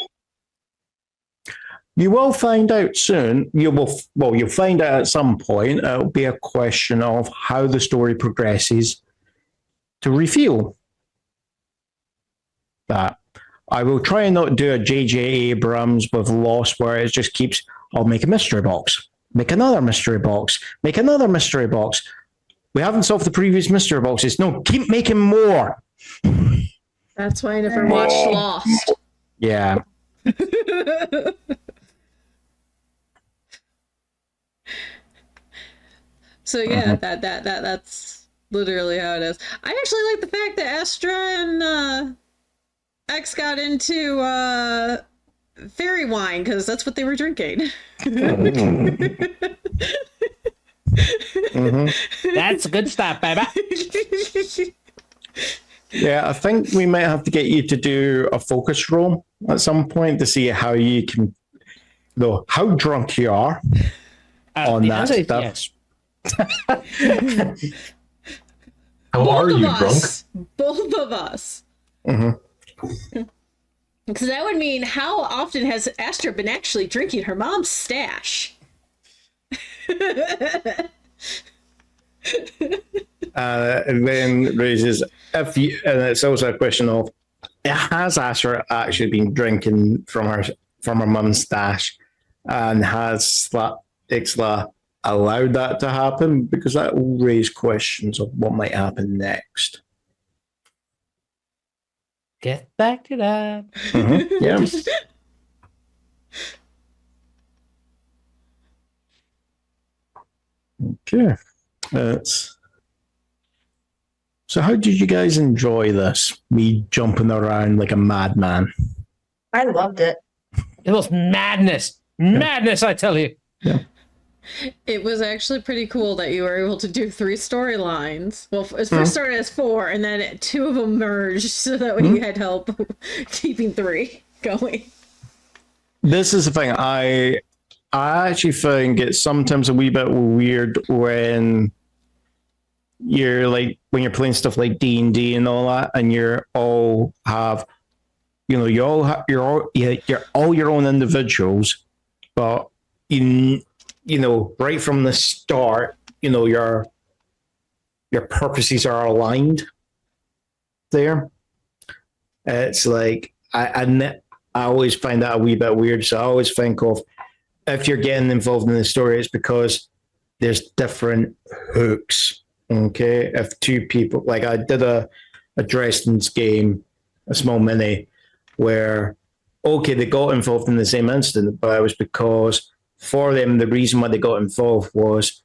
You will find out soon. You'll find out at some point. It'll be a question of how the story progresses to reveal that. I will try and not do a J.J. Abrams with Lost where it just keeps, I'll make a mystery box, make another mystery box, make another mystery box. We haven't solved the previous mystery boxes. No, keep making more. That's why I never watched Lost. Yeah. So yeah, that's literally how it is. I actually like the fact that Astra and X got into fairy wine because that's what they were drinking. That's good stuff, baby. Yeah, I think we might have to get you to do a focus roll at some point to see how you can, though, how drunk you are on The that answer is stuff. yes. How are you, drunk? Both of us. Because that would mean how often has Astra been actually drinking her mom's stash? And then raises, if you, and it's also a question of, has Asra actually been drinking from her mum's stash, and has Ixla allowed that to happen? Because that will raise questions of what might happen next. Get back to that. Yeah. Okay. So how did you guys enjoy this? Me jumping around like a madman. I loved it. It was madness. Madness, I tell you. Yeah. It was actually pretty cool that you were able to do 3 storylines. Well, it first started as 4, and then 2 of them merged, so that way you had help keeping 3 going. This is the thing. I actually think it's sometimes a wee bit weird when you're playing stuff like D&D and all that, and you're all your own individuals, but right from the start, your purposes are aligned there. It's like I always find that a wee bit weird. So I always think of, if you're getting involved in the story, it's because there's different hooks. Okay, if 2 people, like I did a Dresden's game, a small mini, where they got involved in the same incident, but it was because for them the reason why they got involved was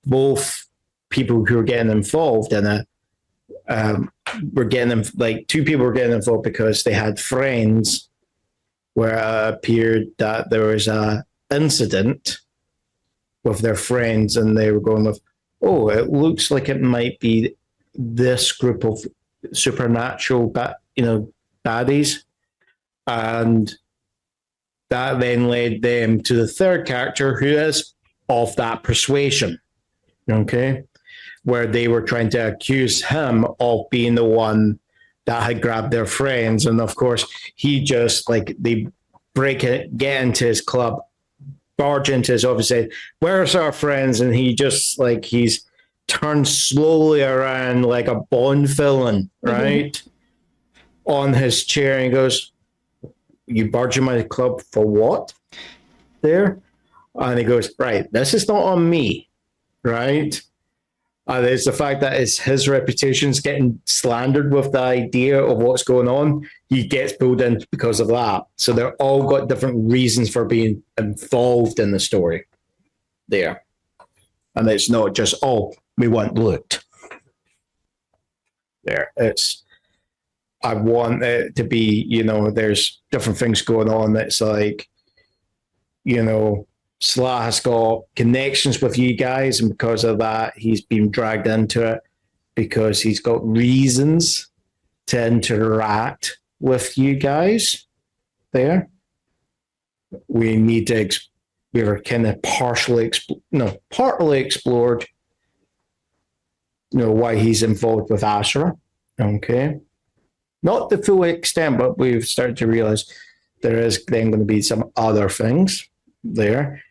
both people who were getting involved in it were getting them, like 2 people were getting involved because they had friends where it appeared that there was a incident with their friends, and they were going with, it looks like it might be this group of supernatural baddies, and that then led them to the 3rd character who is of that persuasion, where they were trying to accuse him of being the one that had grabbed their friends, and of course he just they break it, get into his club, barge into his office, say, "Where's our friends?" And he just he's turned slowly around like a Bond villain, right? On his chair, and he goes, "You barge in my club for what?" There. And he goes, "Right, this is not on me, right? It's the fact that his reputation's getting slandered with the idea of what's going on. He gets pulled in because of that. So they're all got different reasons for being involved in the story there. And it's not just, we want loot. There. I want it to be, there's different things going on. It's like, Sla has got connections with you guys, and because of that, he's been dragged into it because he's got reasons to interact with you guys there. We need to, we were kind of partly explored, why he's involved with Asra. Okay. Not the full extent, but we've started to realize there is then going to be some other things there.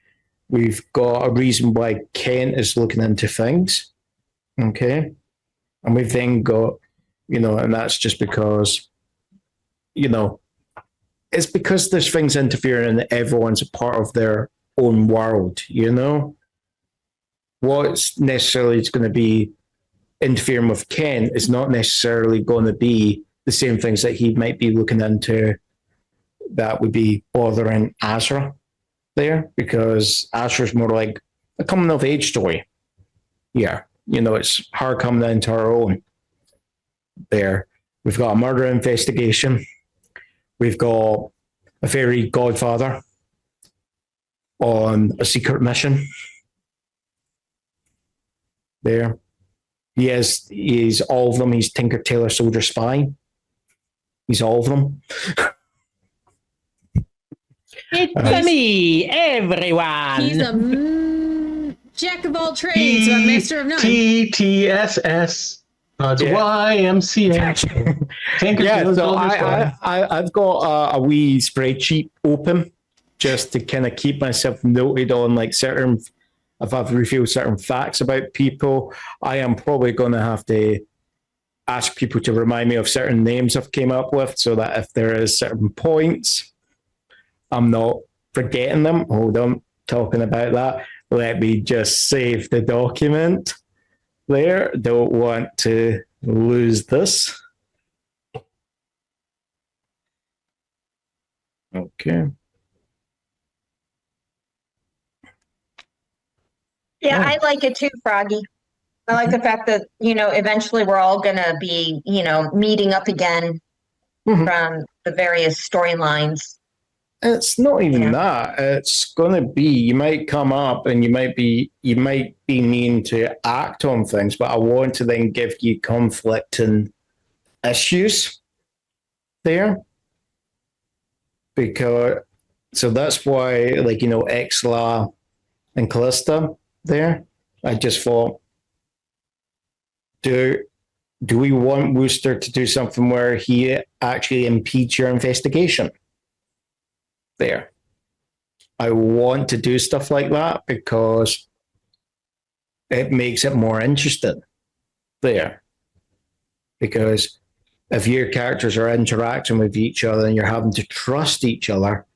We've got a reason why Kent is looking into things. Okay. And we've then got, and that's just because, it's because there's things interfering and everyone's a part of their own world, What's necessarily going to be interfering with Kent is not necessarily going to be the same things that he might be looking into that would be bothering Asra there, because Asra's more like a coming of age story Yeah, you know, it's her coming into her own there. We've got a murder investigation. We've got a fairy godfather on a secret mission there. He's all of them. He's Tinker, Tailor, Soldier, Spy. He's all of them. It's me, everyone. He's a jack of all trades, but master of none. TTSS. It's YMCA. Tinker, Yeah, Tailor, so Soldier, Spy. I've got a wee spreadsheet open just to kind of keep myself noted on like certain, if I've revealed certain facts about people. I am probably going to have to ask people to remind me of certain names I've came up with so that if there is certain points, I'm not forgetting them. Hold on, talking about that. Let me just save the document there. Don't want to lose this. Okay. Yeah, I like it too, Froggy. I like the fact that, eventually we're all going to be, meeting up again from the various storylines. It's not even that. It's going to be, you might come up and you might be needing to act on things, but I want to then give you conflicting issues there. So that's why, like, Exla and Calista there, I just thought, do we want Wooster to do something where he actually impedes your investigation? There. I want to do stuff like that because it makes it more interesting there. Because if your characters are interacting with each other and you're having to trust each other,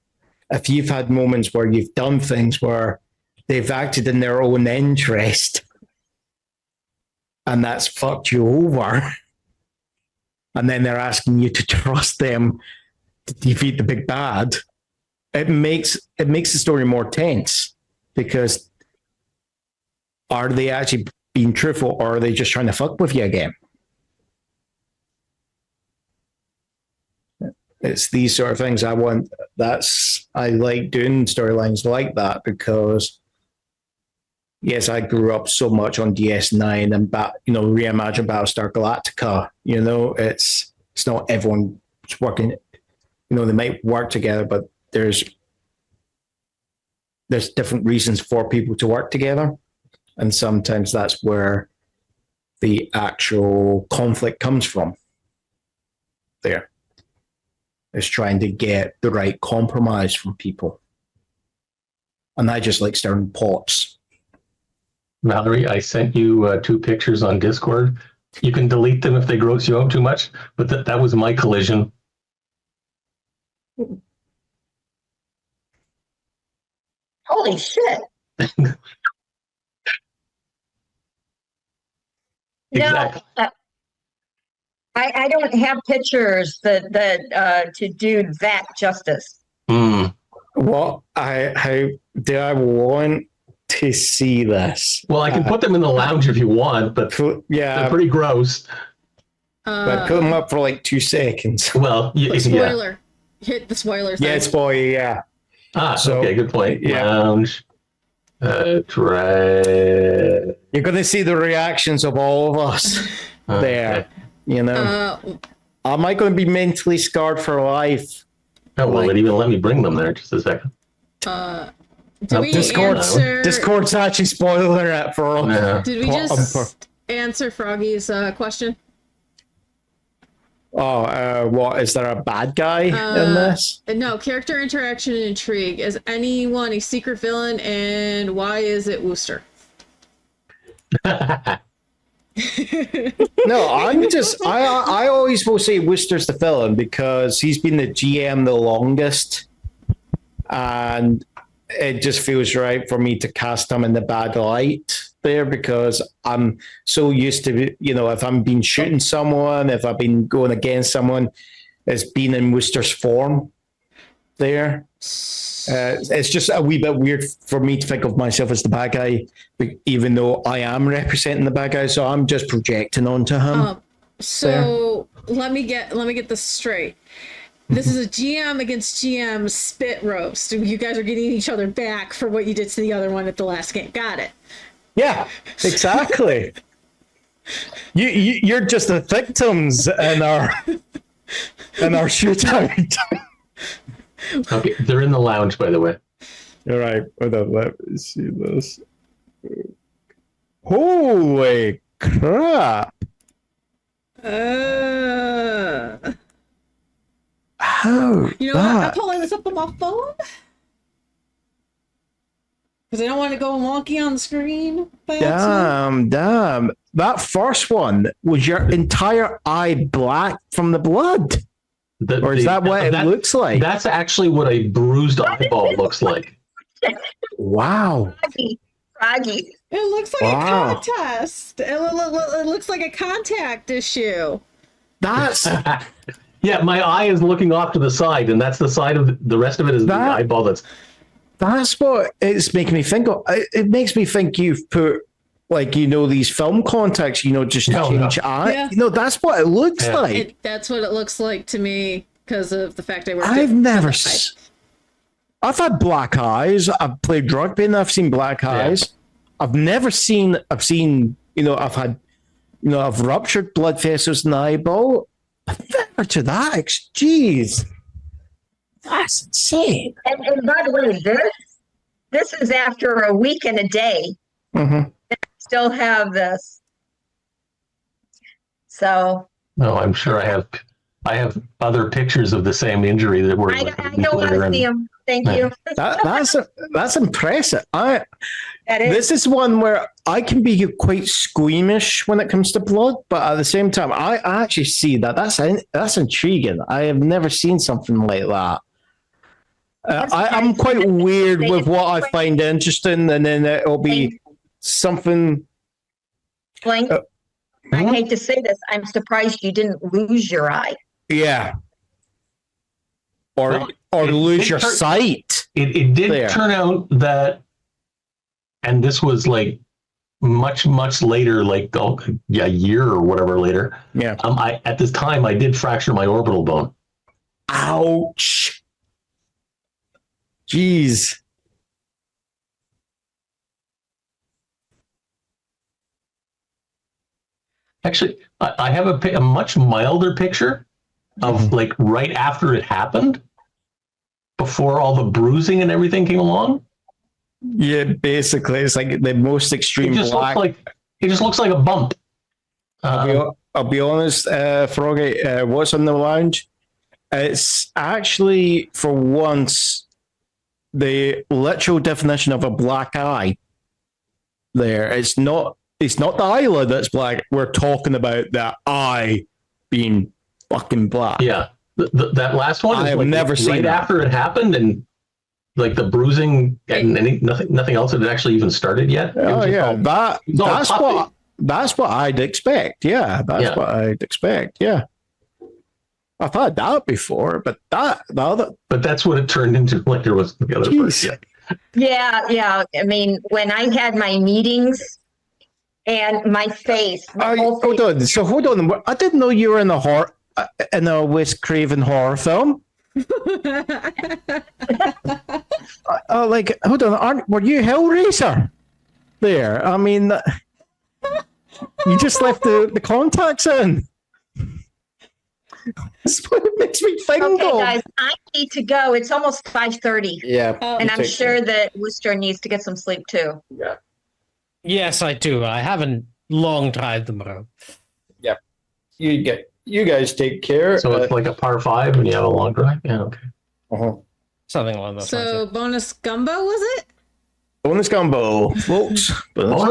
if you've had moments where you've done things where they've acted in their own interest and that's fucked you over, and then they're asking you to trust them to defeat the big bad, it makes the story more tense because are they actually being truthful or are they just trying to fuck with you again? It's these sort of things I want. I like doing storylines like that because yes, I grew up so much on DS9 and Reimagine Battlestar Galactica. It's not everyone working. They might work together, but there's different reasons for people to work together, and sometimes that's where the actual conflict comes from. There, is trying to get the right compromise from people, and I just like stirring pots. Valerie, I sent you 2 pictures on Discord. You can delete them if they gross you out too much, but that was my collision. Holy shit. Exactly. No, I don't have pictures that to do that justice. What I want to see this. Well, I can put them in the lounge if you want, but they're pretty gross. But put them up for like 2 seconds. Well, spoiler. Hit the spoiler thing. Yeah, spoiler, yeah. Okay, good point. Yeah. Lounge. Try. You're going to see the reactions of all of us there. Am I going to be mentally scarred for life? Oh, well, it even let me bring them there. Just a second. Discord's actually spoiling it for all. Yeah. Did we just answer Froggy's question? What is there a bad guy in this? No, character interaction and intrigue. Is anyone a secret villain, and why is it Wooster? No, I always will say Wooster's the villain because he's been the GM the longest, and it just feels right for me to cast him in the bad light there because I'm so used to, if I'm been shooting someone, if I've been going against someone, it's been in Wooster's form there. It's just a wee bit weird for me to think of myself as the bad guy, even though I am representing the bad guy. So I'm just projecting onto him. So let me get this straight. This is a GM against GM spit roast. You guys are getting each other back for what you did to the other one at the last game. Got it. Yeah, exactly. You're just the victims in our shootout. Okay, they're in the lounge, by the way. All right, hold on, let me see this. Holy crap! How? You know what? I'm pulling this up on my phone because I don't want to go wonky on the screen. Damn! That first one was your entire eye black from the blood. Or is that what it looks like? That's actually what a bruised eyeball looks like. Wow. Froggy. It looks like a contest. It looks like a contact issue. That's... Yeah, my eye is looking off to the side, and that's the side of the rest of it is the eyeball That's what it's making me think of. It makes me think you've put, like, these film contacts, just change eye. Yeah. That's what it looks like. That's what it looks like to me because of the fact I worked. I've had black eyes. I've played rugby and I've seen black eyes. I've ruptured blood vessels in the eyeball. But never to that. Jeez. That's insane. And by the way, this is after a week and a day. Mm-hmm. Still have this. So. No, I'm sure I have other pictures of the same injury that were. I don't want to see them. Thank you. That's impressive. This is one where I can be quite squeamish when it comes to blood, but at the same time, I actually see that. That's intriguing. I have never seen something like that. I'm quite weird with what I find interesting, and then it'll be something. Blink. I hate to say this. I'm surprised you didn't lose your eye. Yeah. Or lose your sight. It did turn out that, and this was like much later, like a year or whatever later. Yeah. At this time I did fracture my orbital bone. Ouch. Jeez. Actually, I have a much milder picture of like right after it happened, before all the bruising and everything came along. Yeah, basically, it's like the most extreme black. It just looks like a bump. I'll be honest, Froggy, what's on the lounge? It's actually, for once, the literal definition of a black eye. There, it's not the eyelid that's black. We're talking about that eye being fucking black. Yeah, that last one. I have never seen right that. after it happened, and like the bruising and nothing else had actually even started yet. Oh yeah, that's what I'd expect. Yeah, that's what I'd expect. Yeah, I've had that before, but but that's what it turned into. Like there was the other person. Yeah. I mean, when I had my meetings and my face. Hold on. So hold on. I didn't know you were in a Wes Craven horror film. Like, hold on. Were you Hellraiser? There. I mean, you just left the contacts in. That's what it makes me think of. Okay, guys, I need to go. It's almost 5:30. Yeah. And I'm sure that Wooster needs to get some sleep too. Yeah. Yes, I do. I have a long drive tomorrow. Yeah. You guys take care. So it's like a par 5 and you have a long drive? Yeah, okay. Uh-huh. Something along those lines. So bonus gumbo, was it? Bonus gumbo, folks. Bonus